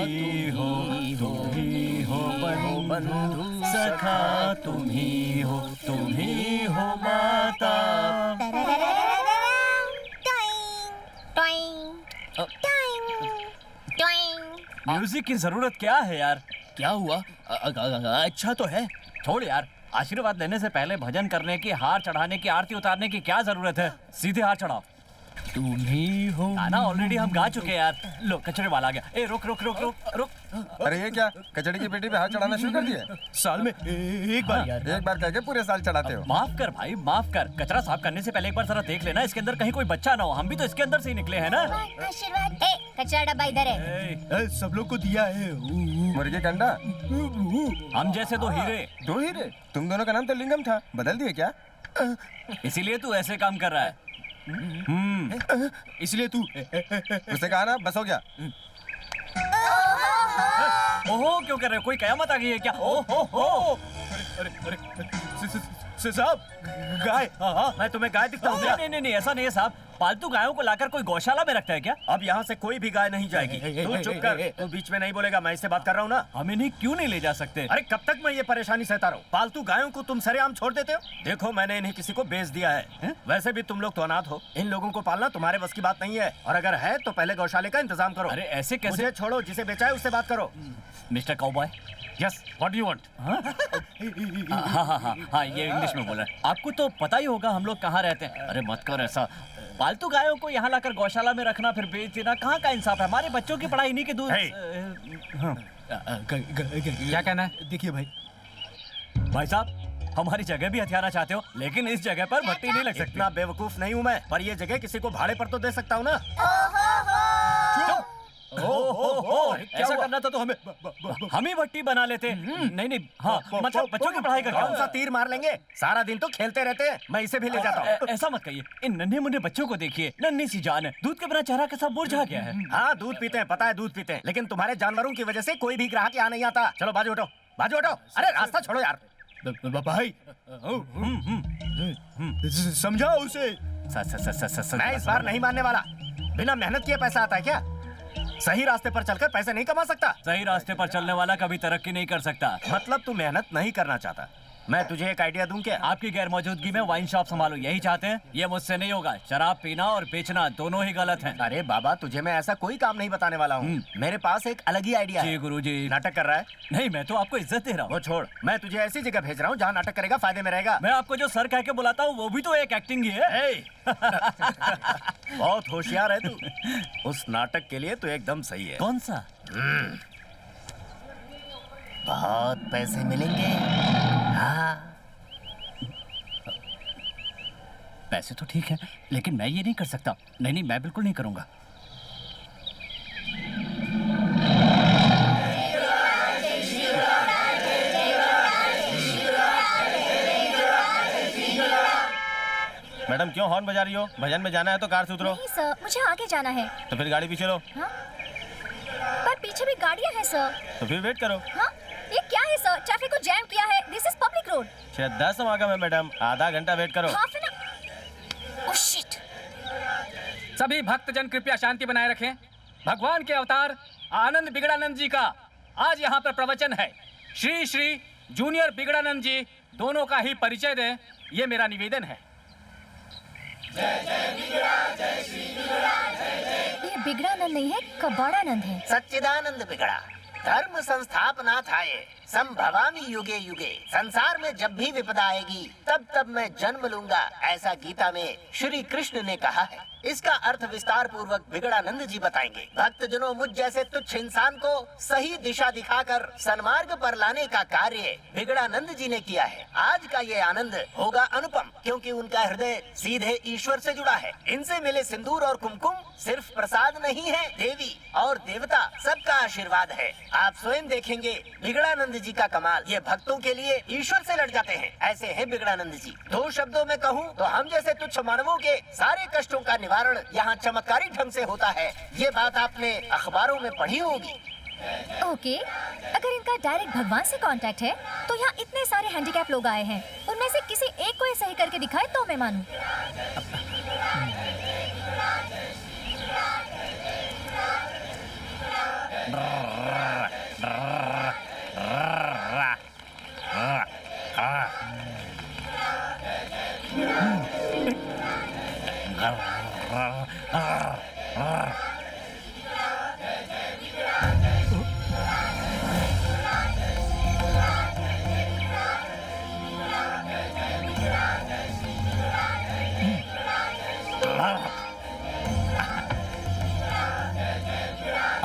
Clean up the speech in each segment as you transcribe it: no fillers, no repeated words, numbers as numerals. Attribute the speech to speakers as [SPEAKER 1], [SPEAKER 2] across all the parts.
[SPEAKER 1] ही हो, तुम ही हो बंधु सखा, तुम ही हो माता। म्यूजिक की जरूरत क्या है यार?
[SPEAKER 2] क्या हुआ? अच्छा तो है।
[SPEAKER 1] छोड़ यार, आशीर्वाद लेने से पहले भजन करने की, हार चढ़ाने की, आरती उतारने की क्या जरूरत है? सीधे हार चढ़ाओ।
[SPEAKER 2] तुम ही हो।
[SPEAKER 1] गाना ऑलरेडी हम गा चुके हैं यार। लो कचरे वाला आ गया। ए रुक रुक रुक रुक रुक।
[SPEAKER 3] अरे ये क्या, कचड़ी की पेटी पे हाथ चढ़ाना शुरू कर दिया?
[SPEAKER 2] साल में एक बार यार।
[SPEAKER 3] एक बार करके पूरे साल चढ़ाते हो?
[SPEAKER 1] माफ कर भाई, माफ कर। कचरा साफ करने से पहले एक बार जरा देख लेना, इसके अंदर कहीं कोई बच्चा ना हो। हम भी तो इसके अंदर से ही निकले हैं ना।
[SPEAKER 4] आशीर्वाद। कचरा डब्बा इधर है।
[SPEAKER 2] सब लोग को दिया है।
[SPEAKER 3] मुर्गी कंडा।
[SPEAKER 1] हम जैसे दो हीरे।
[SPEAKER 3] दो हीरे? तुम दोनों का नाम तो लिंगम था, बदल दिए क्या?
[SPEAKER 1] इसीलिए तू ऐसे काम कर रहा है।
[SPEAKER 2] इसलिए तू
[SPEAKER 3] उससे कहा ना, बस हो गया।
[SPEAKER 1] ओहो क्यों कर रहे हो? कोई कयामत आ गई है क्या? ओहो हो।
[SPEAKER 2] साहब, गाय। हाँ, मैं तुम्हें गाय दिखता हूँ क्या?
[SPEAKER 1] नहीं नहीं ऐसा नहीं है साहब। पालतू गायों को लाकर कोई गौशाला में रखता है क्या?
[SPEAKER 2] अब यहाँ से कोई भी गाय नहीं जाएगी। तू चुप कर, तू बीच में नहीं बोलेगा, मैं इससे बात कर रहा हूँ ना।
[SPEAKER 1] हम इन्हें क्यों नहीं ले जा सकते?
[SPEAKER 2] अरे कब तक मैं ये परेशानी सहता रहूं? पालतू गायों को तुम सरेआम छोड़ देते हो। देखो मैंने इन्हें किसी को बेच दिया है। वैसे भी तुम लोग तो अनाथ हो, इन लोगों को पालना तुम्हारे बस की बात नहीं है। और अगर है तो पहले गौशाले का इंतजाम करो।
[SPEAKER 1] अरे ऐसे कैसे?
[SPEAKER 2] मुझे छोड़ो, जिसे बेचा है उससे बात करो।
[SPEAKER 1] Mister cowboy.
[SPEAKER 2] Yes, what do you want?
[SPEAKER 1] हाँ, ये इंग्लिश में बोला है। आपको तो पता ही होगा हम लोग कहाँ रहते हैं। अरे मत कर ऐसा। पालतू गायों को यहाँ लाकर गौशाला में रखना फिर बेच देना, कहाँ का इंसाफ है? हमारे बच्चों की पढ़ाई इन्हीं के दूध।
[SPEAKER 2] क्या कहना है? देखिए
[SPEAKER 1] भाई साहब, हमारी जगह भी हथियाना चाहते हो, लेकिन इस जगह पर भट्टी नहीं लग सकती।
[SPEAKER 2] इतना बेवकूफ नहीं हूँ मैं, पर ये जगह किसी को भाड़े पर तो दे सकता हूँ ना।
[SPEAKER 1] ऐसा करना था तो हम ही भट्टी बना लेते। नहीं हाँ, मतलब बच्चों की पढ़ाई का
[SPEAKER 2] कौन सा तीर मार लेंगे? सारा दिन तो खेलते रहते हैं, मैं इसे भी ले जाता हूँ।
[SPEAKER 1] ऐसा मत कहिए। इन नन्हे मुन्ने बच्चों को देखिए, नन्ही सी जान है, दूध के बिना चेहरा कैसा मुरझा गया है।
[SPEAKER 2] हाँ दूध पीते हैं, पता है दूध पीते हैं, लेकिन तुम्हारे जानवरों की वजह से कोई भी ग्राहक यहाँ नहीं आता। चलो बाजू हटो, बाजू हटो। अरे रास्ता छोड़ो यार।
[SPEAKER 5] भाई समझाओ उसे।
[SPEAKER 2] मैं इस बार नहीं मानने वाला। बिना मेहनत किए पैसा आता है क्या? सही रास्ते पर चलकर पैसे नहीं कमा सकता?
[SPEAKER 1] सही रास्ते पर चलने वाला कभी तरक्की नहीं कर सकता।
[SPEAKER 2] मतलब तू मेहनत नहीं करना चाहता। मैं तुझे एक आइडिया दूं क्या?
[SPEAKER 1] आपकी गैर मौजूदगी में वाइन शॉप संभालो, यही चाहते हैं? ये मुझसे नहीं होगा। शराब पीना और बेचना दोनों ही गलत हैं।
[SPEAKER 2] अरे बाबा, तुझे मैं ऐसा कोई काम नहीं बताने वाला हूँ। मेरे पास एक अलग ही आइडिया है।
[SPEAKER 1] जी गुरुजी।
[SPEAKER 2] नाटक कर रहा है?
[SPEAKER 1] नहीं, मैं तो आपको इज्जत दे रहा हूँ।
[SPEAKER 2] वो छोड़, मैं तुझे ऐसी जगह भेज रहा हूँ जहाँ नाटक करेगा फायदे में रहेगा।
[SPEAKER 1] मैं आपको जो सर कह के बुलाता हूँ वो भी तो एक एक्टिंग ही है।
[SPEAKER 2] बहुत होशियार है तू। उस नाटक के लिए तो एकदम सही है।
[SPEAKER 1] कौन सा?
[SPEAKER 2] बहुत पैसे मिलेंगे। हाँ
[SPEAKER 1] पैसे तो ठीक है, लेकिन मैं ये नहीं कर सकता। नहीं, मैं बिल्कुल नहीं करूंगा।
[SPEAKER 2] मैडम क्यों हॉर्न बजा रही हो? भजन में जाना है तो कार से उतरो।
[SPEAKER 4] नहीं सर, मुझे आगे जाना है।
[SPEAKER 2] तो फिर गाड़ी पीछे लो।
[SPEAKER 4] हाँ? पर पीछे भी गाड़ियाँ हैं सर।
[SPEAKER 2] तो फिर वेट करो।
[SPEAKER 4] हाँ? ये क्या है सर? ट्रैफिक को जैम किया है। This is public road.
[SPEAKER 2] श्रद्धा समागम है मैडम, आधा घंटा वेट करो।
[SPEAKER 4] Half an oh shit.
[SPEAKER 6] सभी भक्तजन कृपया शांति बनाए रखें। भगवान के अवतार आनंद बिगड़ानंद जी का आज यहाँ पर प्रवचन है। श्री श्री जूनियर बिगड़ानंद जी दोनों का ही परिचय दें, ये मेरा निवेदन है।
[SPEAKER 4] ये बिगड़ानंद नहीं है, कबाड़ानंद है।
[SPEAKER 7] सच्चिदानंद बिगड़ा धर्म संस्थापना थाये संभवामि युगे युगे। संसार में जब भी विपदा आएगी तब तब मैं जन्म लूंगा, ऐसा गीता में श्री कृष्ण ने कहा है। इसका अर्थ विस्तार पूर्वक बिगड़ानंद जी बताएंगे। भक्तजनों, मुझ जैसे तुच्छ इंसान को सही दिशा दिखाकर सन्मार्ग पर लाने का कार्य बिगड़ानंद जी ने किया है। आज का ये आनंद होगा अनुपम, क्योंकि उनका हृदय सीधे ईश्वर से जुड़ा है। इनसे मिले सिंदूर और कुमकुम सिर्फ प्रसाद नहीं है, देवी और देवता सबका आशीर्वाद है। आप स्वयं देखेंगे बिगड़ानंद जी का कमाल। ये भक्तों के लिए ईश्वर से लड़ जाते हैं, ऐसे हैं बिगड़ानंद जी। दो शब्दों में कहूँ तो हम जैसे तुच्छ मानवों के सारे कष्टों का निवारण यहाँ चमत्कारी ढंग से होता है। ये बात आपने अखबारों में पढ़ी होगी।
[SPEAKER 4] ओके, अगर इनका डायरेक्ट भगवान से कांटेक्ट है तो यहाँ इतने सारे हैंडीकैप लोग आए हैं, उनमें से किसी एक को ये सही करके दिखाए तो मैं मानूं।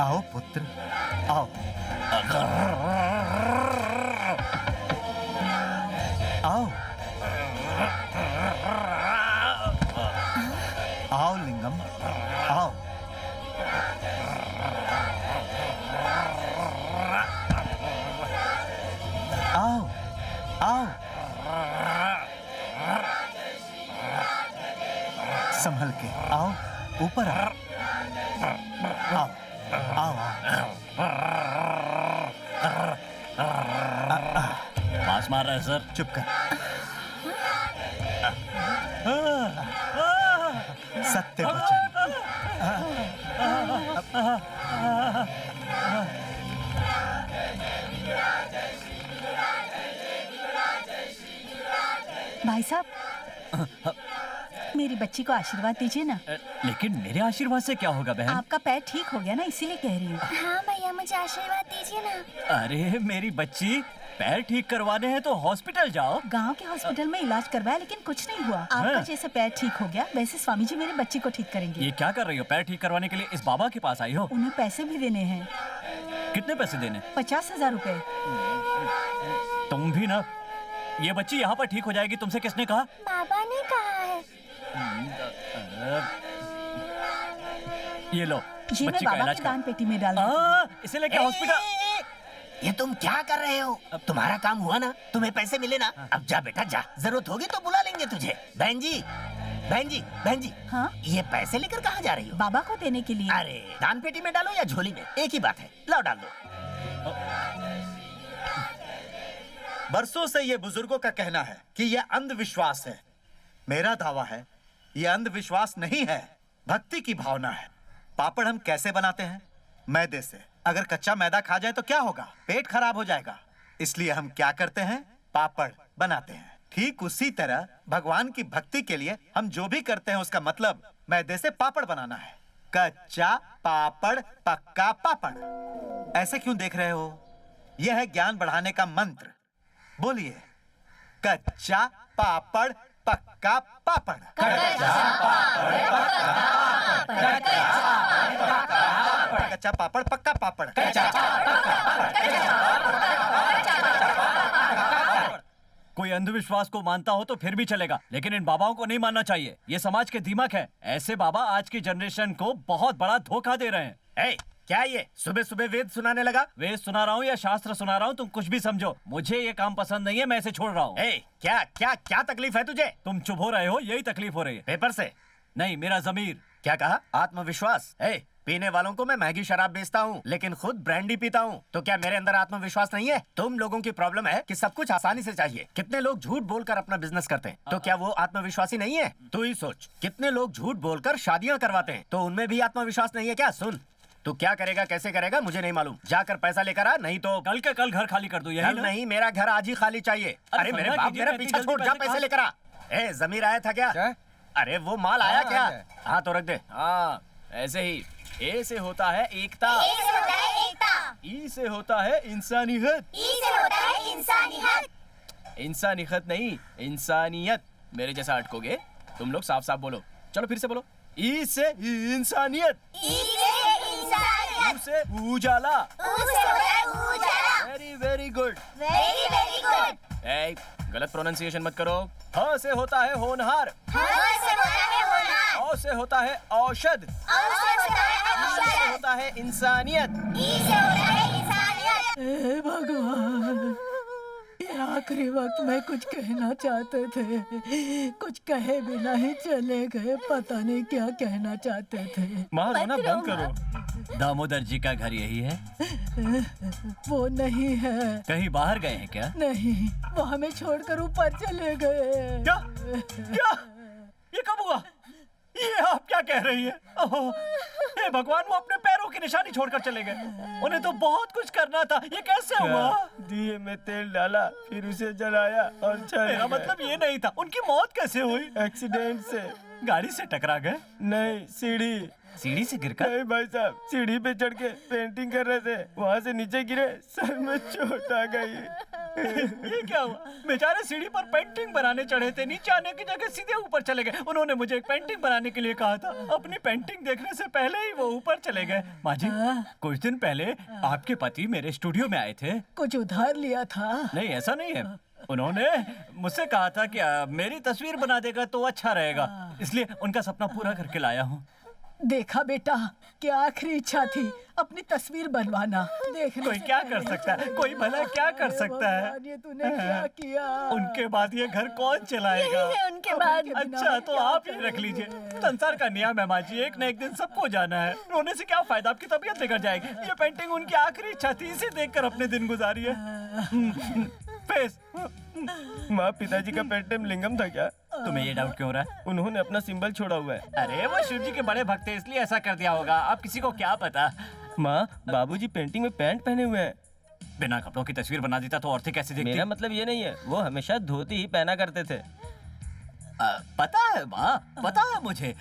[SPEAKER 5] आओ पुत्र, आओ। आओ आओ लिंगम, आओ। आओ आओ, संभल के आओ, ऊपर आओ, आओ आओ आओ।
[SPEAKER 1] पास मार रहा है सर।
[SPEAKER 5] चुप कर। सत्य वचन।
[SPEAKER 8] भाई साहब, मेरी बच्ची को आशीर्वाद दीजिए ना।
[SPEAKER 1] लेकिन मेरे आशीर्वाद से क्या होगा बहन?
[SPEAKER 8] आपका पैर ठीक हो गया ना, इसीलिए कह रही हूँ।
[SPEAKER 4] हाँ भैया, मुझे आशीर्वाद दीजिए ना।
[SPEAKER 1] अरे मेरी बच्ची, पैर ठीक करवाने हैं तो हॉस्पिटल जाओ।
[SPEAKER 8] गांव के हॉस्पिटल में इलाज करवाया लेकिन कुछ नहीं हुआ। आपका जैसे पैर ठीक हो गया वैसे स्वामी जी मेरी बच्ची को ठीक करेंगे।
[SPEAKER 1] ये क्या कर रही हो? पैर ठीक करवाने के लिए इस बाबा के पास आई हो?
[SPEAKER 8] उन्हें पैसे भी देने हैं।
[SPEAKER 1] कितने पैसे देने?
[SPEAKER 8] 50,000 रुपए।
[SPEAKER 1] तुम भी ना। ये बच्ची यहाँ पर ठीक हो जाएगी, तुमसे किसने कहा?
[SPEAKER 4] बाबा ने कहा है।
[SPEAKER 1] ये लो,
[SPEAKER 8] ये मैं
[SPEAKER 1] बच्ची का
[SPEAKER 8] बाबा
[SPEAKER 1] इलाज
[SPEAKER 8] की
[SPEAKER 1] कर।
[SPEAKER 8] दान पेटी में डाल दूंगी।
[SPEAKER 1] इसे लेके हॉस्पिटल।
[SPEAKER 7] ये तुम क्या कर रहे हो? तुम्हारा काम हुआ ना, तुम्हें पैसे मिले ना, अब जा बेटा जा, जरूरत होगी तो बुला लेंगे तुझे। बहन जी, बहन जी, बहन जी,
[SPEAKER 8] हाँ,
[SPEAKER 7] ये पैसे लेकर कहाँ जा रही हो?
[SPEAKER 8] बाबा को देने के लिए।
[SPEAKER 7] अरे दान पेटी में डालो या झोली में, एक ही बात है, लाओ डाल दो।
[SPEAKER 5] बरसों से ये बुजुर्गों का कहना है कि ये अंधविश्वास है। मेरा दावा है ये अंधविश्वास नहीं है, भक्ति की भावना है। पापड़ हम कैसे बनाते हैं? मैदे से। अगर कच्चा मैदा खा जाए तो क्या होगा? पेट खराब हो जाएगा। इसलिए हम क्या करते हैं? पापड़ बनाते हैं। ठीक उसी तरह भगवान की भक्ति के लिए हम जो भी करते हैं उसका मतलब मैदे से पापड़ बनाना है। कच्चा पापड़, पक्का पापड़। ऐसे क्यों देख रहे हो? यह है ज्ञान बढ़ाने का मंत्र। बोलिए, कच्चा पापड़, पक्का पापड़। कच्चा पापड़, पक्का पापड़।
[SPEAKER 1] कोई अंधविश्वास को मानता हो तो फिर भी चलेगा, लेकिन इन बाबाओं को नहीं मानना चाहिए। ये समाज के दीमक है। ऐसे बाबा आज की जनरेशन को बहुत बड़ा धोखा दे रहे हैं।
[SPEAKER 2] ए, क्या ये सुबह सुबह वेद सुनाने लगा?
[SPEAKER 1] वेद सुना रहा हूँ या शास्त्र सुना रहा हूँ, तुम कुछ भी समझो। मुझे ये काम पसंद नहीं है, मैं इसे छोड़ रहा हूँ।
[SPEAKER 2] ए, क्या क्या क्या तकलीफ है तुझे?
[SPEAKER 1] तुम चुप हो रहे हो, यही तकलीफ हो रही है।
[SPEAKER 2] पेपर से?
[SPEAKER 1] नहीं, मेरा जमीर।
[SPEAKER 2] क्या कहा? आत्मविश्वास? ए, पीने वालों को मैं महंगी शराब बेचता हूँ लेकिन खुद ब्रांडी पीता हूँ, तो क्या मेरे अंदर आत्मविश्वास नहीं है? तुम लोगों की प्रॉब्लम है कि सब कुछ आसानी से चाहिए। कितने लोग झूठ बोलकर अपना बिजनेस करते हैं, तो क्या वो आत्मविश्वासी नहीं है? तू ही सोच, कितने लोग झूठ बोलकर शादियां करवाते हैं, तो उनमें भी आत्मविश्वास नहीं है क्या? सुन, तू क्या करेगा, कैसे करेगा मुझे नहीं मालूम। जाकर पैसा लेकर आ, नहीं तो
[SPEAKER 1] कल के कल घर खाली कर दो। यही
[SPEAKER 2] कल
[SPEAKER 1] ना?
[SPEAKER 2] नहीं, मेरा घर आज ही खाली चाहिए। अरे मेरे
[SPEAKER 1] समझा
[SPEAKER 2] बाप,
[SPEAKER 1] कीजिए,
[SPEAKER 2] मेरा
[SPEAKER 1] इतनी
[SPEAKER 2] पीछा
[SPEAKER 1] जल्दी
[SPEAKER 2] छोड़, जा
[SPEAKER 1] पैसे
[SPEAKER 2] पैसे लेकर आ। ए, जमीर आया था क्या?
[SPEAKER 3] क्या?
[SPEAKER 2] अरे वो माल आया
[SPEAKER 3] हाँ,
[SPEAKER 2] क्या?
[SPEAKER 3] आ गया।
[SPEAKER 2] हाँ तो रख दे।
[SPEAKER 6] हाँ, ऐसे ही। ए से होता है एकता,
[SPEAKER 4] ए से होता है एकता,
[SPEAKER 6] ई से होता है इंसानियत।
[SPEAKER 4] ई से होता है इंसानियत।
[SPEAKER 6] इंसानियत नहीं, इंसानियत। मेरे जैसा अटकोगे? तुम लोग साफ साफ बोलो। चलो फिर से बोलो। ई से इंसानियत,
[SPEAKER 4] ई से इंसानियत,
[SPEAKER 6] ऊ से उजाला।
[SPEAKER 4] ऊ से होता है उजाला।
[SPEAKER 6] Very very good.
[SPEAKER 4] Very very good.
[SPEAKER 6] ए, गलत प्रोनाउंसिएशन मत करो। ह से होता है होनहार,
[SPEAKER 4] हाँ से होता है होनहार,
[SPEAKER 6] औ से होता है औषध,
[SPEAKER 4] औ से होता है
[SPEAKER 6] ई से
[SPEAKER 4] औषध,
[SPEAKER 6] होता है इंसानियत।
[SPEAKER 4] ई से होता है इंसानियत।
[SPEAKER 8] हे भगवान, ये आखिरी वक्त में कुछ कहना चाहते थे, कुछ कहे भी नहीं चले गए। पता नहीं क्या कहना चाहते थे।
[SPEAKER 6] माँ रोना
[SPEAKER 8] मत
[SPEAKER 6] बंद
[SPEAKER 8] रो,
[SPEAKER 6] करो।
[SPEAKER 1] दामोदर जी का घर यही है?
[SPEAKER 8] वो नहीं है।
[SPEAKER 1] कहीं बाहर गए हैं क्या?
[SPEAKER 8] नहीं, वो हमें छोड़कर ऊपर चले गए।
[SPEAKER 1] क्या? क्या? ये कब हुआ? ये आप क्या कह रही है? ओहो, हे भगवान, वो अपने पैरों की निशानी छोड़कर चले गए। उन्हें तो बहुत कुछ करना था, ये कैसे हुआ?
[SPEAKER 2] दिए में तेल डाला, फिर उसे जलाया और
[SPEAKER 1] मेरा मतलब ये नहीं था। उनकी मौत कैसे हुई?
[SPEAKER 2] एक्सीडेंट से।
[SPEAKER 1] गाड़ी से टकरा गए?
[SPEAKER 2] नहीं, सीढ़ी।
[SPEAKER 1] सीढ़ी से गिरकर?
[SPEAKER 2] नहीं भाई साहब, सीढ़ी पे चढ़ के पेंटिंग कर रहे थे, वहाँ से नीचे गिरे, सर में चोट आ गई।
[SPEAKER 1] ये क्या हुआ? बेचारे सीढ़ी पर पेंटिंग बनाने चढ़े थे, नीचे आने की जगह सीधे ऊपर चले गए। उन्होंने मुझे एक पेंटिंग बनाने के लिए कहा था, अपनी पेंटिंग देखने से पहले ही वो ऊपर चले गए। माँ जी, कुछ दिन पहले आपके पति मेरे स्टूडियो में आए थे।
[SPEAKER 8] कुछ उधार लिया था?
[SPEAKER 1] नहीं, ऐसा नहीं है। उन्होंने मुझसे कहा था कि मेरी तस्वीर बना देगा तो अच्छा रहेगा, इसलिए उनका सपना पूरा करके लाया हूँ।
[SPEAKER 8] देखा बेटा, कि आखिरी इच्छा थी अपनी तस्वीर बनवाना। देखने
[SPEAKER 1] कोई
[SPEAKER 8] से
[SPEAKER 1] क्या
[SPEAKER 8] पहले
[SPEAKER 1] कर सकता है? कोई भला क्या कर
[SPEAKER 8] अरे
[SPEAKER 1] सकता है?
[SPEAKER 8] भगवान, ये तूने क्या किया?
[SPEAKER 1] उनके बाद ये घर कौन चलाएगा?
[SPEAKER 4] यही है उनके बाद।
[SPEAKER 1] अच्छा, तो आप ही रख लीजिए। संसार का नियम है माँ जी, एक न एक दिन सबको जाना है। रोने से क्या फायदा, आपकी तबीयत बिगड़ जाएगी। ये पेंटिंग उनकी आखिरी इच्छा थी, इसे देखकर अपने दिन गुजारिए। फेस।
[SPEAKER 3] माँ, पिताजी का पेट नेम लिंगम था क्या?
[SPEAKER 1] तुम्हें ये डाउट क्यों हो रहा है?
[SPEAKER 3] उन्होंने अपना सिंबल छोड़ा हुआ है।
[SPEAKER 1] अरे वो शिव जी के बड़े भक्त हैं, इसलिए ऐसा कर दिया होगा। अब किसी को क्या पता।
[SPEAKER 3] माँ, बाबूजी पेंटिंग में पैंट पहने हुए हैं।
[SPEAKER 1] बिना कपड़ों की तस्वीर बना देता तो औरतें कैसे देखती?
[SPEAKER 3] मेरा मतलब ये नहीं है, वो हमेशा धोती ही पहना करते थे।
[SPEAKER 1] पता है माँ, पता है मुझे।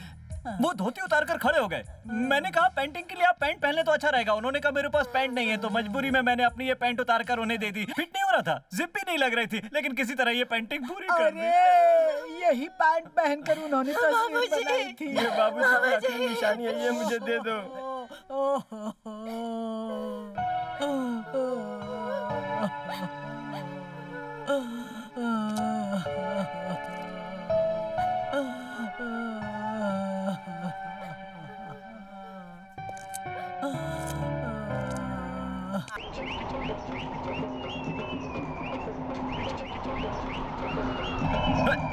[SPEAKER 1] वो धोती उतार कर खड़े हो गए। मैंने कहा पेंटिंग के लिए आप पैंट पहन ले तो अच्छा रहेगा। उन्होंने कहा मेरे पास पैंट नहीं है, तो मजबूरी में मैंने अपनी ये पैंट उतार कर उन्हें दे दी। फिट नहीं हो रहा था, जिप भी नहीं लग रही थी, लेकिन किसी तरह ये पेंटिंग पूरी कर दी।
[SPEAKER 8] अरे यही पैंट पहनकर उन्होंने तस्वीर बनाई थी।
[SPEAKER 3] ये बाबूजी की आखिरी निशानी है, ये मुझे दे दो।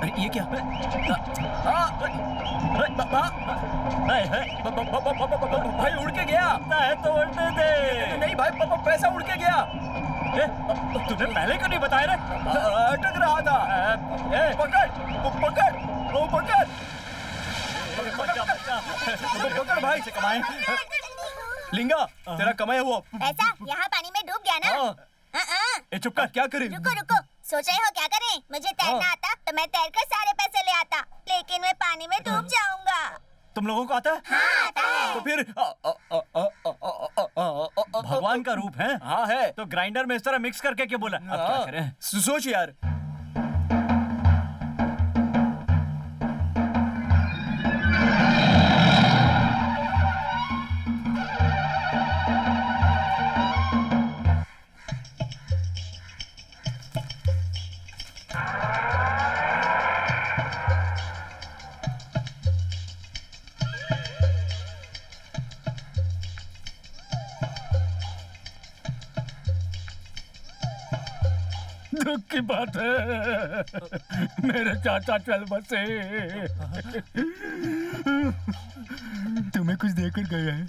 [SPEAKER 1] अरे ये क्या? भाई उड़ के गया। है तो उड़ने दे। नहीं भाई, पैसा उड़ के गया। तुझे पहले क्यों नहीं बताया रे? अटक रहा था। पकड़ पकड़ वो पकड़ पकड़ भाई से कमाए। लिंगा, तेरा कमाया हुआ
[SPEAKER 9] पैसा यहाँ पानी में डूब गया ना?
[SPEAKER 1] ए चुप कर, क्या करें?
[SPEAKER 9] रुको रुको, सोच रहे हो क्या करें? मुझे तैरना आता तो मैं तैरकर सारे पैसे ले आता, लेकिन मैं पानी में डूब जाऊंगा।
[SPEAKER 1] तुम लोगों को आता है?
[SPEAKER 9] हाँ, आता है।
[SPEAKER 1] तो फिर भगवान का रूप है। हाँ है। तो ग्राइंडर में इस तरह मिक्स करके क्यों बोला? अब क्या करें?
[SPEAKER 3] सोच यार।
[SPEAKER 1] दुख की बात है, मेरे चाचा चल बसे। तुम्हें कुछ देकर गए हैं?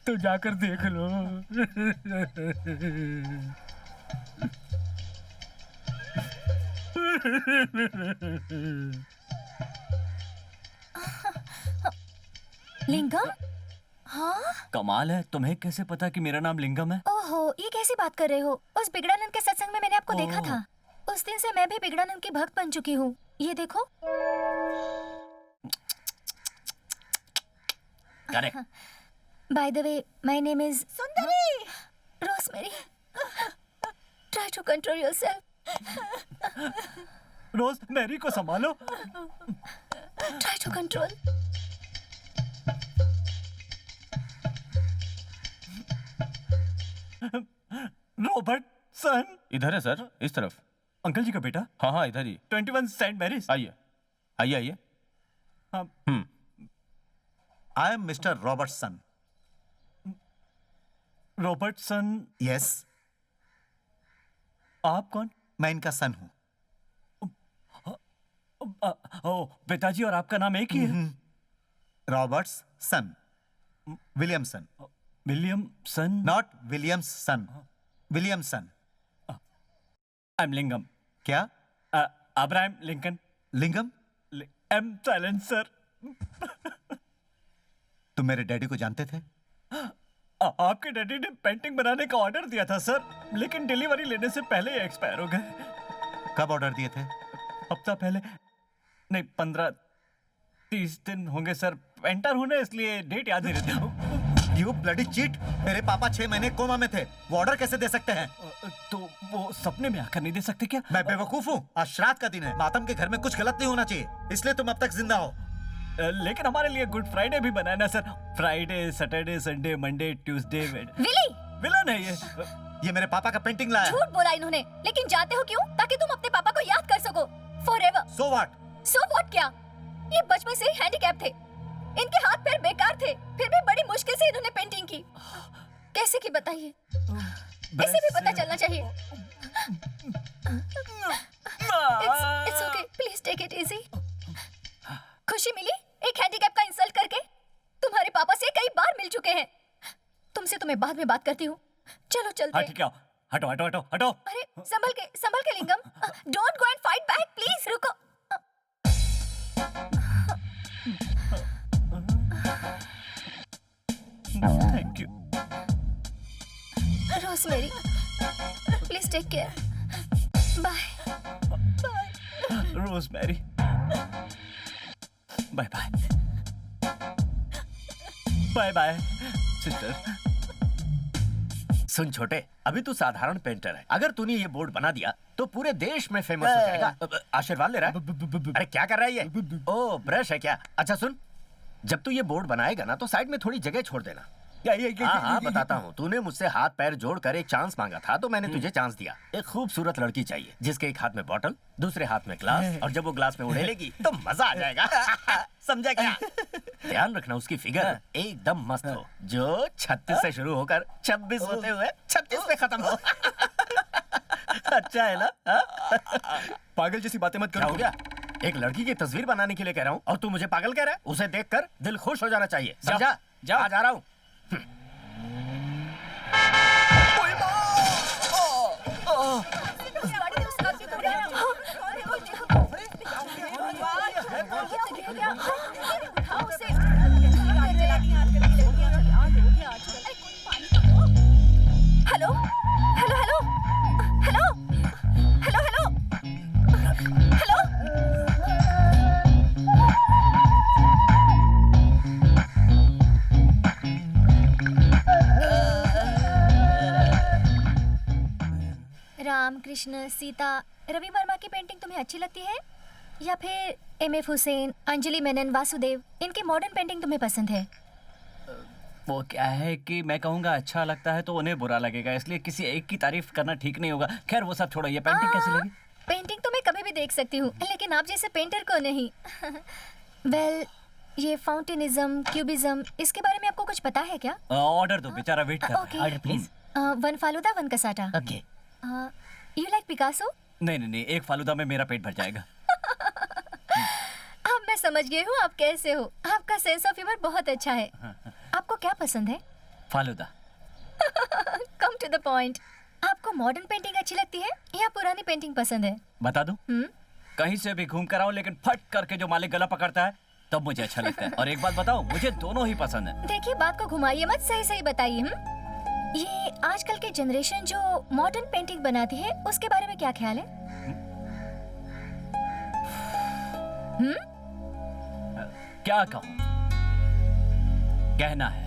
[SPEAKER 1] तो जाकर देख लो।
[SPEAKER 4] लिंगम? हाँ?
[SPEAKER 1] कमाल है, तुम्हें कैसे पता कि मेरा नाम लिंगम है?
[SPEAKER 4] ओहो, ये कैसी बात कर रहे हो? उस बिगड़ानंद के सत्संग में मैंने आपको देखा था। उस दिन से मैं भी बिगड़ानंद की भक्त बन चुकी हूँ। ये देखो। By the way, my name is Sundari Rosemary. Try to control yourself.
[SPEAKER 1] Rosemary को संभालो।
[SPEAKER 4] Try to control.
[SPEAKER 1] Robertson.
[SPEAKER 3] इधर है सर, इस तरफ।
[SPEAKER 1] अंकल जी का बेटा?
[SPEAKER 3] हाँ हाँ, इधर ही।
[SPEAKER 1] 21 सेंट मैरीज।
[SPEAKER 3] आइए आइए आइए।
[SPEAKER 5] I am mister Robertson.
[SPEAKER 1] Robertson?
[SPEAKER 5] Yes.
[SPEAKER 1] आप कौन?
[SPEAKER 5] मैं इनका सन हूं।
[SPEAKER 1] ओ, पिताजी और आपका नाम एक ही है?
[SPEAKER 5] Roberts son, Williamson.
[SPEAKER 1] Williamson?
[SPEAKER 5] Not Williams son, Williamson.
[SPEAKER 1] I am Lingam.
[SPEAKER 5] क्या?
[SPEAKER 1] Abraham Lincoln.
[SPEAKER 5] Lingam?
[SPEAKER 1] M silent sir.
[SPEAKER 5] तुम मेरे डैडी को जानते थे?
[SPEAKER 1] आपके डैडी ने पेंटिंग बनाने का ऑर्डर दिया था सर, लेकिन डिलीवरी लेने से पहले ही एक्सपायर हो गए।
[SPEAKER 5] कब ऑर्डर दिए थे?
[SPEAKER 1] हफ्ता पहले। नहीं, 15-30 दिन होंगे सर। पेंटर हूं ना, इसलिए डेट याद नहीं रहती।
[SPEAKER 5] You bloody cheat! मेरे पापा 6 महीने कोमा में थे, वो ऑर्डर कैसे दे सकते हैं?
[SPEAKER 1] तो वो सपने में आकर नहीं दे सकते क्या?
[SPEAKER 5] मैं बेवकूफ हूँ? आज श्राद्ध का दिन है, मातम के घर में कुछ गलत नहीं होना चाहिए, इसलिए तुम अब तक जिंदा हो।
[SPEAKER 1] लेकिन हमारे लिए गुड फ्राइडे भी बनाया ना sir. Friday, Saturday, Sunday, Monday, Tuesday,
[SPEAKER 4] विली,
[SPEAKER 1] विलन है
[SPEAKER 5] ये मेरे पापा का पेंटिंग लाया।
[SPEAKER 4] झूठ बोला इन्होंने, लेकिन जानते हो क्यों? ताकि तुम अपने पापा को याद कर सको forever.
[SPEAKER 5] So what?
[SPEAKER 4] So what क्या? ये बचपन से ही हैंडीकैप थे, इनके हाथ पैर बेकार थे, फिर भी बड़ी मुश्किल से इन्होंने पेंटिंग की। कैसे की बताइए? इसे भी पता चलना चाहिए। It's okay, please take it easy. खुशी मिली एक हैंडीकैप का इंसल्ट करके? तुम्हारे पापा से कई बार मिल चुके हैं। तुमसे तो मैं बाद में बात करती हूँ। चलो चलते हैं।
[SPEAKER 1] ठीक है, हटो हटो हटो हटो।
[SPEAKER 4] अरे संभल के Lingam. Don't go and fight back please, रुको।
[SPEAKER 1] Thank you.
[SPEAKER 4] Rosemary, please take care. Bye.
[SPEAKER 1] Rosemary, bye bye. Bye bye sister.
[SPEAKER 2] सुन छोटे, अभी तू साधारण पेंटर है, अगर तूने ये बोर्ड बना दिया तो पूरे देश में फेमस हो जाएगा। आशीर्वाद ले रहा है? अरे क्या कर रहा है ये? ओ ब्रश है क्या? अच्छा सुन, जब तू ये बोर्ड बनाएगा ना तो साइड में थोड़ी जगह छोड़ देना। हाँ बताता हूँ। तूने मुझसे हाथ पैर जोड़कर एक चांस मांगा था तो मैंने तुझे चांस दिया। एक खूबसूरत लड़की चाहिए जिसके एक हाथ में बॉटल, दूसरे हाथ में ग्लास, और जब वो ग्लास में उड़ेलेगी तो मजा आ जाएगा। समझा क्या? ध्यान रखना उसकी फिगर एकदम मस्त हो, जो 36 से शुरू होकर 26 होते हुए 36 पे खत्म हो। अच्छा है ना?
[SPEAKER 1] पागल जैसी बातें मत
[SPEAKER 2] क्या हो
[SPEAKER 1] करो।
[SPEAKER 2] गया? एक लड़की की तस्वीर बनाने के लिए कह रहा हूँ और तू मुझे पागल कह रहा है? उसे देखकर दिल खुश हो जाना चाहिए, समझा? जा रहा हूँ।
[SPEAKER 4] Hello hello hello hello hello hello hello. Ram Krishna Sita, Ravi Varma की पेंटिंग तुम्हें अच्छी लगती है या फिर एम.एफ. हुसैन, अंजलि मेनन, वासुदेव, इनकी मॉडर्न पेंटिंग तुम्हें पसंद है?
[SPEAKER 1] वो क्या है कि मैं कहूँगा अच्छा लगता है तो उन्हें बुरा लगेगा, इसलिए किसी एक की तारीफ करना ठीक नहीं होगा। खैर वो सब छोड़ो, ये पेंटिंग कैसी लगी?
[SPEAKER 4] पेंटिंग तो मैं कभी भी देख सकती हूँ, लेकिन आप जैसे पेंटर को नहीं। वेल, ये फाउंटेनिज्म, क्यूबिज्म, इसके बारे में आपको कुछ पता है क्या?
[SPEAKER 1] ऑर्डर दो, बेचारा वेट कर रहा है।
[SPEAKER 4] Okay.
[SPEAKER 1] Order please.
[SPEAKER 4] One falooda, one cassata.
[SPEAKER 1] Okay.
[SPEAKER 4] You like Picasso?
[SPEAKER 1] नहीं, एक फालूदा में मेरा पेट भर जाएगा।
[SPEAKER 4] अब मैं समझ गई हूँ आप कैसे हो। आपका सेंस ऑफ ह्यूमर बहुत अच्छा है। आपको क्या पसंद है?
[SPEAKER 1] Falooda.
[SPEAKER 4] Come to the point. आपको मॉडर्न पेंटिंग अच्छी लगती है या पुरानी पेंटिंग पसंद है?
[SPEAKER 1] बता दूं? कहीं से भी घूम कर आऊं, लेकिन फट करके जो मालिक गला पकड़ता है तब मुझे अच्छा लगता है। और एक बात बताऊं, मुझे दोनों ही पसंद है।
[SPEAKER 4] देखिए, बात को घुमाइए मत, सही सही बताइए। ये आजकल की जनरेशन जो मॉडर्न पेंटिंग बनाती है उसके बारे में क्या ख्याल है?
[SPEAKER 1] क्या कहूं? कहना है,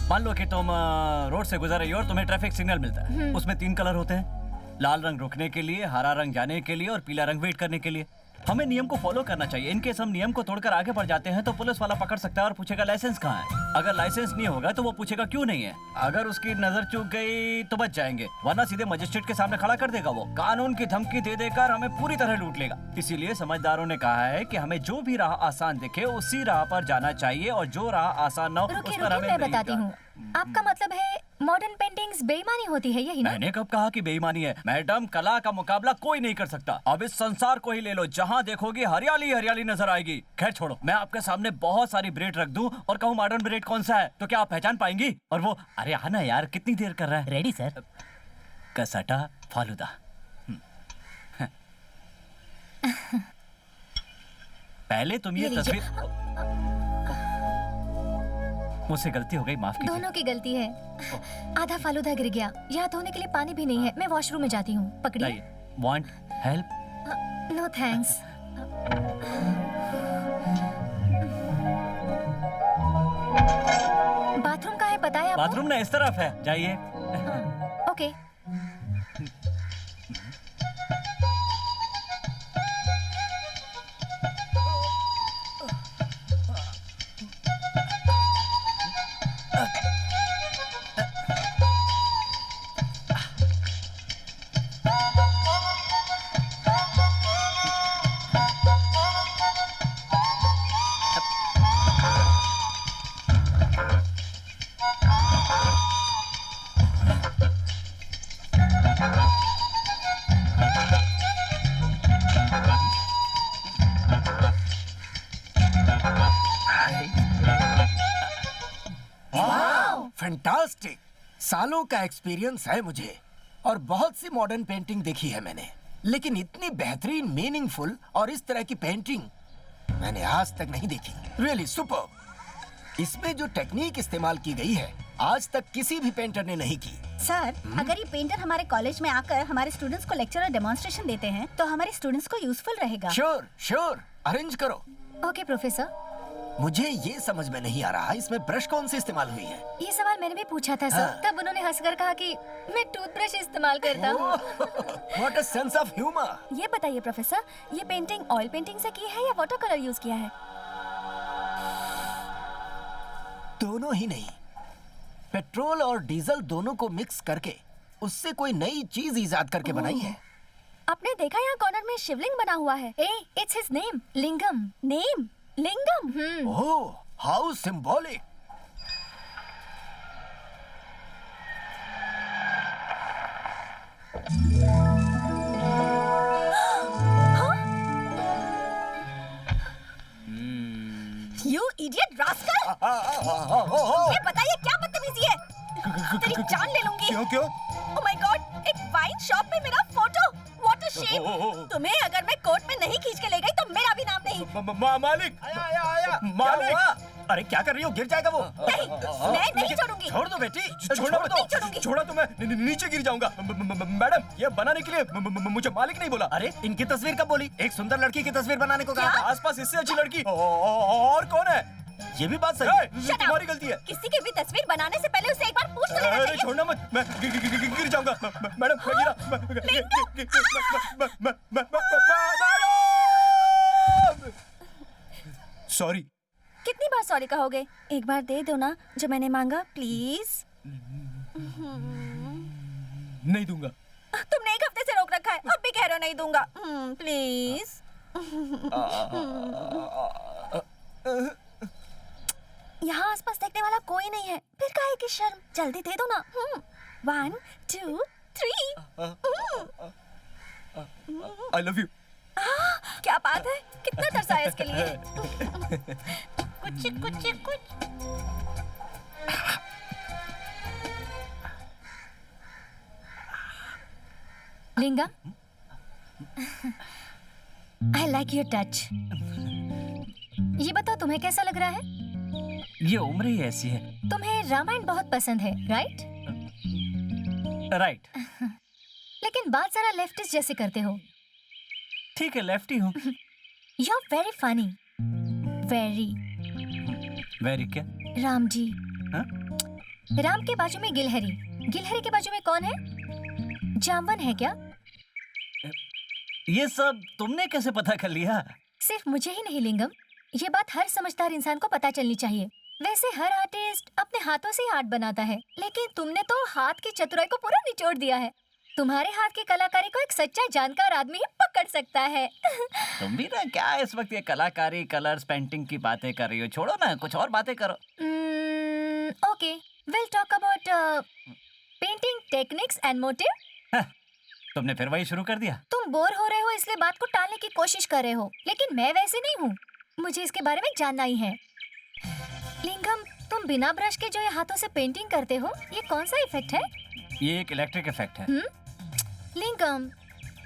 [SPEAKER 1] मान लो कि तुम रोड से गुजर रही हो और तुम्हें ट्रैफिक सिग्नल मिलता है। उसमें 3 कलर होते हैं, लाल रंग रुकने के लिए, हरा रंग जाने के लिए और पीला रंग वेट करने के लिए। हमें नियम को फॉलो करना चाहिए। इनकेस हम नियम को तोड़कर आगे बढ़ जाते हैं तो पुलिस वाला पकड़ सकता है और पूछेगा लाइसेंस कहाँ है। अगर लाइसेंस नहीं होगा तो वो पूछेगा क्यों नहीं है। अगर उसकी नजर चूक गई तो बच जाएंगे, वरना सीधे मजिस्ट्रेट के सामने खड़ा कर देगा। वो कानून की धमकी दे देकर हमें पूरी तरह लूट लेगा। इसीलिए समझदारों ने कहा है कि हमें जो भी राह आसान दिखे उसी राह पर जाना चाहिए, और जो राह आसान ना हो उस
[SPEAKER 4] रुकिए
[SPEAKER 1] पर हमें
[SPEAKER 4] मैं
[SPEAKER 1] नहीं
[SPEAKER 4] बताती
[SPEAKER 1] जाना।
[SPEAKER 4] हूँ। आपका मतलब है मॉडर्न पेंटिंग्स बेईमानी होती है, यही ना?
[SPEAKER 1] मैंने कब कहा कि बेईमानी है? मैडम, कला का मुकाबला कोई नहीं कर सकता। अब इस संसार को ही ले लो, जहाँ देखोगी हरियाली हरियाली नजर आएगी। खैर छोड़ो, मैं आपके सामने बहुत सारी ब्रेड रख दूं और कहूँ मॉडर्न ब्रेड कौन सा है, तो क्या आप पहचान पाएंगी? और वो, अरे आना यार, कितनी देर कर रहा है?
[SPEAKER 6] Ready sir.
[SPEAKER 1] कसाटा फालूदा। पहले तुम ये
[SPEAKER 4] ये लीजिए।
[SPEAKER 1] तस्वीर, मुझसे गलती हो गई, माफ कीजिए।
[SPEAKER 4] दोनों की गलती है। आधा फालूदा गिर गया, यहाँ धोने के लिए पानी भी नहीं है। मैं वॉशरूम में जाती हूँ, पकड़िए।
[SPEAKER 1] Want help?
[SPEAKER 4] No thanks. Bathroom कहाँ है पता है आपको?
[SPEAKER 1] बाथरूम ना इस तरफ है, जाइए।
[SPEAKER 4] ओके।
[SPEAKER 2] फैंटास्टिक। सालों का एक्सपीरियंस है मुझे और बहुत सी मॉडर्न पेंटिंग देखी है मैंने, लेकिन इतनी बेहतरीन, मीनिंगफुल और इस तरह की पेंटिंग मैंने आज तक नहीं देखी। Really superb. इसमें जो टेक्निक इस्तेमाल की गई है आज तक किसी भी पेंटर ने नहीं की।
[SPEAKER 9] सर, अगर ये पेंटर हमारे कॉलेज में आकर हमारे स्टूडेंट्स को लेक्चर और डेमोन्स्ट्रेशन देते हैं तो हमारे स्टूडेंट्स को यूजफुल रहेगा।
[SPEAKER 2] श्योर श्योर, अरेंज करो।
[SPEAKER 4] Okay professor.
[SPEAKER 2] मुझे ये समझ में नहीं आ रहा इसमें ब्रश कौन सी इस्तेमाल हुई है।
[SPEAKER 4] ये सवाल मैंने भी पूछा था सर। तब उन्होंने हंसकर कहा कि मैं टूथब्रश इस्तेमाल करता हूँ।
[SPEAKER 2] What a sense of humour.
[SPEAKER 4] ये बताइए प्रोफेसर, ये पेंटिंग ऑयल पेंटिंग से की है या वाटर कलर यूज किया है?
[SPEAKER 2] दोनों ही नहीं, पेट्रोल और डीजल दोनों को मिक्स करके उससे कोई नई चीज इजाद करके बनाई है।
[SPEAKER 4] आपने देखा यहाँ कॉर्नर में शिवलिंग बना हुआ है। It's his name, lingam. Name lingam.
[SPEAKER 2] Oh, how symbolic.
[SPEAKER 9] You idiot rascal! ये बताइए क्या बदतमीजी है? तेरी जान ले लूंगी।
[SPEAKER 3] क्यों क्यों?
[SPEAKER 9] Oh my God! एक वाइन शॉप में मेरा फोटो। What a shame! तुम्हें अगर मैं कोर्ट में नहीं खींच के ले गई तो मेरा भी नाम नहीं।
[SPEAKER 3] मालिक,
[SPEAKER 2] आया
[SPEAKER 3] मालिक।
[SPEAKER 2] अरे क्या कर रही हो, गिर जाएगा वो।
[SPEAKER 9] नहीं, मैं नहीं छोड़ूंगी।
[SPEAKER 2] छोड़ दो बेटी,
[SPEAKER 3] छोड़ो मत।
[SPEAKER 9] नहीं छोड़ूंगी।
[SPEAKER 3] छोड़ा तो मैं नीचे गिर जाऊंगा। मैडम, ये बनाने के लिए मुझे मालिक नहीं बोला।
[SPEAKER 2] अरे इनकी तस्वीर कब बोली? एक सुंदर लड़की की तस्वीर बनाने को कहा था।
[SPEAKER 3] आसपास इससे अच्छी लड़की और कौन है?
[SPEAKER 2] ये भी बात सही है।
[SPEAKER 9] Shut up!
[SPEAKER 3] तुम्हारी गलती है।
[SPEAKER 9] किसी की भी तस्वीर बनाने से पहले उसे एक बार पूछ तो लेना
[SPEAKER 3] अरे
[SPEAKER 9] चाहिए।
[SPEAKER 3] छोड़ना मत, मैं गिर जाऊंगा। मैडम, मैं गिरा। सॉरी।
[SPEAKER 4] कितनी बार सॉरी कहोगे? एक बार दे दो ना जो मैंने मांगा, प्लीज।
[SPEAKER 3] नहीं दूंगा।
[SPEAKER 9] तुमने एक हफ्ते से रोक रखा है, अब भी कह रहे हो नहीं दूंगा। प्लीज।
[SPEAKER 4] यहाँ आसपास देखने वाला कोई नहीं है, फिर काहे की शर्म? जल्दी दे दो ना। 1 2 3।
[SPEAKER 3] I love you.
[SPEAKER 4] क्या बात है, कितना तरसा है इसके लिए।
[SPEAKER 9] कुछ।
[SPEAKER 4] लिंगम, आई लाइक योर टच। ये बताओ तुम्हें कैसा लग रहा है?
[SPEAKER 1] ये उम्र ही ऐसी है।
[SPEAKER 4] तुम्हें रामायण बहुत पसंद है, राइट?
[SPEAKER 1] राइट।
[SPEAKER 4] लेकिन बात जरा लेफ्टिस्ट जैसे करते हो।
[SPEAKER 1] ठीक है, लेफ्टी हूँ।
[SPEAKER 4] You are very funny. Very.
[SPEAKER 1] क्या?
[SPEAKER 4] राम जी।
[SPEAKER 1] हाँ?
[SPEAKER 4] राम के बाजू में गिलहरी, गिलहरी के बाजू में कौन है? जामवन है क्या?
[SPEAKER 1] ये सब तुमने कैसे पता कर लिया?
[SPEAKER 4] सिर्फ मुझे ही नहीं लिंगम, ये बात हर समझदार इंसान को पता चलनी चाहिए। वैसे हर आर्टिस्ट अपने हाथों से ही आर्ट बनाता है, लेकिन तुमने तो हाथ की चतुराई को पूरा निचोड़ दिया है। तुम्हारे हाथ की कलाकारी को एक सच्चा जानकार आदमी ही पकड़ सकता है।
[SPEAKER 1] तुम भी ना क्या इस वक्त ये कलाकारी, कलर्स, पेंटिंग की बातें कर रही हो? छोड़ो ना, कुछ और बातें करो।
[SPEAKER 4] Okay, will talk about painting techniques and motive.
[SPEAKER 1] तुमने फिर वही शुरू कर दिया।
[SPEAKER 4] तुम बोर हो रहे हो इसलिए बात को टालने की कोशिश कर रहे हो, लेकिन मैं वैसे नहीं हूँ। मुझे इसके बारे में जानना ही है। लिंगम, तुम बिना ब्रश के जो ये हाथों से पेंटिंग करते हो, ये कौन सा इफेक्ट है?
[SPEAKER 1] ये एक इलेक्ट्रिक इफेक्ट है।
[SPEAKER 4] लिंगम।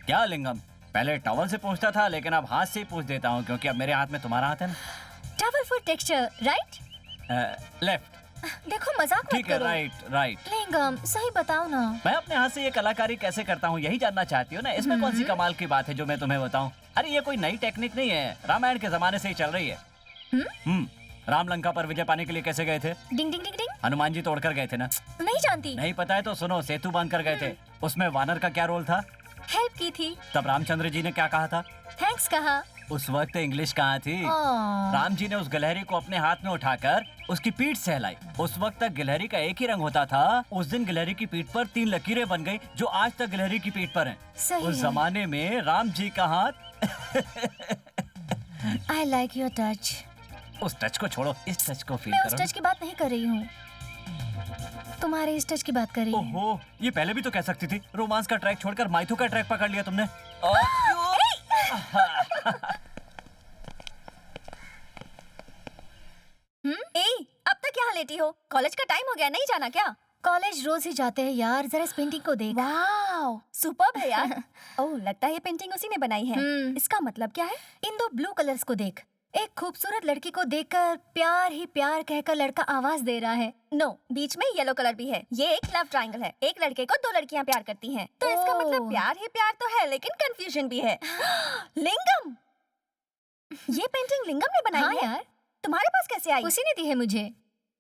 [SPEAKER 1] क्या लिंगम? पहले टॉवल से पूछता था, लेकिन अब हाथ से ही पूछ देता हूँ, क्योंकि अब मेरे हाथ में तुम्हारा हाथ है ना।
[SPEAKER 4] Towel for texture, right?
[SPEAKER 1] Left.
[SPEAKER 4] देखो मजाक मत
[SPEAKER 1] ठीक है,
[SPEAKER 4] करो।
[SPEAKER 1] राइट।
[SPEAKER 4] लिंगम, सही बताओ ना।
[SPEAKER 1] मैं अपने हाथ से ये कलाकारी कैसे करता हूँ यही जानना चाहती हूँ ना। इसमें कौन सी कमाल की बात है जो मैं तुम्हें बताऊँ? अरे ये कोई नई टेक्निक नहीं है, रामायण के जमाने से ही चल रही है। राम लंका पर विजय पाने के लिए कैसे गए थे?
[SPEAKER 4] डिंग डिंग डिंग डिंग।
[SPEAKER 1] हनुमान जी तोड़कर गए थे ना?
[SPEAKER 4] नहीं जानती।
[SPEAKER 1] नहीं पता है तो सुनो, सेतु बांध कर गए थे। उसमें वानर का क्या रोल था?
[SPEAKER 4] हेल्प की थी।
[SPEAKER 1] तब रामचंद्र जी ने क्या कहा था?
[SPEAKER 4] थैंक्स कहा।
[SPEAKER 1] उस वक्त इंग्लिश कहाँ थी?
[SPEAKER 4] ओह।
[SPEAKER 1] राम जी ने उस गिलहरी को अपने हाथ में उठाकर उसकी पीठ सहलाई। उस वक्त तक गिलहरी का एक ही रंग होता था। उस दिन गिलहरी की पीठ पर 3 लकीरें बन गई जो आज तक गिलहरी की पीठ पर हैं।
[SPEAKER 4] सही
[SPEAKER 1] उस
[SPEAKER 4] है।
[SPEAKER 1] जमाने में राम जी का हाथ
[SPEAKER 4] I like your touch।
[SPEAKER 1] उस टच को छोड़ो, इस टच को फील
[SPEAKER 4] मैं उस
[SPEAKER 1] करो।
[SPEAKER 4] टच की बात नहीं कर रही हूँ, तुम्हारे इस टच की बात कर रही हूँ।
[SPEAKER 1] ओहो, ये पहले भी तो कह सकती थी। रोमांस का ट्रैक छोड़कर माइथो का ट्रैक पकड़ लिया तुमने।
[SPEAKER 9] अब तक यहाँ लेटी हो? कॉलेज का टाइम हो गया, नहीं जाना क्या?
[SPEAKER 4] कॉलेज रोज ही जाते हैं यार, जरा इस पेंटिंग को देख।
[SPEAKER 9] वाओ, सुपर्ब है यार। ओह, लगता है ये पेंटिंग उसी ने बनाई है। इसका मतलब क्या है?
[SPEAKER 4] इन 2 ब्लू कलर्स को देख। एक खूबसूरत लड़की को देखकर प्यार ही प्यार कहकर लड़का आवाज दे रहा है।
[SPEAKER 9] नो, बीच में येलो कलर भी है। ये एक लव ट्रायंगल है। एक लड़के को 2 लड़कियां प्यार करती हैं। तो इसका
[SPEAKER 4] ओह।
[SPEAKER 9] मतलब प्यार ही प्यार तो है, लेकिन कंफ्यूजन भी है। लिंगम, ये पेंटिंग लिंगम ने बनाई
[SPEAKER 4] हाँ
[SPEAKER 9] है?
[SPEAKER 4] यार,
[SPEAKER 9] तुम्हारे पास कैसे आई?
[SPEAKER 4] उसी ने दी है मुझे।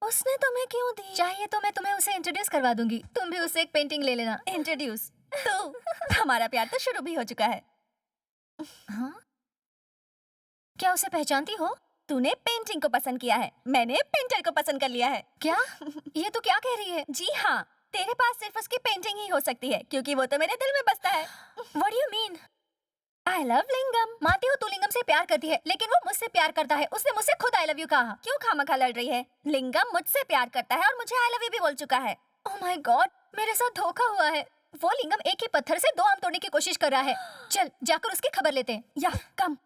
[SPEAKER 9] उसने तुम्हें क्यों दी?
[SPEAKER 4] चाहिए तो मैं तुम्हें उसे इंट्रोड्यूस करवा दूंगी, तुम भी उससे एक पेंटिंग ले लेना।
[SPEAKER 9] इंट्रोड्यूस? तो हमारा प्यार तो शुरू भी हो चुका है।
[SPEAKER 4] हाँ? क्या उसे पहचानती हो?
[SPEAKER 9] तूने पेंटिंग को पसंद किया है, मैंने पेंटर को पसंद कर लिया है।
[SPEAKER 4] क्या? ये तो क्या कह रही है?
[SPEAKER 9] जी हाँ, तेरे पास सिर्फ उसकी पेंटिंग ही हो सकती है, क्योंकि वो तो मेरे दिल में बसता है।
[SPEAKER 4] What do you mean?
[SPEAKER 9] I love लिंगम।
[SPEAKER 4] मानती हो तू लिंगम से प्यार करती है, लेकिन वो मुझसे प्यार करता है। उसने मुझसे खुद आई लव यू कहा।
[SPEAKER 9] क्यों खामखा लड़ रही है? लिंगम मुझसे प्यार करता है और मुझे आई लव यू भी बोल चुका है।
[SPEAKER 4] ओह माय गॉड, मेरे साथ धोखा हुआ है। वो लिंगम एक ही पत्थर से 2 आम तोड़ने की कोशिश कर रहा है। चल जाकर उसकी खबर लेते हैं।
[SPEAKER 9] या कम।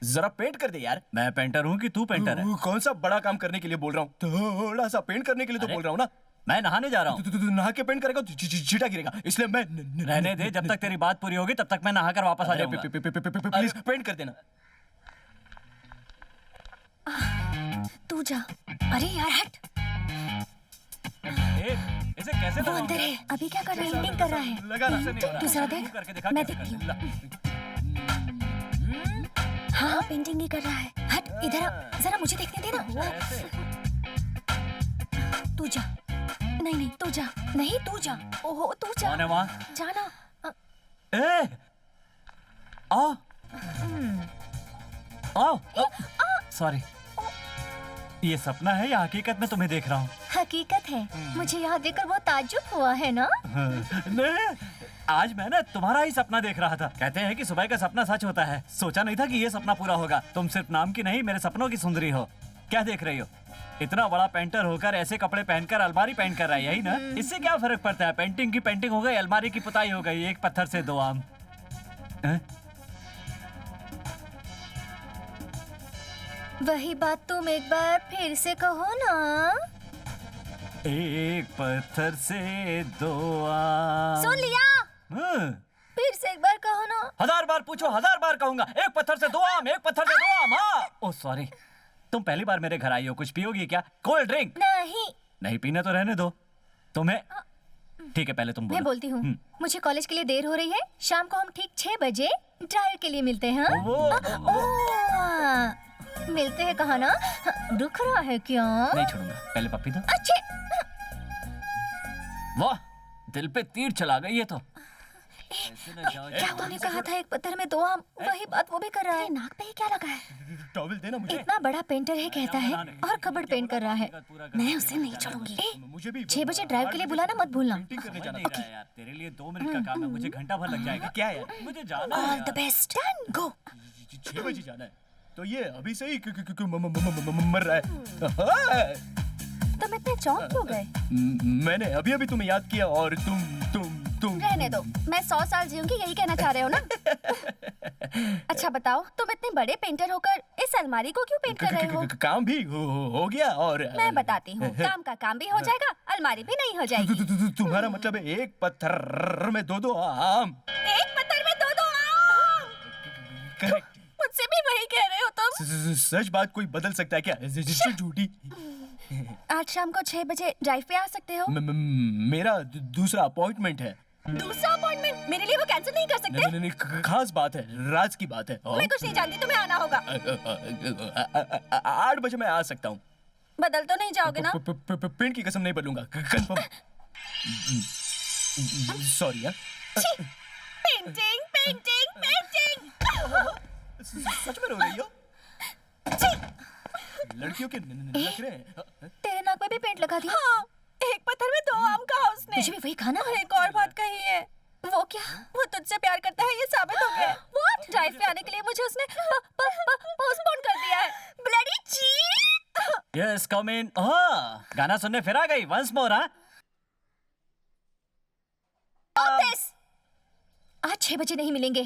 [SPEAKER 3] जरा पेंट कर दे यार।
[SPEAKER 1] मैं पेंटर हूँ कि तू पेंटर है?
[SPEAKER 3] कौन सा बड़ा काम करने के लिए बोल रहा हूँ? थोड़ा सा पेंट करने के लिए तो
[SPEAKER 1] अरे,
[SPEAKER 3] बोल रहा हूँ ना।
[SPEAKER 1] मैं नहाने जा रहा हूँ।
[SPEAKER 3] तू नहा के पेंट करेगा तो छींटा गिरेगा, इसलिए मैं
[SPEAKER 1] रहने दे, जब तक तेरी बात पूरी होगी तब तक मैं नहाकर वापस आ जाऊंगा।
[SPEAKER 3] प्लीज पेंट कर देना।
[SPEAKER 4] तू जा। अरे यार हट।
[SPEAKER 1] इसे कैसे
[SPEAKER 4] वो अंदर है, अभी क्या कर रहा है? पेंटिंग कर रहा है।
[SPEAKER 3] लगा ना।
[SPEAKER 4] तू जरा देख, मैं देखती हूँ। हाँ पेंटिंग ही कर रहा है। हट इधर आ, जरा मुझे देखने दे ना। तू जा। नहीं नहीं तू जा। नहीं तू जा। ओहो तू जा।
[SPEAKER 1] कौन है वहाँ?
[SPEAKER 4] जाना।
[SPEAKER 1] आओ आओ। सॉरी, ये सपना है या हकीकत में तुम्हें देख रहा हूँ?
[SPEAKER 4] हकीकत है। मुझे यहाँ देखकर बहुत ताज्जुब हुआ है ना?
[SPEAKER 1] नहीं, आज मैं ना तुम्हारा ही सपना देख रहा था। कहते हैं कि सुबह का सपना सच होता है। सोचा नहीं था कि ये सपना पूरा होगा। तुम सिर्फ नाम की नहीं, मेरे सपनों की सुंदरी हो। क्या देख रही हो? इतना बड़ा पेंटर होकर ऐसे कपड़े पहनकर अलमारी पेंट कर रहा है, यही ना? इससे क्या फर्क पड़ता है? पेंटिंग की पेंटिंग हो गई, अलमारी की पुताई हो गई। एक पत्थर से 2 आम।
[SPEAKER 4] वही बात तुम एक बार फिर से कहो ना।
[SPEAKER 1] एक पत्थर से 2 आम।
[SPEAKER 4] सुन लिया? फिर से एक बार कहो ना।
[SPEAKER 1] 1000 बार पूछो, 1000 बार कहूंगा। एक पत्थर से 2 आम, एक पत्थर से 2 आम। हाँ। ओह सॉरी, तुम पहली बार मेरे घर आई हो। कुछ पियोगी क्या? Cold drink?
[SPEAKER 4] नहीं।
[SPEAKER 1] नहीं पीना तो रहने दो। तुम्हें ठीक है, पहले तुम बोलो।
[SPEAKER 4] मैं बोलती हूँ। मुझे कॉलेज के लिए देर हो रही है। शाम को हम ठीक 6 बजे ड्राइव के लिए मिलते हैं। मिलते हैं कहाँ ना? दुख रहा है क्या?
[SPEAKER 1] नहीं छोड़ूंगा, पहले पप्पी दो।
[SPEAKER 4] अच्छे।
[SPEAKER 1] वाह, दिल पे तीर चला गई ये तो।
[SPEAKER 4] क्या तूने कहा था? एक पत्थर में 2 आम। वही बात वो भी कर रहा है। नाक पे ही क्या लगा है?
[SPEAKER 3] टॉवल देना मुझे।
[SPEAKER 4] इतना बड़ा पेंटर है कहता है और कबर्ड पेंट कर रहा है। मैं उसे नहीं छोड़ूंगी।
[SPEAKER 3] मुझे भी
[SPEAKER 4] 6 बजे ड्राइव के लिए बुलाना मत भूलना।
[SPEAKER 3] पेंटिंग करने जाना।
[SPEAKER 1] ओके यार, तेरे लिए 2 मिनट का काम है, मुझे घंटा भर लग जाएगा।
[SPEAKER 3] क्या यार?
[SPEAKER 1] मुझे जाना है
[SPEAKER 4] ऑल
[SPEAKER 1] यार।
[SPEAKER 4] The best. गो।
[SPEAKER 3] 6 बजे जाना है तो ये अभी से ही मर रहा है।
[SPEAKER 9] तुम इतने चौंक क्यों गए?
[SPEAKER 3] मैंने अभी अभी तुम्हें याद किया और तुम
[SPEAKER 9] रहने दो, मैं 100 साल जीऊंगी, यही कहना चाह रहे हो ना? अच्छा बताओ, तुम इतने बड़े पेंटर होकर इस अलमारी को क्यों पेंट कर रहे हो?
[SPEAKER 3] काम भी हो गया और
[SPEAKER 9] मैं बताती हूँ, काम का काम भी हो जाएगा, अलमारी भी नहीं हो जाएगी।
[SPEAKER 3] तुम्हारा मतलब है एक पत्थर में 2 आम?
[SPEAKER 9] एक पत्थर में 2 आम?
[SPEAKER 3] करेक्ट।
[SPEAKER 9] मुझसे भी वही कह रहे हो तुम?
[SPEAKER 3] सच बात कोई बदल सकता है क्या? झूठी।
[SPEAKER 9] आज शाम को 6 बजे ड्राइव पे आ सकते हो?
[SPEAKER 3] मेरा दूसरा अपॉइंटमेंट है।
[SPEAKER 4] दूसरा अपॉइंटमेंट मेरे लिए वो कैंसिल नहीं कर सकते?
[SPEAKER 3] नहीं, खास बात है, राज की बात है।
[SPEAKER 4] मैं कुछ नहीं जानती, तुम्हें आना होगा।
[SPEAKER 3] 8 बजे मैं आ सकता हूँ।
[SPEAKER 4] बदल तो नहीं जाओगे ना?
[SPEAKER 3] पिंड की कसम नहीं बदलूंगा, कंफर्म। सॉरी यार।
[SPEAKER 4] Painting painting painting.
[SPEAKER 3] सच में रो रही हो? लड़कियों के नखरे हैं।
[SPEAKER 4] तेरे नाक में भी पेंट लगा दिया? हाँ, एक पत्थर में 2 आम कहा उसने। तुझे भी वही खाना? एक और बात कही है। वो क्या? वो तुझसे प्यार करता है, ये साबित हो गया है। What? ड्राइव पे आने के लिए मुझे उसने पोस्टपोन कर दिया है। Bloody cheat.
[SPEAKER 1] Yes come in. गाना सुनने फिर आ गई। Once more. हाँ,
[SPEAKER 4] ऑफिस आज 6 बजे नहीं मिलेंगे।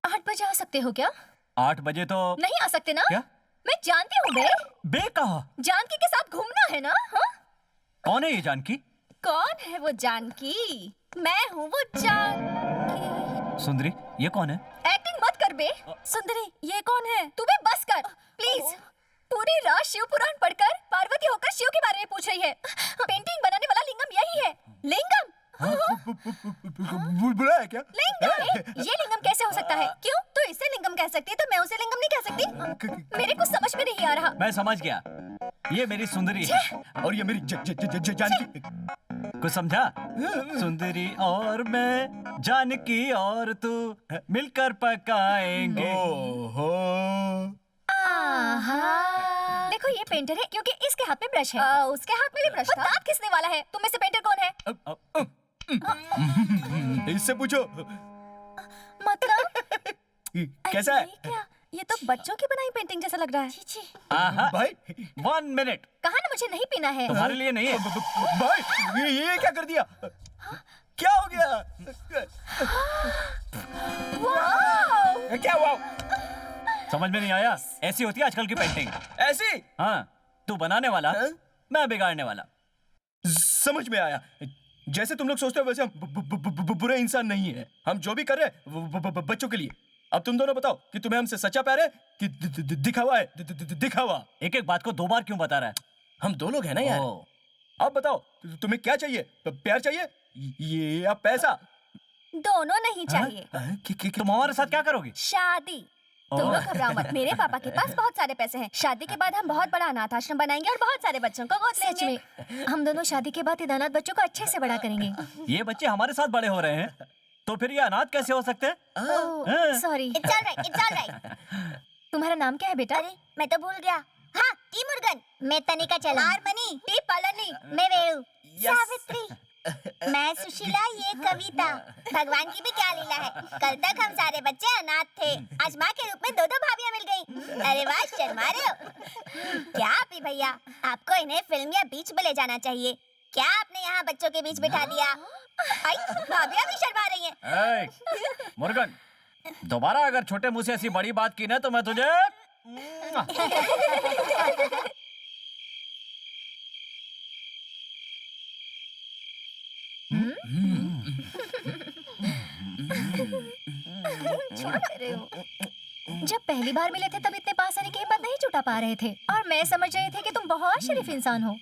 [SPEAKER 4] 8 बजे आ सकते हो क्या?
[SPEAKER 1] 8 बजे तो
[SPEAKER 4] नहीं आ सकते ना?
[SPEAKER 1] क्या?
[SPEAKER 4] मैं जानती हूँ बे।
[SPEAKER 1] बे कहा?
[SPEAKER 4] जानकी के साथ घूमना है ना? हाँ?
[SPEAKER 1] कौन है ये जानकी?
[SPEAKER 4] कौन है वो जानकी? मैं हूँ वो जानकी।
[SPEAKER 1] सुंदरी, ये कौन है?
[SPEAKER 4] एक्टिंग मत कर बे। सुंदरी, ये कौन है? तू भी बस कर प्लीज। पूरी रात शिव पुराण पढ़कर पार्वती होकर शिव के बारे में पूछ रही है। पेंटिंग बनाने वाला लिंगम यही है। लिंगम?
[SPEAKER 3] बुरा है क्या?
[SPEAKER 4] लिंगम? ये लिंगम कैसे हो सकता है? क्यों? तो इसे लिंगम कह सकती है तो मैं उसे लिंगम नहीं कह सकती? मेरे कुछ समझ में नहीं आ रहा।
[SPEAKER 1] मैं समझ गया, ये मेरी सुंदरी है
[SPEAKER 3] और ये मेरी जानकी।
[SPEAKER 1] कुछ समझा? सुंदरी और मैं, जानकी और तू मिलकर पकाएंगे।
[SPEAKER 3] ओहो।
[SPEAKER 4] आहा। देखो ये पेंटर है क्योंकि इसके हाथ में ब्रश है। उसके हाथ में भी ब्रश था। दांत किसने वाला है? तुम में से पेंटर कौन है?
[SPEAKER 3] इससे पूछो।
[SPEAKER 4] मतलब
[SPEAKER 3] कैसा है?
[SPEAKER 4] ये क्या? ये तो बच्चों की बनाई पेंटिंग जैसा लग रहा है।
[SPEAKER 1] आहा,
[SPEAKER 3] भाई
[SPEAKER 1] 1 मिनट।
[SPEAKER 4] कहा ना मुझे नहीं पीना है।
[SPEAKER 1] तुम्हारे लिए नहीं है।
[SPEAKER 3] भाई ये क्या कर दिया? क्या हो गया?
[SPEAKER 4] वाओ!
[SPEAKER 3] क्या हुआ?
[SPEAKER 1] समझ में नहीं आया? ऐसी होती है आजकल की पेंटिंग।
[SPEAKER 3] ऐसी?
[SPEAKER 1] हाँ, तू बनाने वाला, मैं बिगाड़ने वाला।
[SPEAKER 3] समझ में आया। जैसे तुम लोग सोचते हो वैसे हम बुरे इंसान नहीं है। हम जो भी कर रहे हैं बच्चों के लिए। अब तुम दोनों बताओ कि तुम्हें हमसे सच्चा प्यार है कि दिखावा है? दिखावा।
[SPEAKER 1] एक एक बात को 2 बार क्यों बता रहा है?
[SPEAKER 3] हम 2 लोग हैं ना यार। अब बताओ तुम्हें क्या चाहिए? प्यार चाहिए ये या पैसा?
[SPEAKER 4] दोनों नहीं चाहिए।
[SPEAKER 1] तुम हमारे साथ क्या करोगी?
[SPEAKER 4] शादी। तुम लोग घबराओ मत, मेरे पापा के पास बहुत सारे पैसे हैं। शादी के बाद हम बहुत बड़ा अनाथ आश्रम बनाएंगे और बहुत सारे बच्चों को गोद लेंगे। हम दोनों शादी के बाद इन अनाथ बच्चों को अच्छे से बड़ा करेंगे।
[SPEAKER 1] ये बच्चे हमारे साथ बड़े हो रहे हैं, तो फिर ये अनाथ कैसे हो सकते हैं?
[SPEAKER 4] सॉरी।
[SPEAKER 9] It's alright.
[SPEAKER 4] तुम्हारा नाम क्या है बेटा?
[SPEAKER 9] अरे मैं तो भूल गया। हाँ, टी मुर्गन। मैं तनिका चला। हारमनी। टी पालनी। मैं वेणु। सावित्री। मैं सुशीला, ये कविता। भगवान की भी क्या लीला है। कल तक हम सारे बच्चे अनाथ थे, आज माँ के रूप में 2-2 भाभियाँ मिल गईं। अरे वाह, शर्मा रहे हो क्या आप ही भैया? आपको इन्हें फिल्म या बीच में ले जाना चाहिए। क्या आपने यहाँ बच्चों के बीच बिठा दिया? आई, भाभियाँ भी शर्मा रही हैं।
[SPEAKER 1] मुर्गन, दोबारा अगर छोटे मुंह से ऐसी बड़ी बात की ना तो मैं तुझे
[SPEAKER 4] जब पहली बार मिले थे तब इतने पास आने की हिम्मत नहीं जुटा पा रहे थे और मैं समझ रही थी कि तुम बहुत शरीफ इंसान हो।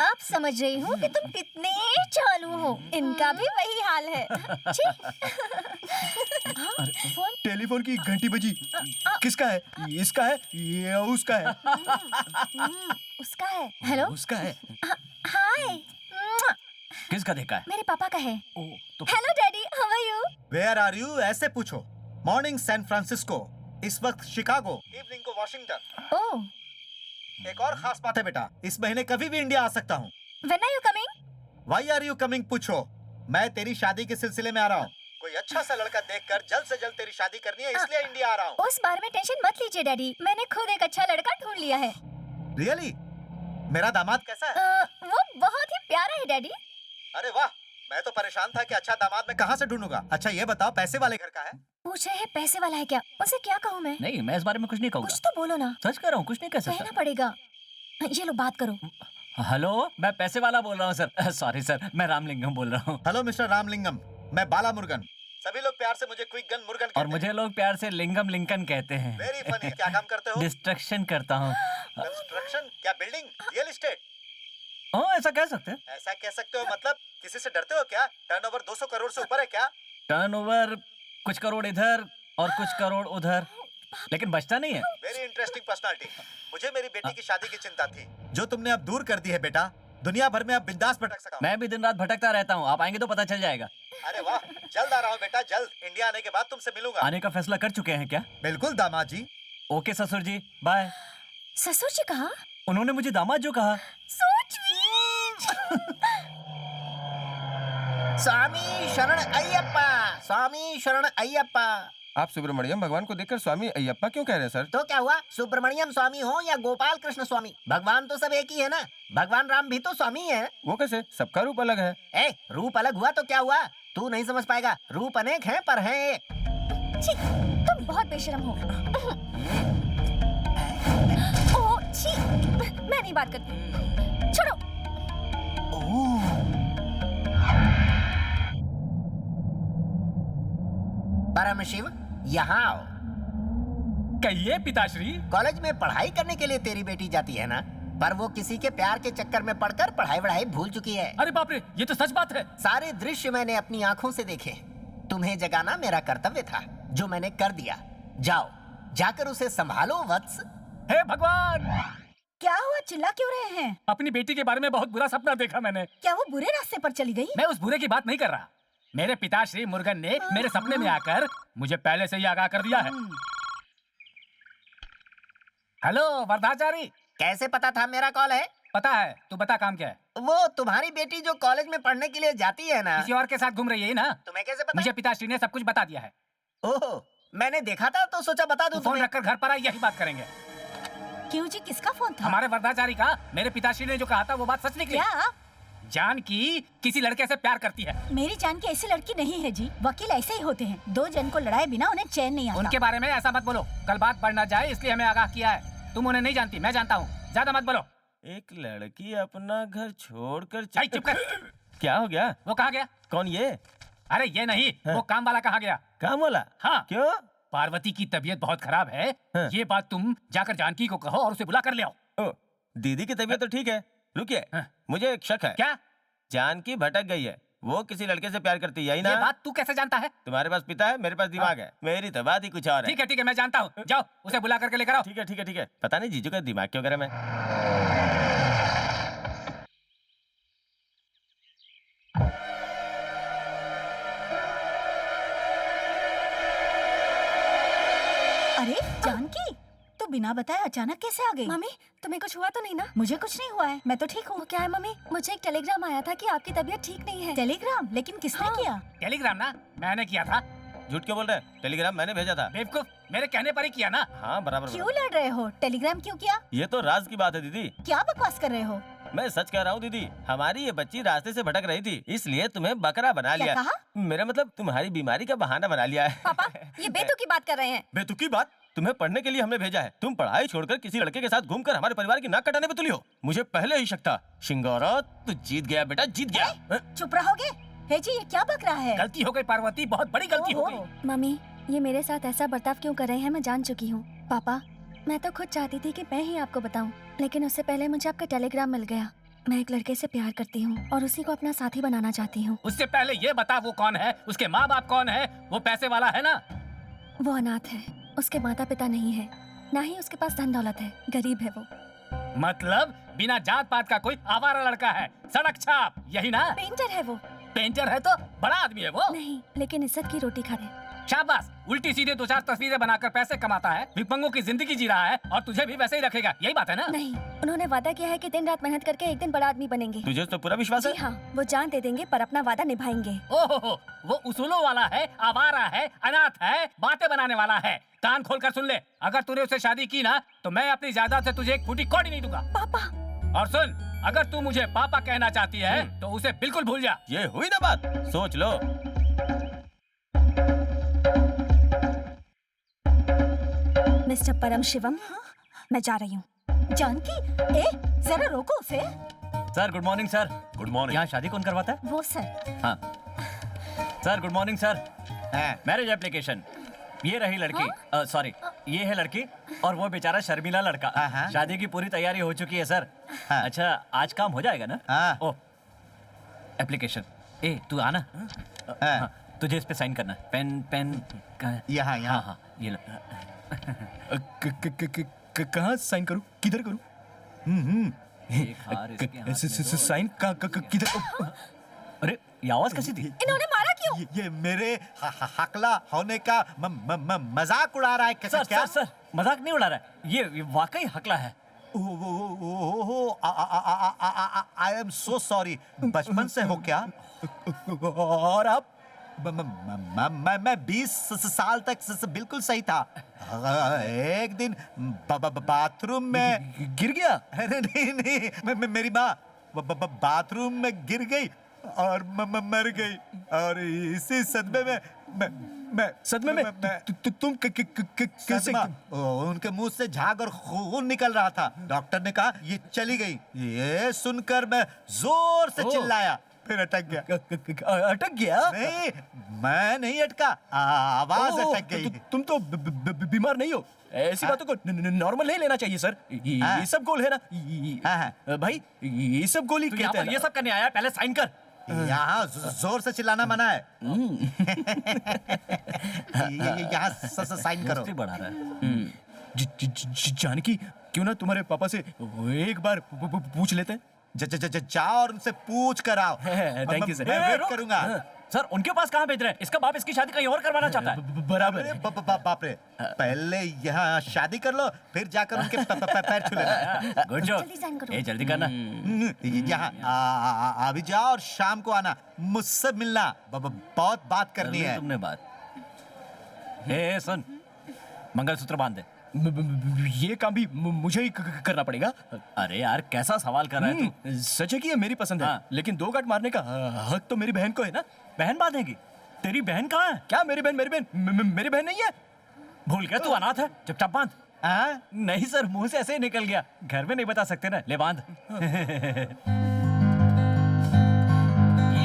[SPEAKER 4] अब समझ रही हूँ कि तुम कितने चालू हो। इनका भी वही हाल है। फोन?
[SPEAKER 3] टेलीफोन की घंटी बजी। किसका है? इसका है या उसका है?
[SPEAKER 4] उसका है। हेलो,
[SPEAKER 3] उसका है।
[SPEAKER 4] हाय।
[SPEAKER 1] किसका देखा है?
[SPEAKER 4] मेरे पापा का है।
[SPEAKER 1] तो
[SPEAKER 4] hello daddy, how are you?
[SPEAKER 5] Where are you? ऐसे पूछो। मॉर्निंग सैन फ्रांसिस्को, इस वक्त शिकागो, इवनिंग को वॉशिंगटन।
[SPEAKER 4] ओह,
[SPEAKER 5] एक और खास बात है बेटा, इस महीने कभी भी इंडिया आ सकता हूँ।
[SPEAKER 4] When are you coming?
[SPEAKER 5] Why are you coming पूछो। मैं तेरी शादी के सिलसिले में आ रहा हूँ। कोई अच्छा सा लड़का देखकर जल्द से जल्द तेरी शादी करनी है, इसलिए इंडिया आ रहा हूँ।
[SPEAKER 4] उस बारे में टेंशन मत लीजिए डैडी, मैंने खुद एक अच्छा लड़का ढूंढ लिया है।
[SPEAKER 5] रियली? मेरा दामाद कैसा है?
[SPEAKER 4] वो बहुत ही प्यारा है डैडी।
[SPEAKER 5] अरे वाह, मैं तो परेशान था कि अच्छा दामाद मैं कहाँ से ढूंढूंगा। अच्छा ये बताओ, पैसे वाले घर का है?
[SPEAKER 4] पूछ रहे हैं पैसे वाला है क्या? उसे क्या कहूँ मैं?
[SPEAKER 1] नहीं, मैं इस बारे में कुछ नहीं कहूँगा।
[SPEAKER 4] कुछ तो बोलो ना।
[SPEAKER 1] सच कह रहा हूँ, कुछ नहीं कह
[SPEAKER 4] कहना
[SPEAKER 1] सकता।
[SPEAKER 4] पड़ेगा। ये लो बात करो।
[SPEAKER 1] हेलो, मैं पैसे वाला बोल रहा हूँ सर। सॉरी सर, मैं रामलिंगम बोल रहा हूँ।
[SPEAKER 5] हेलो मिस्टर रामलिंगम, मैं बाला मुर्गन। सभी लोग प्यार से मुझे क्विक गन मुर्गन कहते
[SPEAKER 1] और मुझे लोग प्यार से लिंगम लिंकन कहते हैं।
[SPEAKER 5] Very funny. क्या काम करते हो?
[SPEAKER 1] डिस्ट्रक्शन करता हूँ।
[SPEAKER 5] कंस्ट्रक्शन? क्या बिल्डिंग? Real estate?
[SPEAKER 1] हाँ ऐसा कह सकते हैं।
[SPEAKER 5] ऐसा कह सकते हो मतलब? किसी से डरते हो क्या? टर्नओवर 200 करोड़ से ऊपर है क्या?
[SPEAKER 1] टर्नओवर कुछ करोड़ इधर और कुछ करोड़ उधर, लेकिन बचता नहीं है।
[SPEAKER 5] Very interesting personality. मुझे मेरी बेटी की शादी की चिंता थी, जो तुमने अब दूर कर दी है बेटा। दुनिया भर में अब बिंदास भटक सका।
[SPEAKER 1] मैं भी दिन रात भटकता रहता हूँ, आप आएंगे तो पता चल जाएगा।
[SPEAKER 5] अरे वाह, जल्द आ रहा हूँ बेटा, जल्द। इंडिया आने के बाद तुमसे मिलूंगा।
[SPEAKER 1] आने का फैसला कर चुके हैं क्या?
[SPEAKER 5] बिल्कुल दामाद जी।
[SPEAKER 1] ओके ससुर जी, बाय।
[SPEAKER 4] ससुर जी कहा?
[SPEAKER 1] उन्होंने मुझे दामाद जो कहा।
[SPEAKER 4] So sweet.
[SPEAKER 7] स्वामी शरण अय्यप्पा, स्वामी शरण अय्यप्पा।
[SPEAKER 3] आप सुब्रमण्यम भगवान को देखकर स्वामी अय्यप्पा क्यों कह रहे हैं सर?
[SPEAKER 7] तो क्या हुआ, सुब्रमण्यम स्वामी हो या गोपाल कृष्ण स्वामी, भगवान तो सब एक ही है ना। भगवान राम भी तो स्वामी है।
[SPEAKER 3] वो कैसे? सबका रूप अलग है।
[SPEAKER 7] रूप अलग हुआ तो क्या हुआ, तू नहीं समझ पाएगा। रूप अनेक हैं पर हैं एक।
[SPEAKER 4] छी, तुम बहुत बेशरम हो। ओह, छी, मैं नहीं बात करती। छोड़ो।
[SPEAKER 7] परम शिव, यहाँ आओ।
[SPEAKER 6] कहिए पिताश्री।
[SPEAKER 7] कॉलेज में पढ़ाई करने के लिए तेरी बेटी जाती है ना, पर वो किसी के प्यार के चक्कर में पड़कर पढ़ाई वढ़ाई भूल चुकी है।
[SPEAKER 6] अरे बाप रे, ये तो सच बात है।
[SPEAKER 7] सारे दृश्य मैंने अपनी आंखों से देखे। तुम्हें जगाना मेरा कर्तव्य था, जो मैंने कर दिया। जाओ, जाकर उसे संभालो वत्स।
[SPEAKER 6] हे भगवान,
[SPEAKER 4] क्या हुआ, चिल्ला क्यों रहे हैं?
[SPEAKER 6] अपनी बेटी के बारे में बहुत बुरा सपना देखा मैंने।
[SPEAKER 4] क्या वो बुरे रास्ते पर चली गई?
[SPEAKER 6] मैं उस बुरे की बात नहीं कर रहा। मेरे पिताश्री मुर्गन ने मेरे सपने में आकर मुझे पहले से ही आगाह कर दिया है। हेलो वरदाचारी।
[SPEAKER 7] कैसे पता था मेरा कॉल है?
[SPEAKER 6] पता है, तू बता काम क्या है?
[SPEAKER 7] वो तुम्हारी बेटी जो कॉलेज में पढ़ने के लिए जाती है ना,
[SPEAKER 6] किसी और के साथ घूम रही है ना?
[SPEAKER 7] तुम्हें कैसे पता?
[SPEAKER 6] मुझे पिताश्री ने सब कुछ बता दिया है।
[SPEAKER 7] ओह, मैंने देखा था तो सोचा बता दूं
[SPEAKER 6] फोन
[SPEAKER 7] तुम्हें।
[SPEAKER 6] रखकर घर पर आ, यही बात करेंगे।
[SPEAKER 4] क्यों जी, किसका फोन था?
[SPEAKER 6] हमारे वरदाचारी का। मेरे पिताश्री ने जो कहा था वो बात सच निकली।
[SPEAKER 4] क्या?
[SPEAKER 6] जानकी किसी लड़के से प्यार करती है।
[SPEAKER 4] मेरी जानकी ऐसी लड़की नहीं है जी। वकील ऐसे ही होते हैं, दो जन को लड़ाए बिना उन्हें चैन नहीं आता।
[SPEAKER 6] उनके बारे में ऐसा मत बोलो, कल बात बढ़ ना जाए इसलिए हमें आगाह किया है। तुम उन्हें नहीं जानती, मैं जानता हूँ। ज्यादा मत बोलो।
[SPEAKER 3] एक लड़की अपना घर छोड़कर
[SPEAKER 6] आई, चुप कर।
[SPEAKER 3] क्या हो गया?
[SPEAKER 6] वो कहाँ गया?
[SPEAKER 3] कौन ये?
[SPEAKER 6] अरे ये नहीं, वो काम वाला कहाँ गया?
[SPEAKER 3] काम वाला?
[SPEAKER 6] हाँ।
[SPEAKER 3] क्यों?
[SPEAKER 6] पार्वती की तबीयत बहुत खराब है।
[SPEAKER 3] हाँ।
[SPEAKER 6] ये बात तुम जाकर जानकी को कहो और उसे बुला कर ले आओ।
[SPEAKER 3] ओ, दीदी की तबीयत तो ठीक है। रुकिए,
[SPEAKER 6] हाँ।
[SPEAKER 3] मुझे एक शक है।
[SPEAKER 6] क्या?
[SPEAKER 3] जानकी भटक गई है। वो किसी लड़के से प्यार करती है, यही ना?
[SPEAKER 6] ये बात तू कैसे जानता है?
[SPEAKER 3] तुम्हारे पास पिता है, मेरे पास दिमाग है। मेरी तो बात ही कुछ और है।
[SPEAKER 6] ठीक है ठीक है, मैं जानता हूँ। जाओ उसे बुला करके लेकर आओ।
[SPEAKER 3] ठीक है ठीक है ठीक है। पता नहीं जीजू का दिमाग क्यों गरम है।
[SPEAKER 4] अरे जानकी, तू बिना बताए अचानक कैसे आ गई?
[SPEAKER 10] मम्मी, तुम्हें कुछ हुआ तो नहीं ना?
[SPEAKER 4] मुझे कुछ नहीं हुआ है, मैं तो ठीक हूँ।
[SPEAKER 10] वो क्या है मम्मी, मुझे एक टेलीग्राम आया था कि आपकी तबीयत ठीक नहीं है।
[SPEAKER 4] टेलीग्राम? लेकिन किसने किया?
[SPEAKER 6] टेलीग्राम ना मैंने किया था।
[SPEAKER 3] झूठ क्यों बोल रहे हैं? टेलीग्राम मैंने भेजा था।
[SPEAKER 6] बेवकूफ, मेरे कहने पर ही किया ना।
[SPEAKER 3] हाँ बराबर
[SPEAKER 4] क्यों
[SPEAKER 3] बराबर।
[SPEAKER 4] लड़ रहे हो? टेलीग्राम क्यों किया?
[SPEAKER 3] ये तो राज की बात है दीदी।
[SPEAKER 4] क्या बकवास कर रहे हो?
[SPEAKER 3] मैं सच कह रहा हूँ दीदी। हमारी ये बच्ची रास्ते से भटक रही थी, इसलिए तुम्हें बकरा बना
[SPEAKER 4] क्या
[SPEAKER 3] लिया।
[SPEAKER 4] कहा?
[SPEAKER 3] मेरा मतलब तुम्हारी बीमारी का बहाना बना लिया है।
[SPEAKER 10] पापा, ये बेतुकी बात कर रहे हैं।
[SPEAKER 3] बेतुकी बात? तुम्हें पढ़ने के लिए हमने भेजा है, तुम पढ़ाई छोड़कर किसी लड़के के साथ घूमकर हमारे परिवार की नाक कटाने पे तुली हो। मुझे पहले ही शक था। शिंगारा, तू जीत गया बेटा, जीत गया।
[SPEAKER 4] चुप रहोगे? हे जी, ये क्या बक रहा है?
[SPEAKER 6] गलती हो गई पार्वती, बहुत बड़ी गलती हो
[SPEAKER 4] ओहो।
[SPEAKER 6] गई।
[SPEAKER 10] मम्मी, ये मेरे साथ ऐसा बर्ताव क्यों कर रहे हैं मैं जान चुकी हूँ। पापा, मैं तो खुद चाहती थी कि मैं ही आपको बताऊं, लेकिन उससे पहले मुझे आपका टेलीग्राम मिल गया। मैं एक लड़के से प्यार करती हूँ और उसी को अपना साथी बनाना चाहती हूँ।
[SPEAKER 6] उससे पहले ये बता वो कौन है, उसके माँ बाप कौन है? वो पैसे वाला है ना?
[SPEAKER 10] वो अनाथ है, उसके माता पिता नहीं है, ना ही उसके पास धन दौलत है, गरीब है वो।
[SPEAKER 6] मतलब बिना जात पात का कोई आवारा लड़का है, सड़क छाप, यही ना?
[SPEAKER 10] पेंटर है वो।
[SPEAKER 6] पेंटर है तो बड़ा आदमी है वो।
[SPEAKER 10] नहीं, लेकिन इज्जत की रोटी खा रहे।
[SPEAKER 6] शाबाश, उल्टी सीधे दो चार तस्वीरें बनाकर पैसे कमाता है, विपंगों की जिंदगी जी रहा है और तुझे भी वैसे ही रखेगा, यही बात है ना?
[SPEAKER 10] नहीं, उन्होंने वादा किया है कि दिन रात मेहनत करके एक दिन बड़ा आदमी बनेंगे।
[SPEAKER 3] तुझे तो पूरा विश्वास
[SPEAKER 10] जी
[SPEAKER 3] है?
[SPEAKER 10] हाँ, वो जान दे देंगे पर अपना वादा निभाएंगे।
[SPEAKER 6] ओहो, वो उसूलों वाला है, आवारा है, अनाथ है, बातें बनाने वाला है। कान खोल कर सुन ले, अगर तूने उससे शादी की ना तो मैं अपनी जायदाद से तुझे एक फूटी कौड़ी नहीं दूंगा।
[SPEAKER 10] पापा।
[SPEAKER 6] और सुन, अगर तू मुझे पापा कहना चाहती है तो उसे बिल्कुल भूल जा।
[SPEAKER 3] ये हुई ना बात, सोच लो।
[SPEAKER 10] मिस्टर परम शिवम, मैं जा रही हूँ।
[SPEAKER 4] जानकी, ए, जरा रोको उसे।
[SPEAKER 1] Sir good morning sir.
[SPEAKER 3] Good morning.
[SPEAKER 1] यहाँ शादी कौन करवाता है?
[SPEAKER 4] वो सर।
[SPEAKER 1] हाँ सर, गुड मॉर्निंग सर।
[SPEAKER 5] हैं?
[SPEAKER 1] Marriage application. ये रही लड़की, सॉरी ये है लड़की और वो बेचारा शर्मिला लड़का।
[SPEAKER 5] हाँ।
[SPEAKER 1] शादी की पूरी तैयारी हो चुकी है सर।
[SPEAKER 5] हाँ।
[SPEAKER 1] अच्छा आज काम हो जाएगा ना?
[SPEAKER 5] हाँ।
[SPEAKER 1] ओ एप्लीकेशन, ए तू आना। हाँ, तुझे इस पे साइन करना है। पेन पेन
[SPEAKER 5] यहाँ यहाँ।
[SPEAKER 1] हाँ ये लो।
[SPEAKER 3] कहाँ साइन करूँ, किधर करूँ?
[SPEAKER 1] एक हार इसके हाथ में दो।
[SPEAKER 3] साइन किधर?
[SPEAKER 1] अरे ये आवाज कैसी थी?
[SPEAKER 4] इन्होंने मारा क्यों?
[SPEAKER 5] ये मेरे हकला होने का मजाक उड़ा रहा है
[SPEAKER 1] सर
[SPEAKER 5] क्या?
[SPEAKER 1] सर मजाक नहीं उड़ा रहा है, ये वाकई हकला है।
[SPEAKER 5] I am so sorry. बचपन से हो क्या?
[SPEAKER 3] और आप?
[SPEAKER 5] मैं 20 साल तक बिल्कुल सही था। एक दिन बाथरूम में
[SPEAKER 3] गिर गया?
[SPEAKER 5] अरे नहीं, मेरी माँ बाथरूम में गिर गई और मर गई और इसी सदमे में मैं
[SPEAKER 3] सदमे में तुम कैसे?
[SPEAKER 5] सदमा, उनके मुंह से झाग और खून निकल रहा था। डॉक्टर ने कहा ये चली गई। ये सुनकर मैं जोर से चिल्लाया, फिर अटक गया।
[SPEAKER 3] अटक गया?
[SPEAKER 5] नहीं, मैं नहीं अटका, आवाज अटक गई।
[SPEAKER 3] तुम तो बीमार नहीं हो। ऐसी बातों को नॉर्मल नहीं लेना चाहिए सर। ये सब गोल है ना भाई, ये सब गोल ही
[SPEAKER 1] तू यहाँ
[SPEAKER 3] कहते
[SPEAKER 1] पर
[SPEAKER 3] हैं
[SPEAKER 1] ये सब करने आया है, पहले साइन कर।
[SPEAKER 5] यहाँ जोर से चिल्लाना मना है। यहाँ साइन करो।
[SPEAKER 1] दोस्ती बढ़ा रहा है।
[SPEAKER 3] जानकी, क्यों ना तुम्हारे पापा से एक बार पूछ लेते हैं?
[SPEAKER 5] जाओ और उनसे पूछ कर आओ।
[SPEAKER 3] Thank you sir.
[SPEAKER 5] मैं वेट करूंगा।
[SPEAKER 1] सर उनके पास कहाँ भेज रहे हैं? इसका बाप इसकी शादी कहीं और करवाना चाहता है।
[SPEAKER 3] बराबर
[SPEAKER 5] अरे
[SPEAKER 3] है।
[SPEAKER 5] बाप रे, पहले यहाँ शादी कर लो, फिर जाकर उनके पैर छू लेना।
[SPEAKER 1] Good job.
[SPEAKER 10] जल्दी sign करो।
[SPEAKER 1] ए जल्दी करना।
[SPEAKER 5] यहाँ अभी जाओ और शाम को आना, मुझसे मिलना। बहुत बात करनी
[SPEAKER 1] कर ली
[SPEAKER 5] है।
[SPEAKER 1] तुमने बात। ए सुन, मंगलसूत्र बांध दे।
[SPEAKER 3] ये काम भी मुझे ही करना पड़ेगा?
[SPEAKER 1] अरे यार कैसा सवाल कर रहा है तू?
[SPEAKER 3] सच है कि ये मेरी पसंद है,
[SPEAKER 1] हाँ।
[SPEAKER 3] लेकिन 2 गांठ मारने का हक तो मेरी बहन को है ना।
[SPEAKER 1] बहन बांधेगी? तेरी बहन कहाँ है?
[SPEAKER 3] क्या मेरी बहन मेरी बहन नहीं है?
[SPEAKER 1] भूल गया तू अनाथ है? चुपचाप बांध।
[SPEAKER 5] हाँ?
[SPEAKER 1] नहीं सर, मुंह से ऐसे ही निकल गया, घर में नहीं बता सकते ना। ले बांध। ये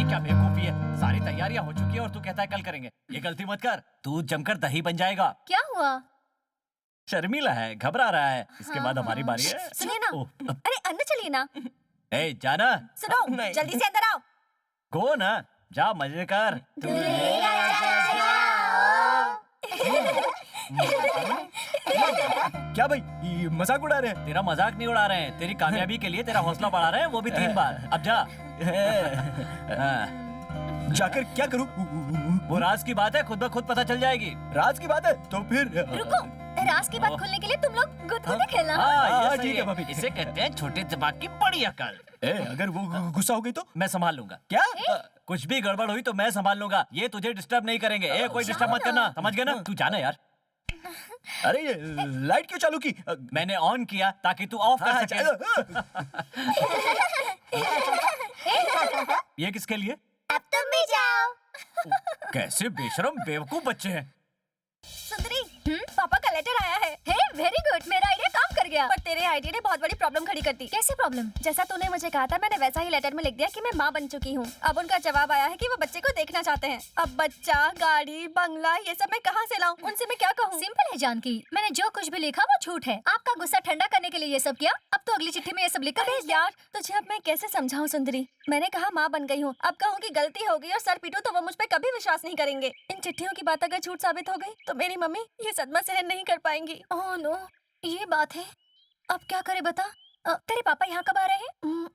[SPEAKER 1] क्या बेवकूफी है? सारी तैयारियां हो चुकी है और तू कहता है कल करेंगे। ये गलती मत कर, तू जमकर दही बन जाएगा।
[SPEAKER 4] क्या हुआ?
[SPEAKER 1] शर्मिला है, घबरा रहा है। इसके बाद हमारी बारी है।
[SPEAKER 4] सुनिए ना।
[SPEAKER 1] ओह,
[SPEAKER 4] अरे अंदर चलिए ना।
[SPEAKER 1] ए जाना।
[SPEAKER 4] सुनो, जल्दी से अंदर आओ।
[SPEAKER 1] गो ना, जा मजे कर।
[SPEAKER 3] क्या भाई, ये मजाक उड़ा रहे हैं?
[SPEAKER 1] तेरा मजाक नहीं उड़ा रहे हैं, तेरी कामयाबी के लिए तेरा हौसला बढ़ा रहे हैं, वो भी 3 बार। अब जा। हाँ।
[SPEAKER 3] जाकर क्या करूं?
[SPEAKER 1] वो राज की बात है, खुद ब खुद पता चल जाएगी।
[SPEAKER 3] राज की बात है तो फिर
[SPEAKER 4] रुको, राज की बात खोलने के लिए तुम लोग गुदगुदे खेलना।
[SPEAKER 1] हाँ, ये
[SPEAKER 3] हाँ,
[SPEAKER 1] सही
[SPEAKER 3] ठीक है भाभी।
[SPEAKER 1] इसे कहते हैं छोटे दिमाग की बड़ी अकल।
[SPEAKER 3] अगर वो गुस्सा हो गई तो
[SPEAKER 1] मैं संभाल लूंगा।
[SPEAKER 3] क्या?
[SPEAKER 1] कुछ भी गड़बड़ हुई तो मैं संभाल लूंगा, ये तुझे डिस्टर्ब नहीं करेंगे। ए कोई डिस्टर्ब मत करना, समझ गया ना? तू जाना यार।
[SPEAKER 3] अरे ये लाइट क्यों चालू की?
[SPEAKER 1] मैंने ऑन किया ताकि तू ऑफ कर सके। ये किसके लिए?
[SPEAKER 9] अब तुम भी जाओ।
[SPEAKER 1] कैसे बेशरम बेवकूफ बच्चे हैं।
[SPEAKER 4] सुंदरी, पापा का लेटर आया है। हे वेरी गुड, मेरा आइडिया काम कर गया। पर तेरे आइडिया ने बहुत बड़ी प्रॉब्लम खड़ी कर दी।
[SPEAKER 10] कैसी प्रॉब्लम? जैसा तूने मुझे कहा था, मैंने वैसा ही लेटर में लिख दिया कि मैं माँ बन चुकी हूँ।
[SPEAKER 4] अब उनका जवाब आया है कि वो बच्चे को देखना चाहते हैं। अब बच्चा, गाड़ी, बंगला, ये सब मैं कहाँ से लाऊं? उनसे मैं क्या कहूँ? सिंपल है जानकी, मैंने जो कुछ भी लिखा वो झूठ है। आपका गुस्सा ठंडा करने के लिए ये सब किया। अब तो अगली चिट्ठी में ये सब लिखा
[SPEAKER 10] अरे
[SPEAKER 4] भेज
[SPEAKER 10] यार, तुझे अब मैं कैसे समझाऊं सुंदरी? मैंने कहा माँ बन गई हूँ।
[SPEAKER 4] अब कहूँ कि गलती हो गई और सर पीटूं तो वो मुझ पे कभी विश्वास नहीं करेंगे।
[SPEAKER 10] इन चिट्ठियों की बात अगर झूठ साबित हो गई तो मेरी मम्मी
[SPEAKER 4] ये सदमा सहन नहीं कर पाएंगी। ओह नो, ये बात है। अब क्या करे बता? तेरे पापा यहाँ कब आ रहे हैं?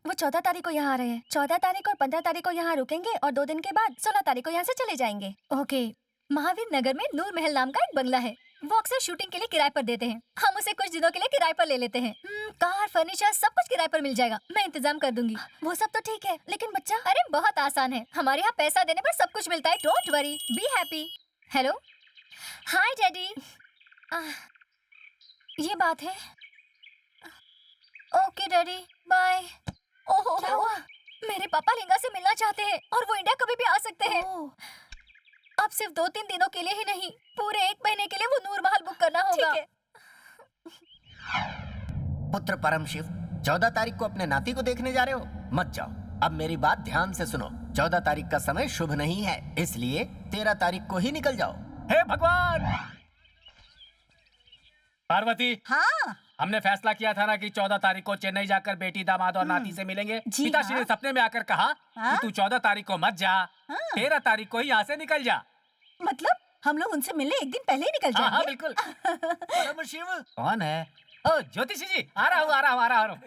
[SPEAKER 10] वो 14 तारीख को यहाँ आ रहे हैं। 14 तारीख और 15 तारीख को यहाँ रुकेंगे और 2 दिन के बाद 16 तारीख को यहाँ से चले जाएंगे।
[SPEAKER 4] ओके, महावीर नगर में नूर महल नाम का एक बंगला है। वो अक्सर शूटिंग के लिए किराए पर देते हैं। हम उसे कुछ दिनों के लिए किराए पर ले लेते हैं। कार, फर्नीचर सब कुछ किराए पर मिल जाएगा। मैं इंतजाम कर दूंगी।
[SPEAKER 10] वो सब तो ठीक है, लेकिन बच्चा?
[SPEAKER 4] अरे बहुत आसान है, हमारे यहाँ पैसा देने पर सब कुछ मिलता है। Don't worry, be happy. Hello, hi daddy. ये बात है। Okay daddy, bye. ओहो,
[SPEAKER 10] क्या हुआ?
[SPEAKER 4] मेरे पापा लिंगा से मिलना चाहते हैं और वो इंडिया कभी भी आ सकते हैं। अब सिर्फ 2-3 दिनों के लिए ही नहीं, पूरे 1 महीने के लिए वो नूर महल बुक करना होगा।
[SPEAKER 7] ठीक है। पुत्र परम शिव, 14 तारीख को अपने नाती को देखने जा रहे हो? मत जाओ। अब मेरी बात ध्यान से सुनो। 14 तारीख का समय शुभ नहीं है, इसलिए 13 तारीख को ही निकल जाओ।
[SPEAKER 6] हे भगवान, पार्वती,
[SPEAKER 8] हाँ
[SPEAKER 6] हमने फैसला किया था ना कि 14 तारीख को चेन्नई जाकर बेटी, दामाद और नाती से मिलेंगे।
[SPEAKER 8] जी
[SPEAKER 6] पिताश्री ने
[SPEAKER 8] हाँ।
[SPEAKER 6] सपने में आकर कहा
[SPEAKER 8] हाँ।
[SPEAKER 6] कि तू 14 तारीख को मत जा, 13 तारीख को ही यहाँ से निकल जा।
[SPEAKER 8] मतलब हम लोग उनसे मिलने एक दिन पहले ही निकल
[SPEAKER 6] हाँ हाँ
[SPEAKER 8] जाएंगे।
[SPEAKER 6] बिल्कुल।
[SPEAKER 2] परम शिव,
[SPEAKER 6] कौन है? ओ ज्योतिषी जी, आ रहा हूँ।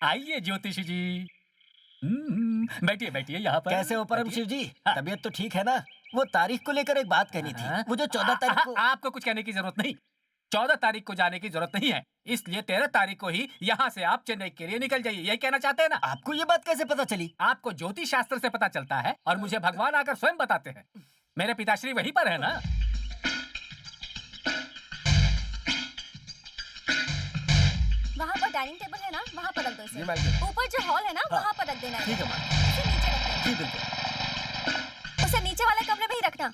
[SPEAKER 6] आइए ज्योतिषी जी। बैठिए यहाँ पर।
[SPEAKER 2] कैसे हो परम शिव जी? तबीयत तो ठीक है ना? वो तारीख को लेकर एक बात कहनी थी। वो जो 14 तारीख को।
[SPEAKER 6] आपको कुछ कहने की जरूरत नहीं। 14 तारीख को जाने की जरूरत नहीं है, इसलिए 13 तारीख को ही यहाँ से आप चेन्नई के लिए निकल जाइए। यही कहना चाहते हैं ना?
[SPEAKER 2] आपको ये बात कैसे पता चली?
[SPEAKER 6] आपको ज्योतिष शास्त्र से पता चलता है और मुझे भगवान आकर स्वयं बताते हैं। मेरे पिताश्री वहीं पर है ना?
[SPEAKER 10] वहाँ पर डाइनिंग टेबल है ना, वहाँ पर रख दो
[SPEAKER 2] जी,
[SPEAKER 10] इसे।
[SPEAKER 2] मैडम।
[SPEAKER 10] ऊपर जो हॉल है ना, वहाँ पर रख देना है।
[SPEAKER 2] ठीक है मैडम।
[SPEAKER 10] इसे नीचे रख देना।
[SPEAKER 2] जी बिल्कुल।
[SPEAKER 10] उसे नीचे वाले कमरे में ही रखना।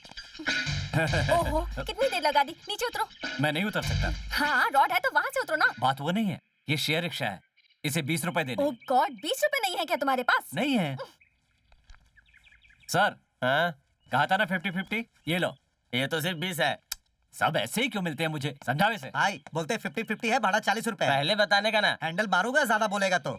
[SPEAKER 10] ओहो, कितनी देर लगा दी। नीचे उतरो।
[SPEAKER 1] मैं नहीं उतर सकता।
[SPEAKER 10] हाँ, रॉड है तो वहाँ से उतरो ना।
[SPEAKER 1] बात वो नहीं है, ये शेयर रिक्शा है, इसे 20 रुपए देने
[SPEAKER 10] ओह गॉड, 20 रुपए नहीं है क्या तुम्हारे पास?
[SPEAKER 1] नहीं है। सर,
[SPEAKER 2] हाँ,
[SPEAKER 1] कहा था ना 50-50? ये लो।
[SPEAKER 2] ये तो सिर्फ 20 है।
[SPEAKER 1] सब ऐसे ही क्यों मिलते हैं मुझे? समझाओ इसे।
[SPEAKER 5] भाई बोलते 50-50 है, भाड़ा 40 रुपए है।
[SPEAKER 2] पहले बताने का ना।
[SPEAKER 5] हैंडल मारूंगा ज्यादा बोलेगा तो।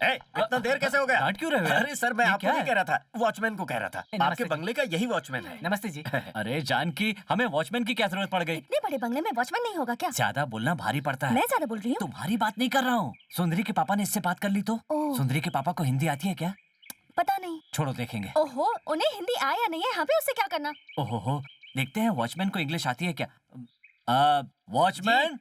[SPEAKER 2] ए, इतना देर कैसे हो गया?
[SPEAKER 1] डांट क्यों रहे हो यार?
[SPEAKER 2] अरे सर, मैं
[SPEAKER 1] ये
[SPEAKER 2] आपको
[SPEAKER 1] क्या
[SPEAKER 2] नहीं
[SPEAKER 1] है?
[SPEAKER 2] कह रहा था, वॉचमैन को कह रहा था।
[SPEAKER 6] नमस्ते
[SPEAKER 2] आपके
[SPEAKER 6] जी।
[SPEAKER 2] बंगले का यही वॉचमैन है।
[SPEAKER 6] नमस्ते जी।
[SPEAKER 1] अरे जानकी, हमें वॉचमैन की क्या जरूरत पड़ गई?
[SPEAKER 10] इतने बड़े बंगले में वॉचमैन नहीं होगा क्या?
[SPEAKER 1] ज्यादा बोलना भारी पड़ता है।
[SPEAKER 10] मैं ज्यादा बोल रही हूँ।
[SPEAKER 1] तुम्हारी बात नहीं कर रहा हूँ। सुंदरी के पापा ने इससे बात कर ली तो?
[SPEAKER 10] ओह।
[SPEAKER 1] सुंदरी के पापा को हिंदी आती है क्या?
[SPEAKER 10] पता नहीं।
[SPEAKER 1] छोड़ो, देखेंगे।
[SPEAKER 10] ओहो, उन्हें हिंदी आया नहीं है, यहाँ पे उससे क्या करना?
[SPEAKER 1] ओहो, देखते हैं वॉचमैन को इंग्लिश आती है क्या? वॉचमैन,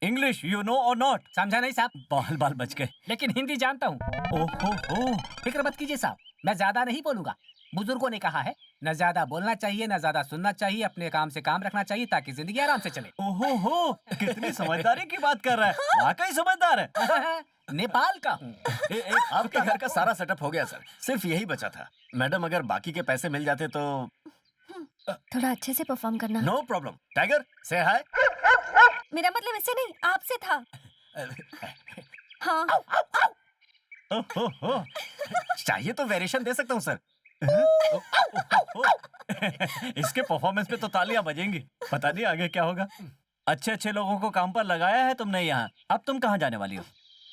[SPEAKER 1] इंग्लिश यू नो और नॉट?
[SPEAKER 6] समझा नहीं साहब,
[SPEAKER 1] बाल बाल बच गए।
[SPEAKER 6] लेकिन हिंदी जानता हूँ।
[SPEAKER 1] ओहो,
[SPEAKER 6] फिक्र मत कीजिए साहब, मैं ज्यादा नहीं बोलूंगा। बुजुर्गों ने कहा है, न ज्यादा बोलना चाहिए, न ज्यादा सुनना चाहिए, अपने काम से काम रखना चाहिए ताकि जिंदगी आराम से चले।
[SPEAKER 1] ओहो, कितनी समझदारी की बात कर रहा है। वाकई समझदार है।
[SPEAKER 6] नेपाल का हूँ।
[SPEAKER 2] आपके घर का सारा सेटअप हो गया सर, सिर्फ यही बचा था। मैडम, अगर बाकी के पैसे मिल जाते तो।
[SPEAKER 10] थोड़ा अच्छे से परफॉर्म करना।
[SPEAKER 2] No problem. टाइगर, से हाय।
[SPEAKER 10] मेरा मतलब इससे नहीं, आपसे था। हाँ।
[SPEAKER 1] ओहो,
[SPEAKER 2] चाहिए तो वेरिएशन दे सकता हूँ सर।
[SPEAKER 1] इसके परफॉर्मेंस पे तो तालियां बजेंगी। पता नहीं आगे क्या होगा। अच्छे अच्छे लोगों को काम पर लगाया है तुमने यहाँ। अब तुम कहाँ जाने वाली हो?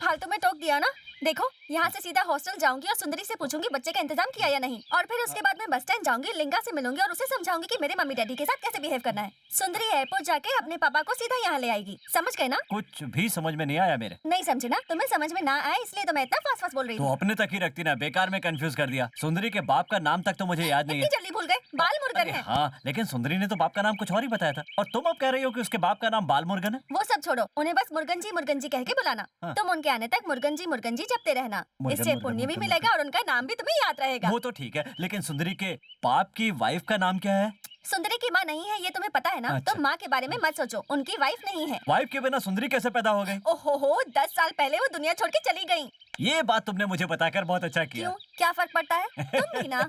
[SPEAKER 10] फालतू में टोक दिया ना। देखो, यहाँ से सीधा हॉस्टल जाऊंगी और सुंदरी से पूछूंगी बच्चे का इंतजाम किया या नहीं, और फिर उसके बाद मैं बस स्टैंड जाऊंगी, लिंगा से मिलूंगी और उसे समझाऊंगी कि मेरे मम्मी डैडी के साथ कैसे बिहेव करना है। सुंदरी एयरपोर्ट जाके अपने पापा को सीधा यहाँ ले आएगी। समझ गए ना?
[SPEAKER 1] कुछ भी समझ में नहीं आया मेरे।
[SPEAKER 10] नहीं समझे ना? तुम्हें समझ में ना आए इसलिए तो मैं इतना फास्ट फास्ट बोल रही
[SPEAKER 1] तो
[SPEAKER 10] हूँ।
[SPEAKER 1] अपने तक ही रखती ना, बेकार में कंफ्यूज कर दिया। सुंदरी के बाप का नाम तक तो मुझे याद नहीं है।
[SPEAKER 10] इतनी जल्दी भूल गए? बाल मुर्गन
[SPEAKER 1] अरे
[SPEAKER 10] है।
[SPEAKER 1] हाँ, लेकिन सुंदरी ने तो बाप का नाम कुछ और ही बताया था, और तुम अब कह रही हो कि उसके बाप का नाम बाल मुर्गन है।
[SPEAKER 10] वो सब छोड़ो, उन्हें बस मुर्गन जी कह के बुलाना।
[SPEAKER 1] हाँ।
[SPEAKER 10] तुम उनके आने तक मुर्गन जी जपते रहना।
[SPEAKER 1] मुर्गन,
[SPEAKER 10] इससे
[SPEAKER 1] मुर्गन,
[SPEAKER 10] पुण्य भी
[SPEAKER 1] मुर्गन,
[SPEAKER 10] मिलेगा और उनका नाम भी तुम्हें याद रहेगा।
[SPEAKER 1] वो तो ठीक है, लेकिन सुंदरी के बाप की वाइफ का नाम क्या है?
[SPEAKER 10] सुंदरी की माँ नहीं है, ये तुम्हें पता है ना?
[SPEAKER 1] अच्छा।
[SPEAKER 10] तुम माँ के बारे में मत सोचो, उनकी वाइफ नहीं है।
[SPEAKER 1] वाइफ के बिना सुंदरी कैसे पैदा हो गई?
[SPEAKER 10] ओहो, 10 साल पहले वो दुनिया छोड़ के चली गई।
[SPEAKER 1] ये बात तुमने मुझे बताकर बहुत अच्छा किया।
[SPEAKER 10] क्यों? क्या फर्क पड़ता है? तुम भी ना।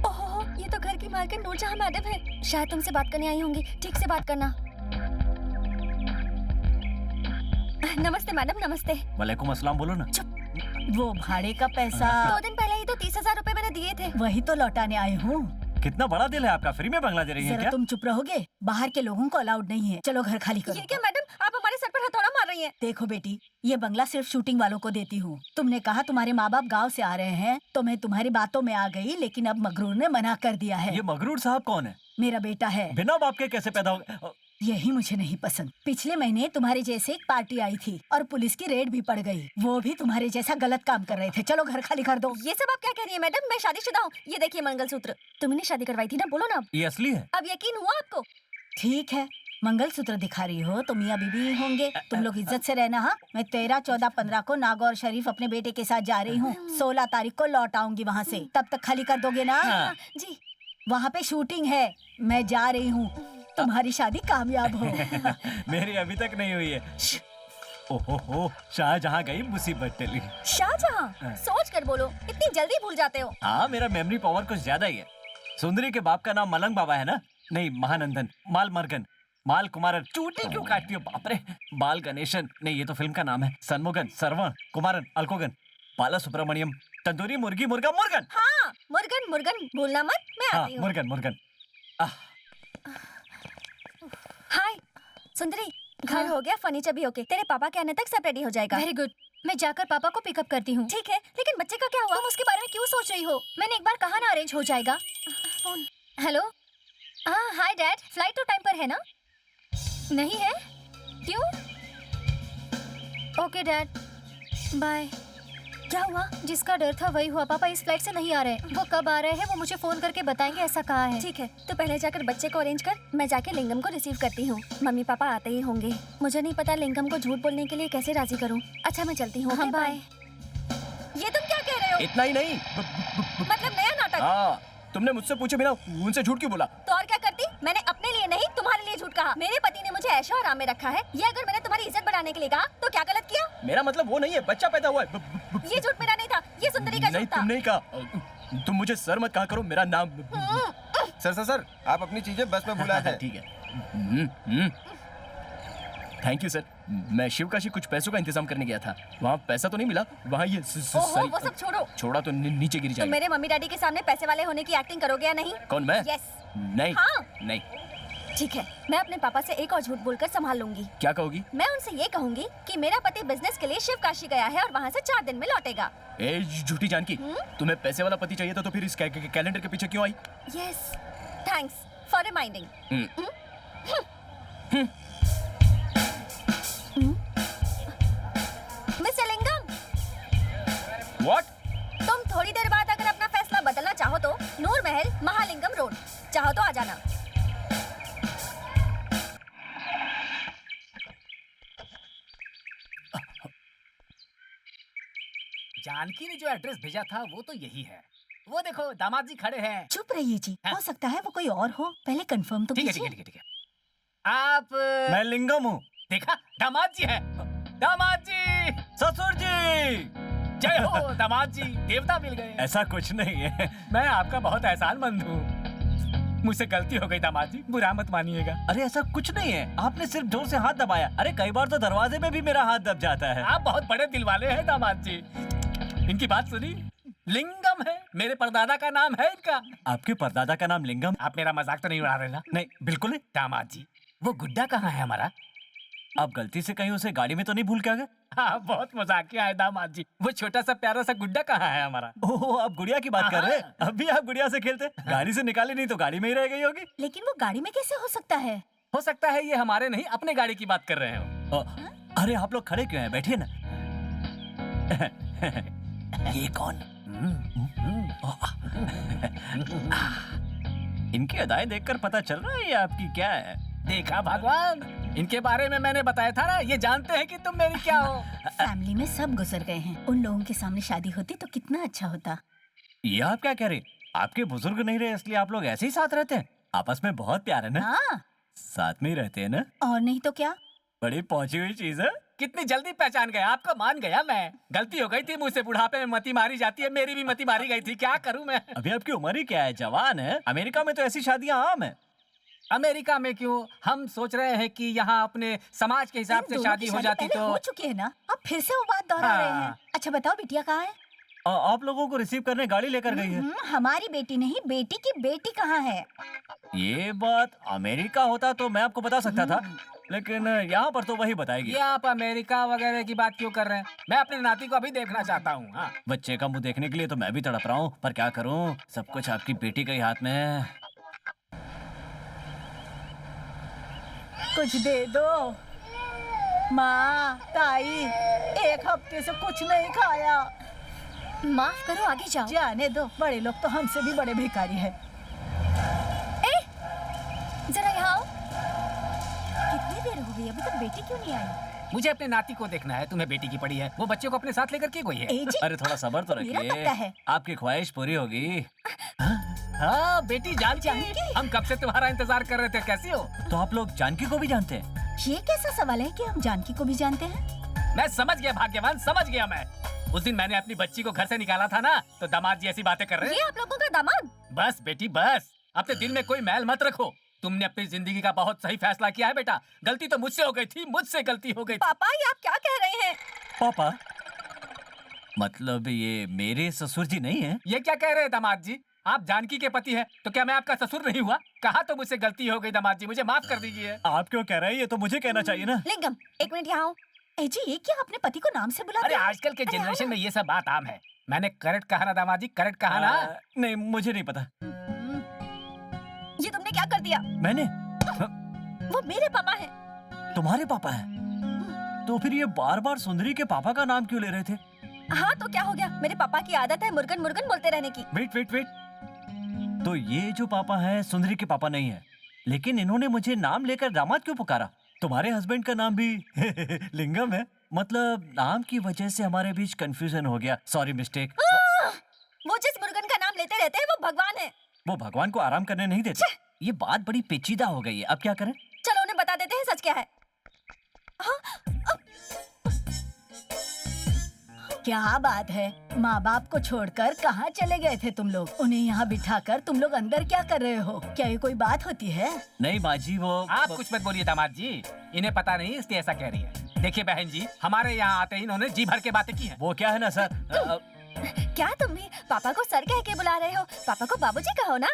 [SPEAKER 10] ओहो, ये तो घर की मालकिन नूरजहां मैडम है। शायद तुमसे बात करने आई होंगी, ठीक से बात करना। नमस्ते मैडम, नमस्ते।
[SPEAKER 1] वालेकुम अस्सलाम, बोलो ना।
[SPEAKER 8] वो भाड़े का पैसा
[SPEAKER 10] 2 दिन पहले ही तो 30,000 रुपए मैंने दिए थे।
[SPEAKER 8] वही तो लौटाने आई हूँ।
[SPEAKER 1] कितना बड़ा दिल है आपका, फ्री में बंगला दे रही है
[SPEAKER 8] जरा
[SPEAKER 1] क्या?
[SPEAKER 8] तुम चुप रहोगे? बाहर के लोगों को अलाउड नहीं है। चलो घर खाली करो।
[SPEAKER 10] ये क्या मैडम, आप हमारे सर पर हथौड़ा मार रही हैं।
[SPEAKER 8] देखो बेटी, ये बंगला सिर्फ शूटिंग वालों को देती हूँ। तुमने कहा तुम्हारे माँ बाप गाँव से आ रहे हैं, तो मैं तुम्हारी बातों में आ गई, लेकिन अब मगरूर ने मना कर दिया है।
[SPEAKER 1] ये मगरूर साहब कौन है?
[SPEAKER 8] मेरा बेटा है।
[SPEAKER 1] बिना बाप के कैसे पैदा हो गए?
[SPEAKER 8] यही मुझे नहीं पसंद। पिछले महीने तुम्हारे जैसे एक पार्टी आई थी और पुलिस की रेड भी पड़ गई। वो भी तुम्हारे जैसा गलत काम कर रहे थे। चलो घर खाली कर दो।
[SPEAKER 10] ये सब आप क्या कह रही हैं मैडम? मैं शादीशुदा हूँ। ये देखिए मंगलसूत्र। तुमने शादी करवाई थी ना, बोलो ना।
[SPEAKER 1] ये असली है?
[SPEAKER 10] अब यकीन हुआ आपको?
[SPEAKER 8] ठीक है, मंगलसूत्र दिखा रही हो तो मियाँ बीबी ही होंगे। तुम लोग इज्जत से रहना। हाँ, मैं 13, 14, 15 को नागौर शरीफ अपने बेटे के साथ जा रही हूँ। 16 तारीख को लौट आऊंगी वहाँ से। तब तक खाली कर दोगे ना?
[SPEAKER 1] हाँ।
[SPEAKER 10] जी।
[SPEAKER 8] वहाँ पे शूटिंग है, मैं जा रही हूँ। तुम्हारी शादी कामयाब हो।
[SPEAKER 1] मेरी अभी तक नहीं हुई है। ओहो, शाहजहां गई मुसीबत टली।
[SPEAKER 10] शाहजहां? सोच कर बोलो, इतनी जल्दी भूल जाते हो।
[SPEAKER 1] हाँ, मेरा मेमोरी पावर कुछ ज्यादा ही है। सुंदरी के बाप का नाम मलंग बाबा है ना? नहीं, महानंदन, माल मर्गन, माल कुमारन। चूटी क्यों काटती हो? बाप रे। बाल गणेशन, नहीं ये तो फिल्म का नाम है। सनमुगन, सरवण, कुमारन, अलकोगन, बाला सुब्रमण्यम, तंदूरी मुर्गी, मुर्गा, मुर्गन।
[SPEAKER 10] हाँ, मुर्गन भूलना मत। मैं
[SPEAKER 1] हाँ,
[SPEAKER 10] आती हूँ।
[SPEAKER 1] मुर्गन।
[SPEAKER 10] सुंदरी, घर हो गया, फर्नीचर भी ओके, तेरे पापा के आने तक सब रेडी हो जाएगा।
[SPEAKER 4] Very good. मैं जाकर पापा को पिकअप करती हूँ।
[SPEAKER 10] ठीक है, लेकिन बच्चे का क्या हुआ?
[SPEAKER 4] तुम उसके बारे में क्यों सोच रही हो? मैंने एक बार कहा ना अरेंज हो जाएगा। फोन। हेलो। हाँ हाय डैड, फ्लाइट तो टाइम पर है ना? नहीं है? क्यों? Okay dad, bye. क्या हुआ? जिसका डर था वही हुआ। पापा इस फ्लाइट से नहीं आ रहे। वो कब आ रहे हैं वो मुझे फोन करके बताएंगे, ऐसा कहा है।
[SPEAKER 10] ठीक है, तो पहले जाकर बच्चे को अरेंज कर, मैं जाके लिंगम को रिसीव करती हूँ। मम्मी पापा आते ही होंगे। मुझे नहीं पता लिंगम को झूठ बोलने के लिए कैसे राजी करूँ। अच्छा मैं चलती हूँ।
[SPEAKER 4] हाँ,
[SPEAKER 10] बाय। ये तुम क्या कह रहे हो?
[SPEAKER 3] इतना ही नहीं,
[SPEAKER 10] मतलब नया नाटक?
[SPEAKER 3] हाँ, तुमने मुझसे पूछे बिना उनसे झूठ क्यों बोला?
[SPEAKER 10] तो और क्या करती? मैंने अपने लिए नहीं तुम्हारे लिए झूठ कहा। मेरे पति ने मुझे ऐशो आराम में रखा है। ये अगर मैंने तुम्हारी इज्जत बढ़ाने के लिए कहा तो क्या गलत किया?
[SPEAKER 3] मेरा मतलब वो नहीं है, बच्चा पैदा हुआ है।
[SPEAKER 10] ये झूठ मेरा नहीं था, ये सुंदरी का
[SPEAKER 3] नहीं,
[SPEAKER 10] झूठ था।
[SPEAKER 3] तुम नहीं कहा। तुम मुझे सर मत कहा करो, मेरा नाम।
[SPEAKER 11] सर आप अपनी चीजें बस में भुला थे।
[SPEAKER 3] ठीक है। Thank you sir. मैं शिवकाशी कुछ पैसों का इंतजाम करने गया था। वहाँ पैसा तो नहीं मिला, वहाँ ये
[SPEAKER 10] ओहो, वो सब छोड़ो।
[SPEAKER 3] छोड़ा तो नीचे गिर
[SPEAKER 10] तुम
[SPEAKER 3] जाएगा।
[SPEAKER 10] मेरे मम्मी डैडी के सामने पैसे वाले होने की एक्टिंग करोगे या नहीं?
[SPEAKER 3] कौन, मैं?
[SPEAKER 10] यस।
[SPEAKER 3] नहीं।
[SPEAKER 10] हाँ।
[SPEAKER 3] नहीं।
[SPEAKER 10] ठीक है, मैं अपने पापा से एक और झूठ बोलकर संभाल लूंगी।
[SPEAKER 3] क्या कहोगी?
[SPEAKER 10] मैं उनसे ये कहूंगी कि मेरा पति बिजनेस के लिए शिवकाशी गया है और वहाँ से 4 दिन में लौटेगा।
[SPEAKER 3] ए झूठी जानकी, तुम्हें पैसे वाला पति चाहिए था तो फिर इस कैलेंडर के पीछे क्यों आई?
[SPEAKER 10] Yes, thanks for reminding. Mister Lingam,
[SPEAKER 3] What?
[SPEAKER 10] तुम थोड़ी देर बाद अगर अपना फैसला बदलना चाहो तो नूर महल, महालिंगम रोड, चाहो तो आ जाना।
[SPEAKER 6] जानकी ने जो एड्रेस भेजा था वो तो यही है। वो देखो दामाद जी खड़े हैं।
[SPEAKER 8] चुप रहिए जी, हो सकता है वो कोई और हो। पहले कंफर्म तो
[SPEAKER 6] ठीक है, ठीक
[SPEAKER 8] कीजिए।
[SPEAKER 6] है, ठीक है, ठीक है। आप
[SPEAKER 1] मैं लिंगम हूँ।
[SPEAKER 6] देखा, दामाद जी है। दामाद जी,
[SPEAKER 1] ससुर जी।
[SPEAKER 6] जय हो दामाद जी, देवता मिल गए।
[SPEAKER 1] ऐसा कुछ नहीं है।
[SPEAKER 6] मैं आपका बहुत एहसानमंद हूँ। मुझसे गलती हो गई दामाद जी, बुरा मत मानिएगा।
[SPEAKER 1] अरे ऐसा कुछ नहीं है, आपने सिर्फ जोर से हाथ दबाया। अरे कई बार तो दरवाजे में भी मेरा हाथ दब जाता है।
[SPEAKER 6] आप बहुत बड़े दिल वाले हैं दामाद जी। इनकी बात सुनी? लिंगम है, मेरे परदादा का नाम है इनका।
[SPEAKER 1] आपके परदादा का नाम लिंगम?
[SPEAKER 6] आप मेरा मजाक तो नहीं उड़ा रहे ना?
[SPEAKER 1] नहीं, बिल्कुल नहीं।
[SPEAKER 6] दामाद जी, वो गुड्डा कहाँ है हमारा?
[SPEAKER 1] आप गलती से कहीं उसे गाड़ी में तो नहीं भूल के आ गए?
[SPEAKER 6] हाँ, बहुत मजाकिया है दामाद जी। वो छोटा सा प्यारा सा गुड्डा कहाँ है हमारा?
[SPEAKER 1] ओह, आप गुड़िया की बात कर रहे हैं? अभी आप गुड़िया से खेलते, गाड़ी से निकाली नहीं तो गाड़ी में ही रह गई होगी।
[SPEAKER 8] लेकिन वो गाड़ी में कैसे हो सकता है?
[SPEAKER 6] हो सकता है ये हमारे नहीं अपने गाड़ी की बात कर रहे हो।
[SPEAKER 1] अरे आप लोग खड़े क्यों हैं? बैठिए ना। ये कौन? इनकी अदाएं देखकर पता चल रहा है ये आपकी क्या है।
[SPEAKER 6] देखा भगवान, इनके बारे में मैंने बताया था ना, ये जानते हैं कि तुम मेरी क्या हो।
[SPEAKER 8] फैमिली में सब गुजर गए हैं। उन लोगों के सामने शादी होती तो कितना अच्छा होता।
[SPEAKER 1] ये आप क्या कह रहे? आपके बुजुर्ग नहीं रहे इसलिए आप लोग ऐसे ही साथ रहते हैं? आपस में बहुत प्यार है ना?
[SPEAKER 8] हाँ,
[SPEAKER 1] साथ में ही रहते हैं ना?
[SPEAKER 8] और नहीं तो क्या।
[SPEAKER 1] बड़ी पहुंची हुई चीज है।
[SPEAKER 6] कितनी जल्दी पहचान गए, आपको मान गया मैं। गलती हो गई थी मुझसे, बुढ़ापे में मती मारी जाती है, मेरी भी मती मारी गई थी। क्या करूं मैं?
[SPEAKER 1] अभी आपकी उम्र ही क्या है? जवान है। अमेरिका में तो ऐसी शादियां आम है।
[SPEAKER 6] अमेरिका में क्यों? हम सोच रहे हैं कि यहाँ अपने समाज के हिसाब
[SPEAKER 8] इन
[SPEAKER 6] से
[SPEAKER 8] दोनों
[SPEAKER 6] शादी
[SPEAKER 8] की
[SPEAKER 6] हो जाती
[SPEAKER 8] पहले
[SPEAKER 6] तो।
[SPEAKER 8] हो चुकी है ना, अब फिर से वो बात दोहरा रहे हैं।
[SPEAKER 6] हाँ।
[SPEAKER 8] अच्छा बताओ, बिटिया कहाँ है?
[SPEAKER 1] आप लोगों को रिसीव करने गाड़ी लेकर गई है।
[SPEAKER 8] हमारी बेटी नहीं, बेटी की बेटी कहाँ है?
[SPEAKER 1] ये बात अमेरिका होता तो मैं आपको बता सकता था, लेकिन यहाँ पर तो वही बताएगी।
[SPEAKER 6] ये आप अमेरिका वगैरह की बात क्यों कर रहे हैं? मैं अपने नाती को अभी देखना चाहता हूँ। हाँ।
[SPEAKER 1] बच्चे का मुंह देखने के लिए तो मैं भी तड़प रहा हूँ, पर क्या करूँ, सब कुछ आपकी बेटी के ही हाथ में है।
[SPEAKER 8] कुछ दे दो माँ, ताई, एक हफ्ते से कुछ नहीं खाया।
[SPEAKER 4] माफ करो, आगे जाओ।
[SPEAKER 8] जाने दो, बड़े लोग तो हमसे भी बड़े भिखारी हैं।
[SPEAKER 4] जरा यहाँ आओ।
[SPEAKER 8] कितनी देर हो गई, अभी तक बेटी क्यों नहीं आई?
[SPEAKER 6] मुझे अपने नाती को देखना है, तुम्हें बेटी की पड़ी है। वो बच्चे को अपने साथ लेकर के कोई है।
[SPEAKER 8] ए जी,
[SPEAKER 1] अरे थोड़ा सब्र तो
[SPEAKER 8] मेरा
[SPEAKER 1] रखिए,
[SPEAKER 8] पता है।
[SPEAKER 1] आपकी ख्वाहिश पूरी होगी।
[SPEAKER 6] हाँ बेटी जानकी, हम कब से तुम्हारा इंतजार कर रहे थे। कैसी हो?
[SPEAKER 1] तो आप लोग जानकी को भी जानते हैं?
[SPEAKER 8] ये कैसा सवाल है कि हम जानकी को भी जानते हैं?
[SPEAKER 6] मैं समझ गया भाग्यवान, समझ गया मैं। उस दिन मैंने अपनी बच्ची को घर से निकाला था ना, तो दामाद जी ऐसी बातें कर रहे
[SPEAKER 10] ये आप लोगों का दामाद?
[SPEAKER 6] बस बेटी बस, अपने दिल में कोई मैल मत रखो। तुमने अपनी जिंदगी का बहुत सही फैसला किया है बेटा। गलती तो मुझसे हो गई थी, मुझसे गलती हो गई थी।
[SPEAKER 10] पापा, ये आप क्या कह रहे हैं?
[SPEAKER 1] पापा? मतलब ये मेरे ससुर जी नहीं है?
[SPEAKER 6] ये क्या कह रहे हैं दामाद जी? आप जानकी के पति हैं, तो क्या मैं आपका ससुर नहीं हुआ? कहा तो मुझसे गलती हो गई दामाद जी, मुझे माफ कर दीजिए।
[SPEAKER 1] आप क्यों कह रहे हैं? ये तो मुझे कहना चाहिए ना।
[SPEAKER 8] लिंगम, एक मिनट यहाँ आओ। ए जी, ये क्या अपने पति को नाम से बुलाते
[SPEAKER 6] अरे
[SPEAKER 8] हैं?
[SPEAKER 6] आजकल के जनरेशन में ये सब बात आम है। मैंने करेक्ट कहा ना दामाद जी, करेक्ट कहा ना?
[SPEAKER 1] नहीं, मुझे नहीं पता।
[SPEAKER 4] ये तुमने क्या कर दिया?
[SPEAKER 1] मैंने?
[SPEAKER 4] वो मेरे पापा हैं।
[SPEAKER 1] तुम्हारे पापा हैं? तो फिर ये बार बार सुंदरी के पापा का नाम क्यों ले रहे थे?
[SPEAKER 4] हाँ तो क्या हो गया? मेरे पापा की आदत है मुर्गन मुर्गन बोलते रहने की।
[SPEAKER 1] वेट वेट वेट, तो ये जो पापा हैं सुंदरी के पापा नहीं है, लेकिन इन्होंने मुझे नाम लेकर दामाद क्यों पुकारा? तुम्हारे हस्बैंड का नाम भी लिंगम है। मतलब नाम की वजह से हमारे बीच कंफ्यूजन हो गया। Sorry, mistake.
[SPEAKER 4] वो जिस मुर्गन का नाम लेते रहते हैं वो भगवान है।
[SPEAKER 1] वो भगवान को आराम करने नहीं देते। ये बात बड़ी पेचीदा हो गई है, अब क्या करें?
[SPEAKER 4] चलो उन्हें बता देते हैं सच क्या है।
[SPEAKER 8] क्या बात है, माँ बाप को छोड़कर कहाँ चले गए थे तुम लोग? उन्हें यहाँ बिठाकर तुम लोग अंदर क्या कर रहे हो? क्या ये कोई बात होती है?
[SPEAKER 1] नहीं बाजी, वो
[SPEAKER 6] आप कुछ मत बोलिए दामाद जी, इन्हें पता नहीं इसलिए ऐसा कह रही है। देखिए बहन जी, हमारे यहाँ आते ही इन्होंने जी भर के बातें की हैं।
[SPEAKER 1] वो क्या है ना सर,
[SPEAKER 4] क्या तुम भी पापा को सर कह के बुला रहे हो? पापा को बाबूजी कहो ना।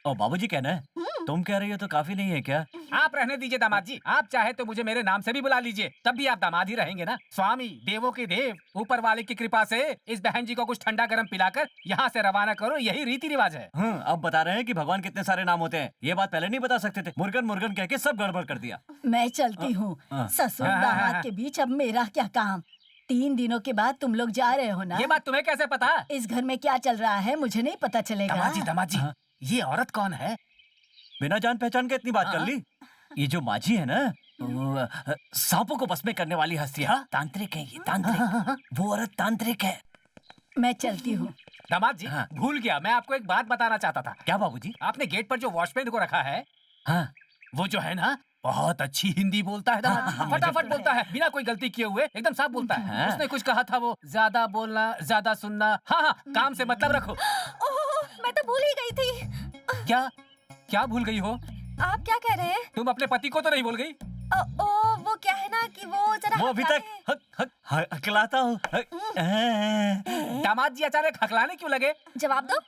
[SPEAKER 1] ओ बाबूजी कहना है? तुम कह रही हो तो काफी नहीं है क्या?
[SPEAKER 6] आप रहने दीजिए दामाद जी, आप चाहे तो मुझे मेरे नाम से भी बुला लीजिए, तब भी आप दामाद ही रहेंगे ना। स्वामी देवों के देव, ऊपर वाले की कृपा से इस बहन जी को कुछ ठंडा गर्म पिलाकर यहाँ से रवाना करो, यही रीति रिवाज है।
[SPEAKER 1] अब बता रहे हैं कि भगवान कितने सारे नाम होते हैं। ये बात पहले नहीं बता सकते थे। मुर्गन मुर्गन कह के सब गड़बड़ कर दिया।
[SPEAKER 8] मैं चलती हूँ। ससुर दामाद के बीच अब मेरा क्या काम? 3 दिनों के बाद तुम लोग जा रहे हो ना?
[SPEAKER 6] ये बात तुम्हें कैसे पता?
[SPEAKER 8] इस घर में क्या चल रहा है मुझे नहीं पता चलेगा।
[SPEAKER 6] दामाद जी, ये औरत कौन है?
[SPEAKER 1] बिना जान पहचान के इतनी बात कर ली? ये जो माझी है ना, वो सांपों को बस में करने वाली हस्ती है। तांत्रिक है ये, तांत्रिक। वो औरत तांत्रिक है।
[SPEAKER 8] मैं चलती हूँ।
[SPEAKER 6] दामाद जी, भूल गया, मैं आपको एक बात बताना चाहता था।
[SPEAKER 1] क्या बाबूजी?
[SPEAKER 6] आपने गेट पर जो वॉचमैन को रखा है,
[SPEAKER 1] हाँ,
[SPEAKER 6] वो जो है ना, बहुत अच्छी हिंदी बोलता है दामाद जी। फटाफट बोलता है, बिना कोई गलती किए हुए एकदम साफ बोलता है। उसने कुछ कहा था, वो ज्यादा बोलना, ज्यादा सुनना। हाँ हाँ, काम से मतलब रखो।
[SPEAKER 4] ओह, मैं तो भूल ही गई थी।
[SPEAKER 6] क्या क्या भूल गई हो?
[SPEAKER 4] आप क्या कह रहे हैं?
[SPEAKER 6] तुम अपने पति को तो नहीं भूल गई?
[SPEAKER 4] वो क्या है ना कि वो जरा
[SPEAKER 1] वो अभी तक हकलाता हूँ।
[SPEAKER 6] दामाद जी अचानक हकलाने क्यों लगे?
[SPEAKER 4] जवाब दो।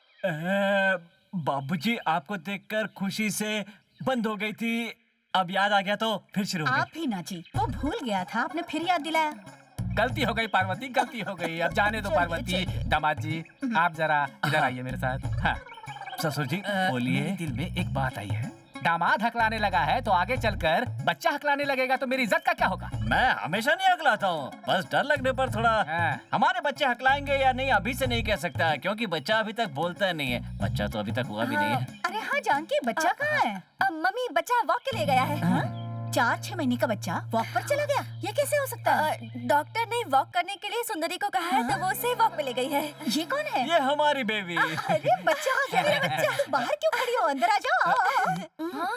[SPEAKER 1] बाबूजी, आपको देखकर खुशी से बंद हो गई थी, अब याद आ गया तो फिर शुरू हो
[SPEAKER 8] आप ही नाची, वो भूल गया था, आपने फिर याद दिलाया।
[SPEAKER 6] गलती हो गई पार्वती, गलती हो गई, अब जाने दो पार्वती। दामाद जी, आप जरा इधर आइए मेरे साथ। हाँ
[SPEAKER 1] ससुर जी बोलिए।
[SPEAKER 6] मेरे दिल में एक बात आई है, दामाद हकलाने लगा है तो आगे चलकर बच्चा हकलाने लगेगा तो मेरी इज्जत का क्या होगा?
[SPEAKER 1] मैं हमेशा नहीं हकलाता हूँ, बस डर लगने पर थोड़ा। हमारे बच्चे हकलाएंगे या नहीं अभी से नहीं कह सकता है, क्योंकि बच्चा अभी तक बोलता नहीं है। बच्चा तो अभी तक हुआ भी नहीं है।
[SPEAKER 8] अरे हाँ जानकी, बच्चा कहाँ है?
[SPEAKER 4] मम्मी, बच्चा वॉक के लिए गया है।
[SPEAKER 8] 4-6 महीने का बच्चा वॉक पर चला गया? ये कैसे हो सकता है?
[SPEAKER 4] डॉक्टर ने वॉक करने के लिए सुंदरी को कहा है, तो वो उसे वॉक पे ले गई है।
[SPEAKER 8] ये कौन है?
[SPEAKER 1] ये हमारी बेबी।
[SPEAKER 8] अरे बच्चा आ गया मेरा बच्चा। तुम बाहर क्यों खड़ी हो? अंदर आ जाओ।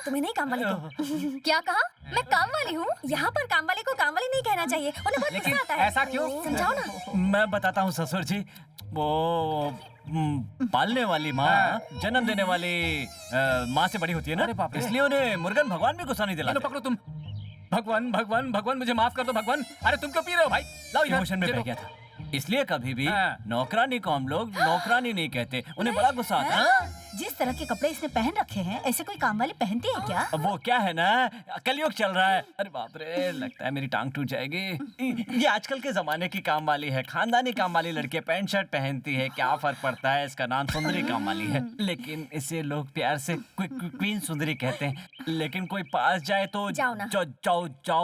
[SPEAKER 4] तुम्हें नहीं काम वाली को। क्या कहा? मैं काम वाली हूँ? यहाँ पर काम वाली को काम वाली नहीं कहना चाहिए, उन्हें बहुत गुस्सा आता है।
[SPEAKER 6] ऐसा क्यों?
[SPEAKER 4] समझाओ ना।
[SPEAKER 1] मैं बताता हूँ ससुर जी, वो पालने वाली माँ जन्म देने वाली माँ से बड़ी होती है ना, इसलिए उन्हें मुर्गन भगवान भी गुस्सा नहीं दिलाते।
[SPEAKER 6] पकड़ो तुम। भगवान भगवान भगवान, मुझे माफ कर दो भगवान। अरे तुम क्यों पी रहे हो भाई? लाओ इधर।
[SPEAKER 1] इमोशन में बह गया था, इसलिए कभी भी नौकरानी को हम लोग नौकरानी नहीं कहते, उन्हें बड़ा गुस्सा आता है।
[SPEAKER 8] जिस तरह के कपड़े इसने पहन रखे हैं, ऐसे कोई काम वाली पहनती है क्या?
[SPEAKER 1] अब वो क्या है ना, कलयुग चल रहा है। अरे बाप रे, लगता है मेरी टांग टूट जाएगी। ये आजकल के जमाने की काम वाली है, खानदानी काम वाली लड़की पैंट शर्ट पहनती है, क्या फर्क पड़ता है? इसका नाम सुंदरी काम वाली है, लेकिन इसे लोग प्यार से क्वीन सुंदरी कहते हैं। लेकिन कोई पास जाए तो जाओ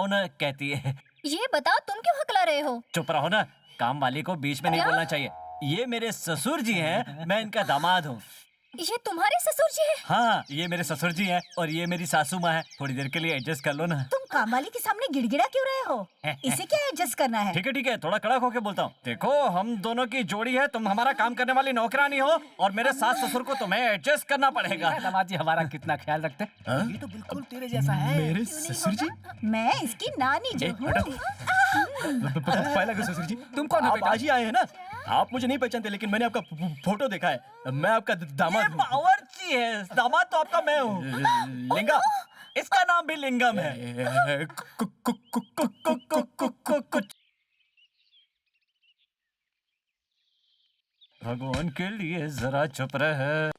[SPEAKER 1] ना कहती है।
[SPEAKER 4] ये बताओ, तुम क्यों हकला रहे हो?
[SPEAKER 1] चुप रहो ना, काम वाली को बीच में नहीं बोलना चाहिए। ये मेरे ससुर जी हैं, मैं इनका दामाद हूँ।
[SPEAKER 4] ये तुम्हारे ससुर जी हैं?
[SPEAKER 1] हाँ, ये मेरे ससुर जी हैं और ये मेरी सासू माँ है। थोड़ी देर के लिए एडजस्ट कर लो ना।
[SPEAKER 8] तुम कामवाली के सामने गिड़गिड़ा क्यों रहे हो? इसे क्या एडजस्ट करना है?
[SPEAKER 1] ठीक है, थोड़ा कड़क होके बोलता हूँ। देखो, हम दोनों की जोड़ी है, तुम हमारा काम करने वाली नौकरानी हो और मेरे सास ससुर को तुम्हें एडजस्ट करना पड़ेगा।
[SPEAKER 6] दामाद जी हमारा कितना ख्याल रखते हैं। ये तो बिल्कुल तेरे जैसा है।
[SPEAKER 3] मेरे ससुर जी?
[SPEAKER 8] मैं इसकी नानी जो हूँ।
[SPEAKER 3] पहला के ससुर जी,
[SPEAKER 6] तुम कौन हो?
[SPEAKER 3] आप आज ही आए हैं ना? आप मुझे नहीं पहचानते, लेकिन मैंने आपका फोटो देखा है। मैं आपका दामाद हूँ।
[SPEAKER 1] बावर्ची है, दामाद तो आपका मैं हूँ। लिंगा, इसका नाम भी लिंगम है। भगवान के लिए जरा चुप रहे।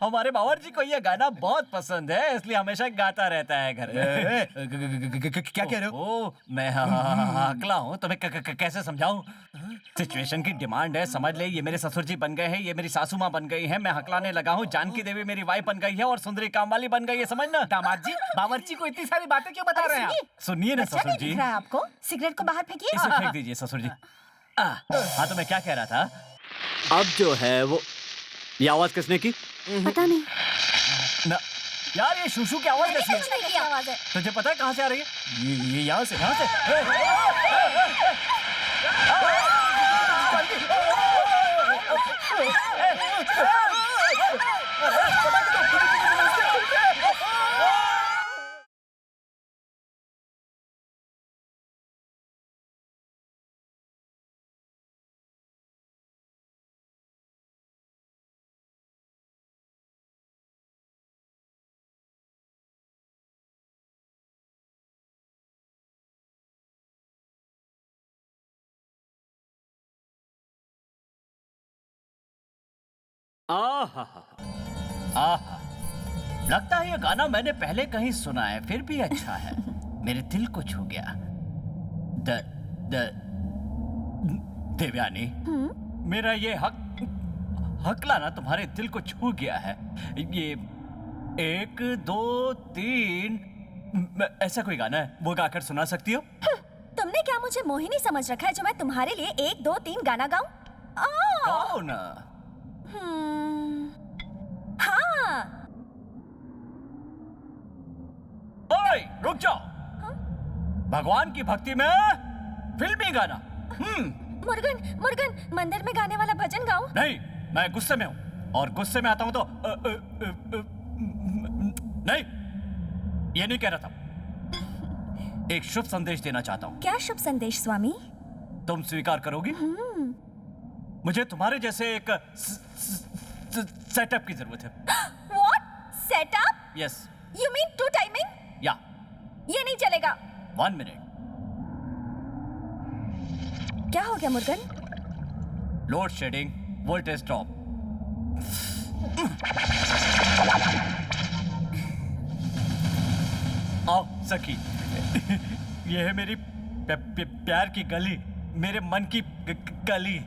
[SPEAKER 1] हमारे बावर्ची को ये गाना बहुत पसंद है, इसलिए हमेशा गाता रहता है घर में।
[SPEAKER 3] क्या कह रहे हो?
[SPEAKER 1] ओ, मैं हकला हूँ, तुम्हें कैसे समझाऊं? सिचुएशन की डिमांड है, समझ ले। ये मेरे ससुर जी बन गए हैं, ये मेरी सासू माँ बन गई है, मैं हकलाने लगा हूँ। जानकी देवी मेरी वाइफ बन गई है और सुंदरी कामवाली बन गई है, समझना।
[SPEAKER 6] दामाद जी, बावर्ची को इतनी सारी बातें क्यों बता रहे हैं आप?
[SPEAKER 1] सुनिए ना
[SPEAKER 8] अच्छा
[SPEAKER 1] ससुर
[SPEAKER 8] नहीं
[SPEAKER 1] जी,
[SPEAKER 8] दिख रहा है आपको? सिगरेट को बाहर फेंकिए।
[SPEAKER 1] इसे फेंक दीजिए ससुर जी। हाँ, तो मैं क्या कह रहा था? अब जो है वो, ये आवाज किसने की?
[SPEAKER 10] पता नहीं।
[SPEAKER 1] ना, यार ये शूशू की आवाज कैसी है?
[SPEAKER 4] कुछ नहीं की आवाज है।
[SPEAKER 1] तुझे पता है कहाँ से आ रही है?
[SPEAKER 3] ये यहाँ से
[SPEAKER 1] आहा, लगता है ये गाना मैंने पहले कहीं सुना है, फिर भी अच्छा है। मेरे दिल को छू गया। देवयानी, मेरा ये हकला ना तुम्हारे दिल को छू गया है। ये 1 2 3 ऐसा कोई गाना है, वो गाकर सुना सकती हो?
[SPEAKER 10] तुमने क्या मुझे मोहिनी समझ रखा है जो मैं तुम्हारे लिए 1 2 3 गाना गाऊं?
[SPEAKER 1] गाओ ना।
[SPEAKER 10] हाँ।
[SPEAKER 1] ओए, रुक जाओ। भगवान की भक्ति में फिल्मी गाना।
[SPEAKER 10] मुर्गन, मुर्गन, मंदिर में गाने वाला भजन गाऊं?
[SPEAKER 1] नहीं, मैं गुस्से में हूँ और गुस्से में आता हूँ तो नहीं, ये नहीं कह रहा था। एक शुभ संदेश देना चाहता हूँ।
[SPEAKER 10] क्या शुभ संदेश स्वामी?
[SPEAKER 1] तुम स्वीकार करोगी? मुझे तुम्हारे जैसे एक सेटअप की जरूरत है।
[SPEAKER 10] What? Setup?
[SPEAKER 1] Yes.
[SPEAKER 10] You mean two timing?
[SPEAKER 1] या।
[SPEAKER 10] ये नहीं चलेगा।
[SPEAKER 1] 1 मिनट।
[SPEAKER 10] क्या हो गया Murugan?
[SPEAKER 1] Load shedding, voltage drop. आओ सखी, ये है मेरी प्यार की गली, मेरे मन की गली।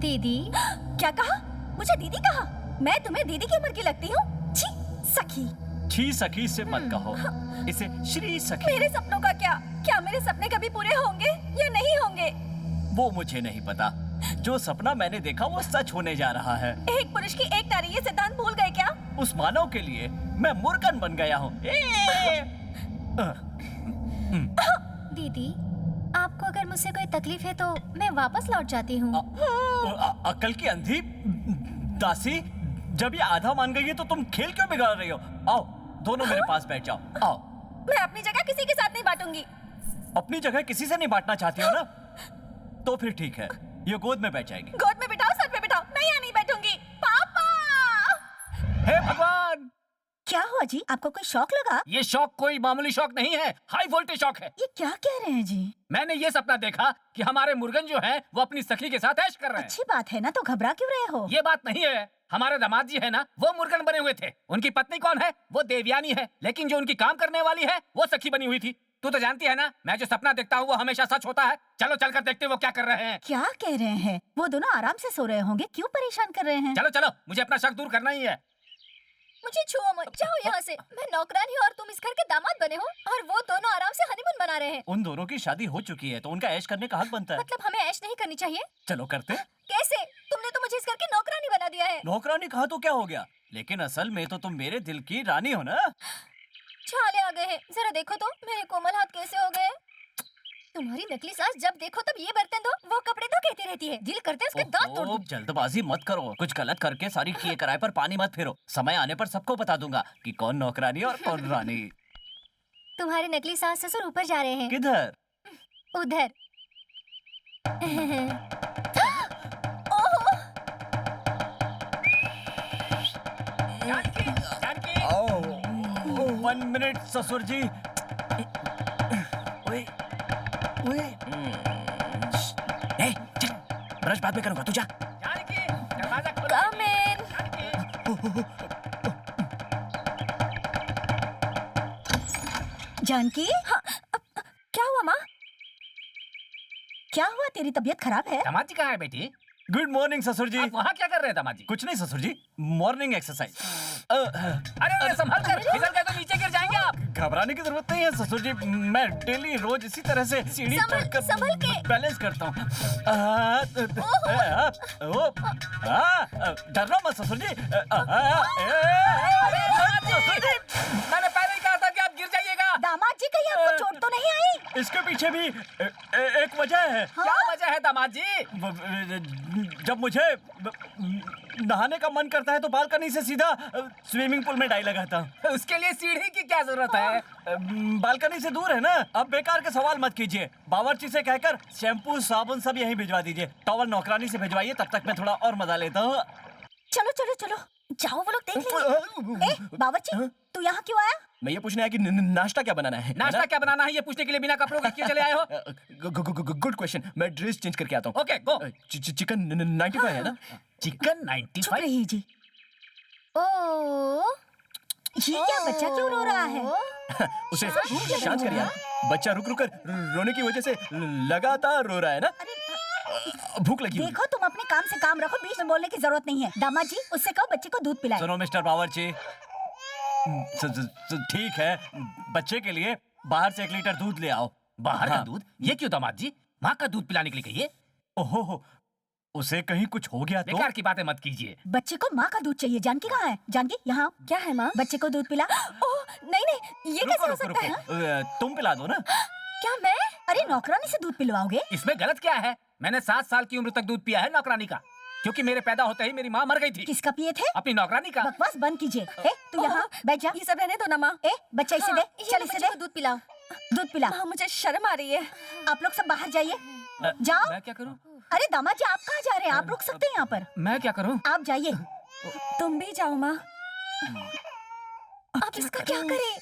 [SPEAKER 10] दीदी? क्या कहा? मुझे दीदी कहा? मैं तुम्हें दीदी की उम्र की लगती हूँ? छी, सखी।
[SPEAKER 1] छी सखी से मत कहो, इसे श्री सखी।
[SPEAKER 10] मेरे सपनों का क्या? क्या मेरे सपने कभी पूरे होंगे या नहीं होंगे?
[SPEAKER 1] वो मुझे नहीं पता। जो सपना मैंने देखा वो सच होने जा रहा है।
[SPEAKER 10] एक पुरुष की एक नारी, ये सिद्धांत भूल गए क्या?
[SPEAKER 1] उस मानव के लिए मैं मुर्गन बन गया हूँ।
[SPEAKER 4] दीदी, आपको अगर मुझसे कोई तकलीफ है तो मैं वापस लौट जाती हूँ।
[SPEAKER 1] अकल की अंधी दासी, जब ये आधा मान गई है तो तुम खेल क्यों बिगाड़ रही हो? आओ दोनों मेरे पास बैठ जाओ। आओ।
[SPEAKER 10] मैं अपनी जगह किसी के साथ नहीं बांटूंगी।
[SPEAKER 1] अपनी जगह किसी से नहीं बांटना चाहती हो ना? तो फिर ठीक है, ये गोद में बैठ जाएगी।
[SPEAKER 10] गोद में बिठाओ, सर पे बिठाओ, मैं यहाँ नहीं बैठूंगी। पापा!
[SPEAKER 6] हे भगवान!
[SPEAKER 8] क्या हुआ जी? आपको कोई शौक लगा?
[SPEAKER 6] ये शौक कोई मामूली शौक नहीं है, हाई वोल्टेज शौक है।
[SPEAKER 8] ये क्या कह रहे हैं जी?
[SPEAKER 6] मैंने ये सपना देखा कि हमारे मुर्गन जो हैं, वो अपनी सखी के साथ ऐश कर रहे हैं।
[SPEAKER 8] अच्छी बात है ना, तो घबरा क्यों रहे हो?
[SPEAKER 6] ये बात नहीं है। हमारे दामाद जी है ना, वो मुर्गन बने हुए थे। उनकी पत्नी कौन है? वो देवयानी है। लेकिन जो उनकी काम करने वाली है, वो सखी बनी हुई थी। तू तो जानती है ना, मैं जो सपना देखता हूँ वो हमेशा सच होता है। चलो चलकर देखते हैं वो क्या कर रहे हैं।
[SPEAKER 8] क्या कह रहे हैं? वो दोनों आराम से सो रहे होंगे, क्यों परेशान कर रहे हैं?
[SPEAKER 6] चलो चलो, मुझे अपना शक दूर करना ही है।
[SPEAKER 4] मुझे छुओ मत, जाओ यहाँ से। मैं नौकरानी हूँ और तुम इस घर के दामाद बने हो, और वो दोनों आराम से हनीमून मना रहे हैं।
[SPEAKER 1] उन दोनों की शादी हो चुकी है तो उनका ऐश करने का हक बनता है।
[SPEAKER 4] मतलब हमें ऐश नहीं करनी चाहिए?
[SPEAKER 1] चलो करते।
[SPEAKER 4] कैसे? तुमने तो मुझे इस घर की नौकरानी बना दिया है।
[SPEAKER 1] नौकरानी कहा तो क्या हो गया, लेकिन असल में तो तुम मेरे दिल की रानी हो ना।
[SPEAKER 4] छाले आ गए हैं, जरा देखो तो मेरे कोमल हाथ कैसे हो गए। तुम्हारी नकली सास जब देखो तब ये बर्तन दो, वो कपड़े दो कहती रहती है। दिल करते है उसके दांत तोड़ दूं।
[SPEAKER 1] जल्दबाजी मत करो, कुछ गलत करके सारी किए कराए पर पानी मत फेरो। समय आने पर सबको बता दूंगा कि कौन नौकरानी और कौन रानी।
[SPEAKER 4] तुम्हारे नकली सास ससुर ऊपर जा रहे हैं।
[SPEAKER 1] किधर?
[SPEAKER 4] उधर।
[SPEAKER 6] जानकी!
[SPEAKER 1] 1 मिनट ससुर जी। ओए, ओए। चल, ब्रश बाद में करूंगा, तू जा।
[SPEAKER 6] जानकी, दरवाजा खोलो।
[SPEAKER 4] Come in।
[SPEAKER 8] जानकी,
[SPEAKER 10] क्या हुआ माँ?
[SPEAKER 8] क्या हुआ? तेरी तबीयत खराब है?
[SPEAKER 6] दामाद जी कहाँ है बेटी?
[SPEAKER 1] गुड मॉर्निंग ससुर जी।
[SPEAKER 6] आप वहाँ क्या कर रहे हैं दामाद जी?
[SPEAKER 1] कुछ नहीं ससुर जी, मॉर्निंग एक्सरसाइज।
[SPEAKER 6] अरे संभल कर, फिसल गए तो नीचे गिर जाएंगे आप।
[SPEAKER 1] घबराने की जरूरत नहीं है ससुर जी, मैं डेली रोज इसी तरह से सीढ़ी
[SPEAKER 4] संभल के।
[SPEAKER 1] बैलेंस करता हूँ। डरना मत ससुर जी।
[SPEAKER 6] मैंने पहले ही कहा था कि आप गिर जाइएगा।
[SPEAKER 8] दामाद जी, कहीं आपको चोट तो नहीं आई?
[SPEAKER 1] इसके पीछे भी एक वजह है।
[SPEAKER 6] क्या वजह है दामाद जी?
[SPEAKER 1] जब मुझे नहाने का मन करता है तो बालकनी से सीधा स्विमिंग पूल में डाई लगाता हूँ।
[SPEAKER 6] उसके लिए सीढ़ी की क्या जरूरत है?
[SPEAKER 1] बालकनी से दूर है ना। अब बेकार के सवाल मत कीजिए, बावर्ची से कहकर शैम्पू साबुन सब यहीं भिजवा दीजिए। टॉवल नौकरानी से भिजवाइए, तब तक मैं थोड़ा और मजा लेता हूँ।
[SPEAKER 8] चलो चलो चलो, जाओ, वो लोग देख लेंगे। बावर्ची, तू यहाँ क्यों आया?
[SPEAKER 3] मैं ये पूछने आया कि नाश्ता क्या बनाना है।
[SPEAKER 6] नाश्ता क्या बनाना है ये पूछने के लिए बिना कपड़ों के क्यों चले आए हो?
[SPEAKER 3] गुड क्वेश्चन, मैं ड्रेस चेंज करके आता हूँ।
[SPEAKER 6] Okay go.
[SPEAKER 3] चिकन 95 है ना?
[SPEAKER 6] चिकन
[SPEAKER 8] चुप
[SPEAKER 6] 95।
[SPEAKER 8] रही जी।
[SPEAKER 4] ओ
[SPEAKER 8] ये क्या, बच्चा क्यों रो रहा है?
[SPEAKER 3] उसे शांत करिए। बच्चा रुक रुक कर रोने की वजह से लगातार रो रहा है ना। भूख लगी होगी।
[SPEAKER 8] देखो, तुम अपने काम से काम रखो, बीच में बोलने की जरूरत नहीं है। दामाद जी, उससे कहो बच्चे को दूध पिलाए।
[SPEAKER 1] सुनो मिस्टर बावर्ची, ठीक है, बच्चे के लिए बाहर से 1 लीटर दूध ले आओ।
[SPEAKER 6] बाहर का
[SPEAKER 1] हाँ।
[SPEAKER 6] दूध? ये क्यों दामाद जी? माँ का दूध पिलाने के लिए कहिए।
[SPEAKER 1] ओहो, उसे कहीं कुछ हो गया तो?
[SPEAKER 6] बेकार की बातें मत कीजिए।
[SPEAKER 8] बच्चे को माँ का दूध चाहिए। जानकी कहाँ है? जानकी, यहाँ
[SPEAKER 10] क्या है माँ?
[SPEAKER 8] बच्चे को दूध पिला।
[SPEAKER 10] ओह नहीं नहीं, ये कैसे हो सकता है?
[SPEAKER 1] तुम पिला दो ना।
[SPEAKER 10] क्या मैं?
[SPEAKER 8] अरे नौकरानी से दूध पिलवाओगे?
[SPEAKER 6] इसमें गलत क्या है? मैंने 7 साल की उम्र तक दूध पिया है नौकरानी का, क्योंकि मेरे पैदा होते ही मेरी माँ मर गई थी।
[SPEAKER 8] किसका पिए थे?
[SPEAKER 6] अपनी नौकरानी का।
[SPEAKER 8] बकवास बंद कीजिए। ए, तू यहाँ बैठ जा।
[SPEAKER 10] ये सब रहने दो ना माँ।
[SPEAKER 8] ए, बच्चा इसे दे, चल इसे दे,
[SPEAKER 10] दूध पिलाओ।
[SPEAKER 8] दूध पिला।
[SPEAKER 10] माँ मुझे शर्म आ रही है।
[SPEAKER 8] आप लोग सब बाहर जाइए, जाओ।
[SPEAKER 6] मैं क्या करूँ?
[SPEAKER 8] अरे दामाद जी, आप कहाँ जा रहे हैं? आप रुक सकते हैं यहाँ पर।
[SPEAKER 6] मैं क्या करूँ?
[SPEAKER 8] आप जाइए।
[SPEAKER 10] तुम भी जाओ माँ। आप इसका क्या करें?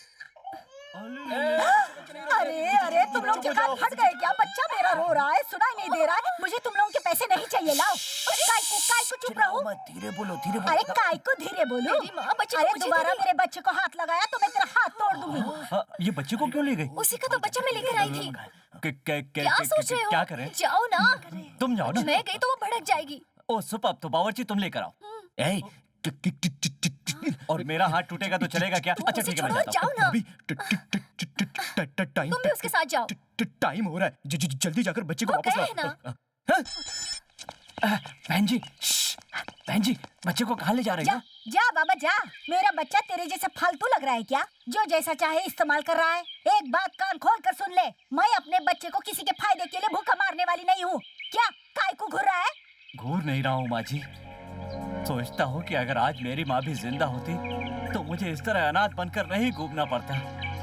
[SPEAKER 8] अरे अरे, तुम लोग के कान फट गए क्या? बच्चा मेरा रो रहा है, सुनाई नहीं दे रहा है। मुझे तुम लोगों के पैसे नहीं चाहिए, लाओ। काय को चुप रहो।
[SPEAKER 3] धीरे बोलो, धीरे
[SPEAKER 8] अरे काय को धीरे बोलो?
[SPEAKER 10] मेरी माँ बच्चे को
[SPEAKER 8] अरे
[SPEAKER 10] मुझे
[SPEAKER 8] दोबारा
[SPEAKER 10] दे।
[SPEAKER 8] मेरे बच्चे को हाथ लगाया तो मैं तेरा हाथ तोड़ दूंगी।
[SPEAKER 1] ये बच्चे को क्यों ले गई?
[SPEAKER 10] उसी का तो बच्चा मैं लेकर आई थी। क्या सोच रहे हो?
[SPEAKER 1] क्या करें?
[SPEAKER 10] जाओ ना।
[SPEAKER 1] तुम जाओ ना।
[SPEAKER 10] मैं गई तो वो भड़क जाएगी।
[SPEAKER 1] ओ सुपर, तो बावर्ची तुम लेकर आओ।
[SPEAKER 3] ए,
[SPEAKER 1] और मेरा हाथ टूटेगा तो चलेगा क्या? अच्छा ठीक है, मैं जाता हूँ।
[SPEAKER 10] जाओ ना।
[SPEAKER 3] अभी टाइम
[SPEAKER 10] तुम भी उसके साथ जाओ।
[SPEAKER 3] टाइम हो रहा है। जल्दी जाकर बच्चे को
[SPEAKER 10] वो
[SPEAKER 3] वापस
[SPEAKER 10] गए
[SPEAKER 3] लाओ।
[SPEAKER 10] ना।
[SPEAKER 1] बहन जी, बहन जी, बच्चे को कहाँ ले जा रही
[SPEAKER 8] जा
[SPEAKER 1] हो?
[SPEAKER 8] जा बाबा जा। मेरा बच्चा तेरे जैसा फालतू लग रहा है क्या? जो जैसा चाहे इस्तेमाल कर रहा है। एक बात कान खोल कर सुन ले, मैं अपने बच्चे को किसी के फायदे के लिए भूखा मारने वाली नहीं हूँ। क्या काय को घूर रहा है?
[SPEAKER 1] घूर नहीं रहा हूँ माँ जी, सोचता हूँ कि अगर आज मेरी माँ भी जिंदा होती तो मुझे इस तरह अनाथ बनकर नहीं घूमना पड़ता।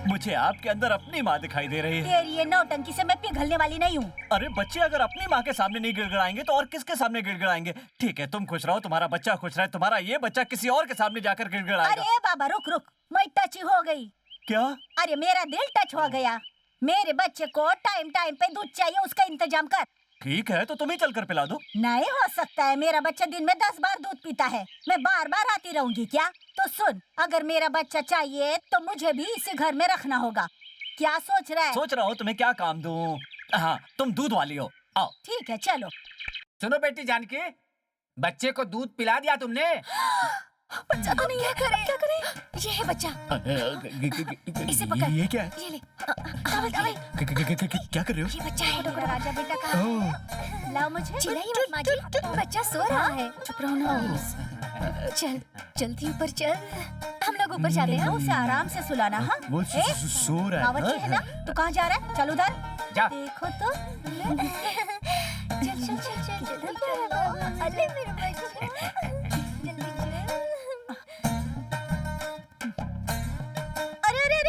[SPEAKER 1] मुझे आपके अंदर अपनी माँ दिखाई दे रही है।
[SPEAKER 8] तेरी ये नौटंकी से मैं पिघलने वाली नहीं हूँ।
[SPEAKER 1] अरे बच्चे अगर अपनी माँ के सामने नहीं गिड़गिड़ाएंगे तो और किसके सामने गिड़गिड़ाएंगे? ठीक है, तुम खुश रहो, तुम्हारा बच्चा खुश रहे, तुम्हारा ये बच्चा किसी और के सामने जाकर गिड़गिड़ाएगा।
[SPEAKER 8] अरे बाबा रुक रुक, मैं टच हो गई।
[SPEAKER 1] क्या?
[SPEAKER 8] अरे मेरा दिल टच हो गया। मेरे बच्चे को टाइम टाइम पे दूध चाहिए, उसका इंतजाम कर।
[SPEAKER 1] ठीक है, तो तुम ही चलकर पिला दो।
[SPEAKER 8] नहीं हो सकता है, मेरा बच्चा दिन में 10 बार दूध पीता है। मैं बार बार आती रहूंगी क्या? तो सुन, अगर मेरा बच्चा चाहिए तो मुझे भी इसे घर में रखना होगा। क्या सोच रहा है?
[SPEAKER 1] सोच रहा हूँ तुम्हें क्या काम दूँ। हाँ, तुम दूध वाली हो, आओ।
[SPEAKER 8] ठीक है चलो।
[SPEAKER 6] सुनो बेटी जानकी, बच्चे को दूध पिला दिया तुमने?
[SPEAKER 10] बच्चा तो नहीं है। क्या करें? ये है बच्चा। इसे पकड़।
[SPEAKER 3] ये क्या है?
[SPEAKER 10] ये ले। टॉवल।
[SPEAKER 3] क्या कर रहे हो?
[SPEAKER 10] ये बच्चा है।
[SPEAKER 8] राजा बेटा का लाओ मुझे।
[SPEAKER 10] चिल्लाइए मत माँ जी, बच्चा सो रहा है। चुप रहो ना। चल जल्दी ऊपर चल, हम लोग ऊपर जाते हैं।
[SPEAKER 8] उसे आराम से सुलाना। हाँ
[SPEAKER 3] वो सो रहा है।
[SPEAKER 8] बावर्ची है ना? तू कहाँ जा रहा है? चल उधर।
[SPEAKER 6] जा।
[SPEAKER 8] देखो तो।
[SPEAKER 10] चल चल चल चल जल्दी चल। अरे मेरे बच्चे, जल्दी चल।
[SPEAKER 8] अरे अरे अरे,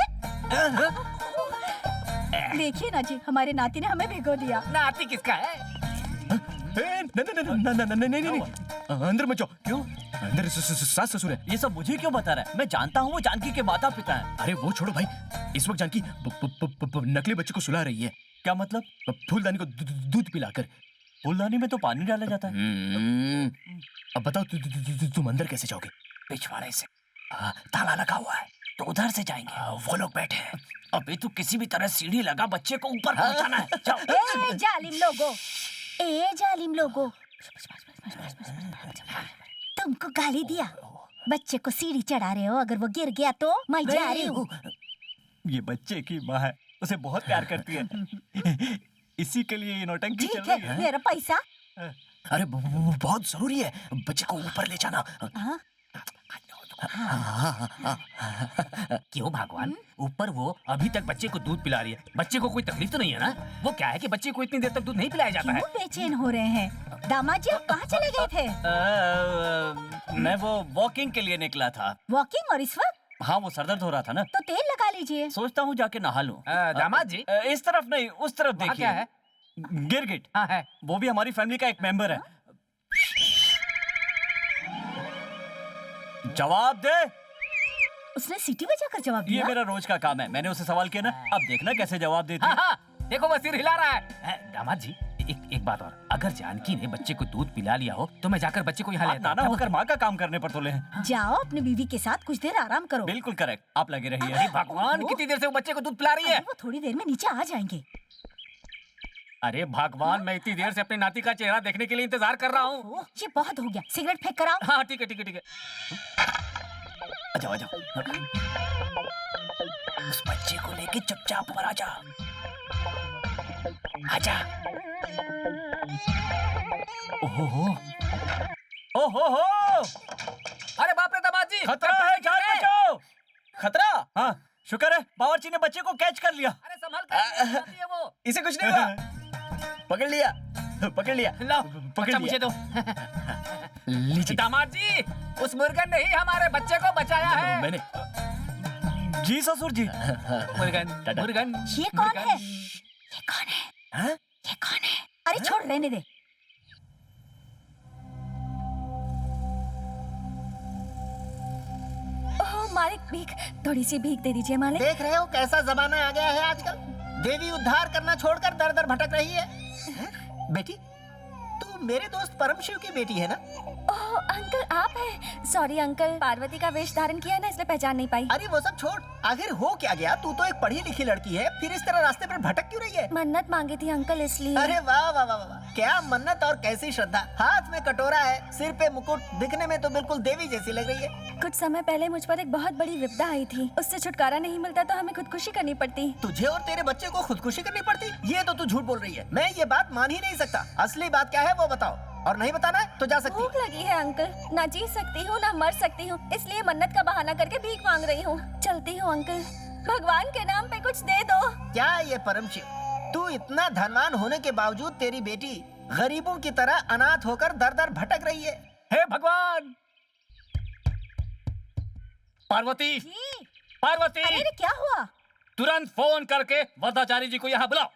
[SPEAKER 8] देखिए ना जी, हमारे नाती ने हमें भिगो दिया।
[SPEAKER 6] नाती किसका है?
[SPEAKER 3] नहीं, अंदर मत जाओ। क्यों? अंदर सास ससुर है।
[SPEAKER 1] ये सब मुझे क्यों बता रहा है? मैं जानता हूँ वो जानकी के माता पिता हैं।
[SPEAKER 3] अरे वो छोड़ो भाई, इस वक्त जानकी नकली बच्चे को सुला रही है।
[SPEAKER 1] क्या मतलब?
[SPEAKER 3] फूलदानी को दूध पिलाकर।
[SPEAKER 1] फूलदानी में तो पानी डाला जाता है।
[SPEAKER 3] अब बताओ तुम अंदर कैसे जाओगे?
[SPEAKER 1] पिछवाड़े से।
[SPEAKER 3] ताला लगा हुआ है।
[SPEAKER 1] तो उधर से जाएंगे। वो लोग बैठे हैं। अबे तू किसी भी तरह सीढ़ी लगा, बच्चे को ऊपर पहुंचाना है। जाओ।
[SPEAKER 8] ए जालिम लोगो, ए जालिम लोगो, तुमको गाली दिया, बच्चे को सीढ़ी चढ़ा रहे हो, अगर वो गिर गया तो मैं जा रही हूँ।
[SPEAKER 1] ये बच्चे की माँ है, उसे बहुत प्यार करती है। इसी के लिए ये नौटंकी चल
[SPEAKER 8] ठीक
[SPEAKER 1] रही
[SPEAKER 8] है,
[SPEAKER 1] है।
[SPEAKER 8] मेरा पैसा।
[SPEAKER 1] अरे बहुत जरूरी है, बच्चे को ऊपर ले जाना।
[SPEAKER 8] हाँ?
[SPEAKER 6] क्यों भगवान, ऊपर वो अभी तक बच्चे को दूध पिला रही है। बच्चे को कोई तकलीफ तो नहीं है ना? वो क्या है कि बच्चे को इतनी देर तक दूध नहीं पिलाया जाता है।
[SPEAKER 8] क्यों बेचैन हो रहे हैं? दामाद जी आप कहाँ चले गए थे?
[SPEAKER 1] मैं वो वॉकिंग के लिए निकला था।
[SPEAKER 8] वॉकिंग? और इस वक्त?
[SPEAKER 1] हाँ, वो सरदर्द हो रहा था ना,
[SPEAKER 8] तो तेल लगा लीजिए।
[SPEAKER 1] सोचता हूँ जाके नहा लूं।
[SPEAKER 6] दामाद जी,
[SPEAKER 1] इस तरफ नहीं, उस तरफ
[SPEAKER 6] वहाँ
[SPEAKER 1] देखिए।
[SPEAKER 6] क्या है?
[SPEAKER 1] गिरगिट।
[SPEAKER 6] हाँ है।
[SPEAKER 1] वो भी हमारी फैमिली का एक मेंबर है। जवाब दे।
[SPEAKER 8] उसने सीटी बजाकर जवाब
[SPEAKER 1] ये
[SPEAKER 8] दिया।
[SPEAKER 1] मेरा रोज का काम है। मैंने उसे सवाल किया ना, अब देखना कैसे जवाब देती
[SPEAKER 6] हाँ
[SPEAKER 1] है।
[SPEAKER 6] हाँ, देखो वो सिर हिला रहा है। दामाद जी, एक बात और, अगर जानकी ने बच्चे को दूध पिला लिया हो तो मैं जाकर बच्चे को यहाँ ले
[SPEAKER 1] आप नाना होकर माँ का काम करने पर तुले हैं।
[SPEAKER 8] जाओ अपनी बीवी के साथ कुछ देर आराम करो।
[SPEAKER 1] बिल्कुल करेक्ट, आप लगे रहिए।
[SPEAKER 6] अरे भगवान, कितनी देर से वो बच्चे को दूध पिला रही है?
[SPEAKER 8] अभी वो थोड़ी देर में नीचे आ जाएंगे।
[SPEAKER 6] अरे भगवान, मैं इतनी देर से अपनी नाती का चेहरा देखने के लिए इंतजार कर रहा हूँ।
[SPEAKER 8] ओह, ये बहुत हो गया, सिगरेट फेंक कर आओ।
[SPEAKER 6] हाँ ठीक है ठीक है ठीक है।
[SPEAKER 1] आजा आजा। उस बच्चे को लेके चुपचाप ऊपर आजा। आजा। ओहो ओहो,
[SPEAKER 6] अरे बाप रे दामाद जी,
[SPEAKER 1] खतरा है, जान बचाओ। खतरा? हाँ, शुक्र है बावर्ची ने बच्चे को कैच कर लिया।
[SPEAKER 6] अरे संभाल कर, आती है वो।
[SPEAKER 3] इसे कुछ नहीं हुआ। पकड़ लिया, पकड़ लिया।
[SPEAKER 6] लो,
[SPEAKER 3] पकड़
[SPEAKER 6] अच्छा
[SPEAKER 3] लिया।
[SPEAKER 6] मुझे दो।
[SPEAKER 3] लीजिए।
[SPEAKER 6] दामाद जी, उस मुर्गन ने ही हमारे बच्चे को बचाया है।
[SPEAKER 3] मैंने
[SPEAKER 1] जी ससुर जी।
[SPEAKER 6] मुर्गन, मुर्गन।
[SPEAKER 8] ये कौन है? ये कौन है?
[SPEAKER 3] हाँ?
[SPEAKER 8] ये कौन है? अरे छोड़, रहने दे।
[SPEAKER 10] ओह मालिक, भीख, थोड़ी सी भीख दे दीजिए मालिक।
[SPEAKER 7] देख रहे हो कैसा जमाना आ गया है आजकल? देवी उद्धार करना छोड़कर दर दर भटक रही है। बेटी, तू मेरे दोस्त परम शिव की बेटी है ना?
[SPEAKER 10] ओह अंकल, आप हैं? सॉरी अंकल, पार्वती का वेश धारण किया है ना, इसलिए पहचान नहीं पाई।
[SPEAKER 7] अरे वो सब छोड़, आखिर हो क्या गया? तू तो एक पढ़ी लिखी लड़की है, फिर इस तरह रास्ते पर भटक क्यों रही है?
[SPEAKER 10] मन्नत मांगी थी अंकल, इसलिए।
[SPEAKER 7] अरे वाह वाह वाह वाह, क्या मन्नत और कैसी श्रद्धा। हाथ में कटोरा है, सिर पे मुकुट, दिखने में तो बिल्कुल देवी जैसी लग रही है।
[SPEAKER 10] कुछ समय पहले मुझ पर एक बहुत बड़ी विपदा आई थी, उससे छुटकारा नहीं मिलता तो हमें खुदकुशी करनी पड़ती।
[SPEAKER 7] तुझे और तेरे बच्चे को खुदकुशी करनी पड़ती? ये तो तू झूठ बोल रही है। मैं ये बात मान ही नहीं सकता। असली बात क्या है वो बताओ, और नहीं बताना है तो जा सकती।
[SPEAKER 10] भूख लगी है अंकल, ना जी सकती हूँ ना मर सकती हूँ, इसलिए मन्नत का बहाना करके भीख मांग रही हूँ। चलती हूँ अंकल, भगवान के नाम पे कुछ दे दो।
[SPEAKER 7] क्या ये परम शिव, तू इतना धनवान होने के बावजूद तेरी बेटी गरीबों की तरह अनाथ होकर दर दर भटक रही है।
[SPEAKER 6] हे भगवान! पार्वती,
[SPEAKER 8] जी।
[SPEAKER 6] पार्वती,
[SPEAKER 8] अरे क्या हुआ?
[SPEAKER 6] तुरंत फोन करके वरदाचारी जी को यहाँ बुलाओ।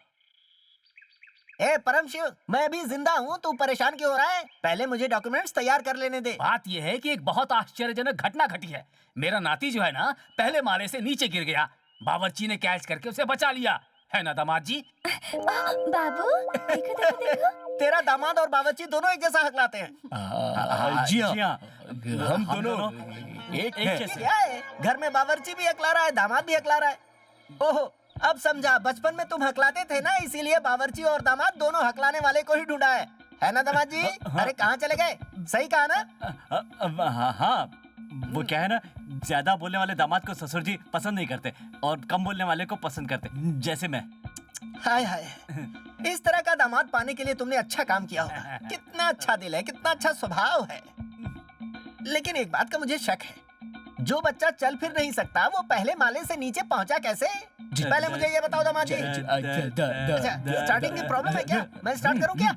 [SPEAKER 7] ए परम शिव, मैं अभी जिंदा हूँ, तू परेशान क्यों हो रहा है? पहले मुझे डॉक्यूमेंट्स तैयार कर लेने दे।
[SPEAKER 6] बात यह है कि एक बहुत आश्चर्यजनक घटना घटी है। मेरा नाती जो है ना, पहले माले से नीचे गिर गया, बावर्ची ने कैच करके उसे बचा लिया है ना दामाद जी?
[SPEAKER 10] बाबू, देखो देखो देखो।
[SPEAKER 7] तेरा दामाद और बावर्ची दोनों एक जैसा हकलाते हैं।
[SPEAKER 3] जी हाँ,
[SPEAKER 1] जी हाँ,
[SPEAKER 3] हम दोनों एक हैं।
[SPEAKER 1] जैसे।
[SPEAKER 7] क्या है, घर में बावर्ची भी हकला रहा है, दामाद भी हकला रहा है। ओहो, अब समझा, बचपन में तुम हकलाते थे ना, इसीलिए बावर्ची और दामाद दोनों हकलाने वाले को ही ढूंढा है ना दामाद जी? अरे कहाँ चले गए? सही कहा ना?
[SPEAKER 1] हाँ, वो क्या है ना, ज्यादा बोलने वाले दामाद को ससुर जी पसंद नहीं करते और कम बोलने वाले को पसंद करते, जैसे मैं।
[SPEAKER 7] हाय हाय, इस तरह का दामाद पाने के लिए तुमने अच्छा काम किया होगा। कितना अच्छा दिल है, कितना अच्छा स्वभाव है। लेकिन एक बात का मुझे शक है, जो बच्चा चल फिर नहीं सकता वो पहले माले से नीचे पहुंचा कैसे? पहले मुझे ये बताओ दामाद जी। अच्छा, स्टार्टिंग की प्रॉब्लम है क्या? मैं स्टार्ट करूं क्या?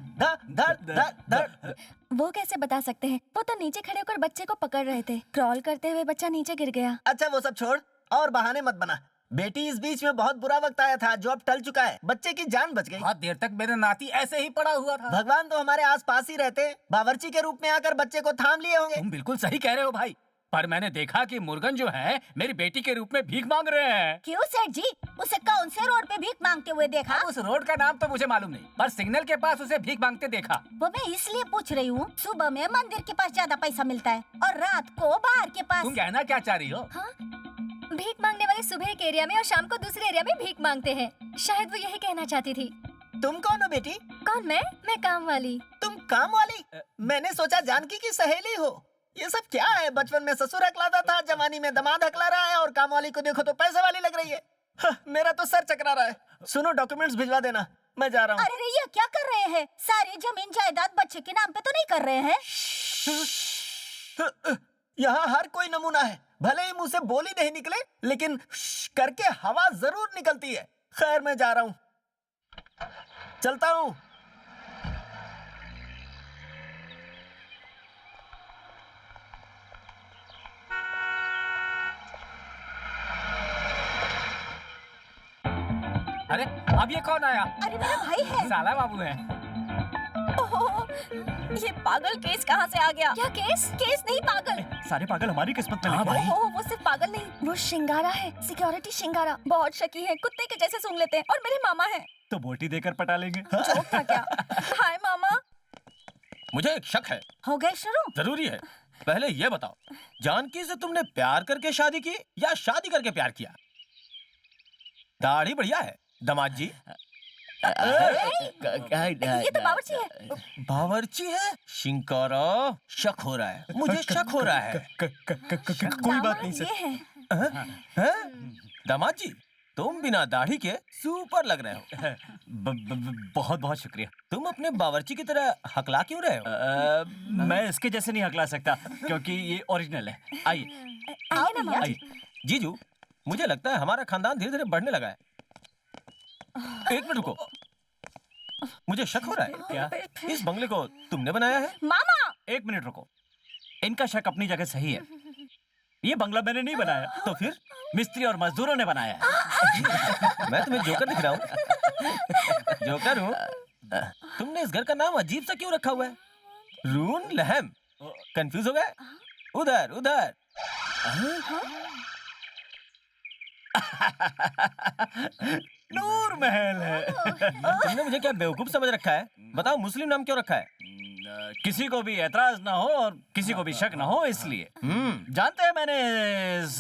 [SPEAKER 7] धड़।
[SPEAKER 10] वो कैसे बता सकते हैं? वो तो नीचे खड़े होकर बच्चे को पकड़ रहे थे, क्रॉल करते हुए बच्चा नीचे गिर गया।
[SPEAKER 7] अच्छा वो सब छोड़ और बहाने मत बना। बेटी, इस बीच में बहुत बुरा वक्त आया था जो अब टल चुका है। बच्चे की जान बच गई।
[SPEAKER 6] बहुत देर तक मेरा नाती ऐसे ही पड़ा हुआ था।
[SPEAKER 7] भगवान तो हमारे आस पास ही रहते, बावर्ची के रूप में आकर बच्चे को थाम लिए होंगे।
[SPEAKER 6] तुम बिल्कुल सही कह रहे हो भाई, पर मैंने देखा कि मुर्गन जो है मेरी बेटी के रूप में भीख मांग रहे हैं।
[SPEAKER 8] क्यों सेठ जी, उसे कौन से रोड पे भीख मांगते हुए देखा?
[SPEAKER 6] उस रोड का नाम तो मुझे मालूम नहीं, पर सिग्नल के पास उसे भीख मांगते देखा।
[SPEAKER 8] वो मैं इसलिए पूछ रही हूँ, सुबह में मंदिर के पास ज्यादा पैसा मिलता है और रात को बाहर के पास।
[SPEAKER 6] तुम कहना क्या चाह रही हो?
[SPEAKER 4] भीख मांगने वाले सुबह एक एरिया में और शाम को दूसरे एरिया में भीख मांगते हैं। शायद वो यही कहना चाहती थी।
[SPEAKER 7] तुम कौन हो बेटी?
[SPEAKER 4] कौन? मैं काम वाली।
[SPEAKER 7] तुम काम वाली? मैंने सोचा जानकी की सहेली हो। ये सब क्या है? बचपन में ससुर हकलाता था, जवानी में दामाद हकला रहा है, और काम वाली को देखो तो पैसे वाली लग रही है। मेरा तो सर चकरा रहा है। सुनो, डॉक्यूमेंट्स भिजवा देना, मैं जा रहा हूँ।
[SPEAKER 8] अरे ये क्या कर रहे हैं? सारी जमीन जायदाद बच्चे के नाम पे तो नहीं कर रहे हैं?
[SPEAKER 7] यहाँ हर कोई नमूना है। भले ही मुंह से बोली नहीं निकले, लेकिन करके हवा जरूर निकलती है। खैर, मैं जा रहा हूँ, चलता हूँ।
[SPEAKER 6] अरे अब ये कौन आया?
[SPEAKER 8] अरे मेरा भाई है।
[SPEAKER 6] साला बाबू है।
[SPEAKER 10] ओहो, ये पागल केस कहाँ से आ गया?
[SPEAKER 4] क्या केस?
[SPEAKER 10] केस नहीं, पागल।
[SPEAKER 1] सारे पागल हमारी किस्मत में
[SPEAKER 6] हाँ
[SPEAKER 1] लिखे हैं।
[SPEAKER 6] भाई।
[SPEAKER 10] ओहो, वो सिर्फ पागल नहीं, वो शिंगारा है, सिक्योरिटी शिंगारा। बहुत शकी है, कुत्ते के जैसे सूंघ लेते हैं, और मेरे मामा हैं।
[SPEAKER 1] तो बोटी देकर पटा लेंगे।
[SPEAKER 10] जोक था क्या? हाय मामा।
[SPEAKER 11] मुझे एक शक है।
[SPEAKER 8] हो गए शुरू?
[SPEAKER 11] जरूरी है। पहले ये बताओ, जानकी से तुमने प्यार करके शादी की या शादी करके प्यार किया? दाढ़ी बढ़िया है दामाद जी।
[SPEAKER 10] ये तो बावर्ची है।
[SPEAKER 11] बावर्ची है? शिंकारा, शक हो रहा है, मुझे शक हो रहा है।
[SPEAKER 3] कोई बात नहीं
[SPEAKER 10] ये
[SPEAKER 3] सर।
[SPEAKER 10] है।
[SPEAKER 11] हैं? दामाद जी, तुम बिना दाढ़ी के सुपर लग रहे हो।
[SPEAKER 1] बहुत बहुत शुक्रिया।
[SPEAKER 11] तुम अपने बावर्ची की तरह हकला क्यों रहे हो?
[SPEAKER 1] मैं इसके जैसे नहीं हकला सकता क्योंकि ये ओरिजिनल है। आइए
[SPEAKER 8] आओ ना मामा।
[SPEAKER 1] आइए।
[SPEAKER 11] जीजू, मुझे लगता है हमारा खानदान धीरे धीरे बढ़ने लगा है। एक मिनट रुको, मुझे शक हो रहा है।
[SPEAKER 1] क्या?
[SPEAKER 11] इस बंगले को तुमने बनाया है?
[SPEAKER 10] मामा,
[SPEAKER 1] एक मिनट रुको। इनका शक अपनी जगह सही है। ये बंगला मैंने नहीं बनाया,
[SPEAKER 11] तो फिर
[SPEAKER 1] मिस्त्री और मजदूरों ने बनाया है।
[SPEAKER 11] मैं तुम्हें जोकर दिख रहा हूँ? जोकर हूँ? तुमने इस घर का नाम अजीब सा क्यों रखा हुआ है? रून लहम। कंफ्यूज हो गए? उधर उधर।
[SPEAKER 1] नूर महल है।
[SPEAKER 11] तुमने मुझे क्या बेवकूफ समझ रखा है? बताओ, मुस्लिम नाम क्यों रखा है?
[SPEAKER 1] किसी को भी एतराज ना हो और किसी को भी शक ना हो, इसलिए। जानते हैं मैंने इस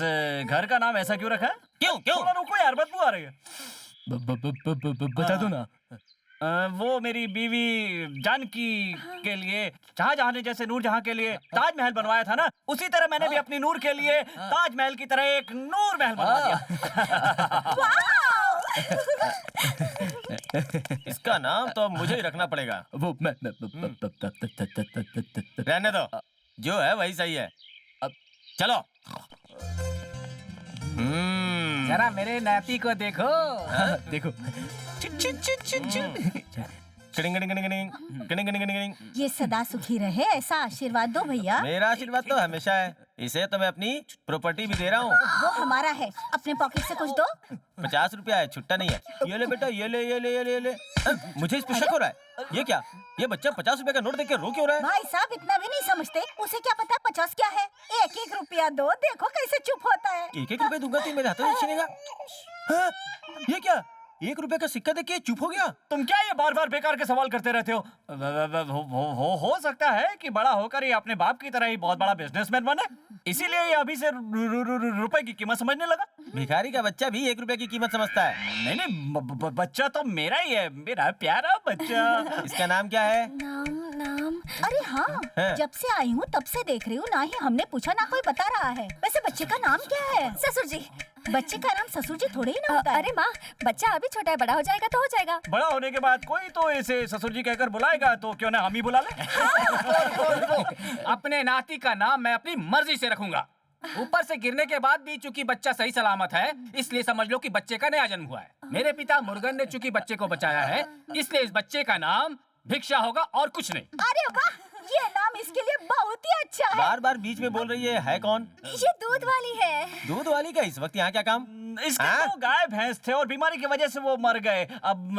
[SPEAKER 1] घर का नाम ऐसा क्यों रखा है?
[SPEAKER 11] क्यों क्यों?
[SPEAKER 1] थोड़ा रुको यार, बदबू आ रही है।
[SPEAKER 3] बता दो ना।
[SPEAKER 1] वो मेरी बीवी जानकी के लिए शाहजहां ने जैसे नूरजहां के लिए ताजमहल बनवाया था ना, उसी तरह मैंने भी अपनी नूर के लिए ताजमहल की तरह एक नूर महल बनवा दिया।
[SPEAKER 11] इसका नाम तो अब मुझे ही रखना पड़ेगा।
[SPEAKER 3] वो मैं
[SPEAKER 11] रहने दो, जो है वही सही है। अब चलो।
[SPEAKER 6] जरा मेरे नाती को देखो।
[SPEAKER 3] देखो।
[SPEAKER 8] ये सदा सुखी रहे, ऐसा आशीर्वाद दो भैया।
[SPEAKER 11] मेरा आशीर्वाद तो हमेशा है। इसे तो मैं अपनी प्रॉपर्टी भी दे रहा हूँ।
[SPEAKER 8] वो हमारा है, अपने पॉकेट से कुछ दो।
[SPEAKER 11] 50 रुपया है, छुट्टा नहीं है। ये ले बेटा, ये ले ये ले ये ले ये ले। मुझे इस पे शक हो रहा है। ये क्या? ये बच्चा 50 रुपए का नोट देख के रो क्यों रहा है?
[SPEAKER 8] भाई साहब इतना भी नहीं समझते, उसे क्या पता 50 क्या है। 1-1 रुपया दो, देखो कैसे चुप होता है।
[SPEAKER 11] 1-1 रुपए दूंगा तो मेरे हाथों से छीनेगा। हाँ, ये क्या? 1 रुपए का सिक्का देख के चुप हो गया।
[SPEAKER 1] तुम क्या ये बार बार बेकार के सवाल करते रहते हो? हो सकता है कि बड़ा होकर ये अपने बाप की तरह ही बहुत बड़ा बिजनेसमैन बने, इसीलिए ये अभी से रुपए की कीमत समझने लगा।
[SPEAKER 11] भिखारी का बच्चा भी 1 रुपए की कीमत समझता है।
[SPEAKER 1] नहीं नहीं, बच्चा तो मेरा ही है, मेरा प्यारा बच्चा।
[SPEAKER 11] इसका नाम क्या है?
[SPEAKER 10] नाम
[SPEAKER 8] अरे हाँ,
[SPEAKER 11] है।
[SPEAKER 8] जब से आई हूँ तब से देख रही हूँ, ना ही हमने पूछा ना कोई बता रहा है। वैसे बच्चे का नाम क्या है?
[SPEAKER 10] ससुर जी।
[SPEAKER 8] बच्चे का नाम ससुर जी थोड़े ही ना होता है।
[SPEAKER 10] अरे माँ, बच्चा अभी छोटा है, बड़ा हो जाएगा तो हो जाएगा।
[SPEAKER 1] बड़ा होने के बाद कोई तो इसे ससुर जी कहकर बुलाएगा, तो क्यों ना हम ही बुला ले।
[SPEAKER 6] अपने नाती का नाम मैं अपनी मर्जी से रखूंगा। ऊपर से गिरने के बाद भी चूंकि बच्चा सही सलामत है, इसलिए समझ लो कि बच्चे का नया जन्म हुआ है। मेरे पिता मुर्गन ने चूंकि बच्चे को बचाया है, इसलिए इस बच्चे का नाम भिक्षा होगा और कुछ नहीं।
[SPEAKER 8] अरे वाह, ये नाम इसके लिए बहुत ही अच्छा है।
[SPEAKER 11] बार बार बीच में बोल रही है कौन?
[SPEAKER 10] ये दूध वाली है।
[SPEAKER 11] दूध वाली का इस वक्त यहाँ क्या काम?
[SPEAKER 1] इसके
[SPEAKER 11] हाँ?
[SPEAKER 1] तो गाय भैंस थे और बीमारी की वजह से वो मर गए। अब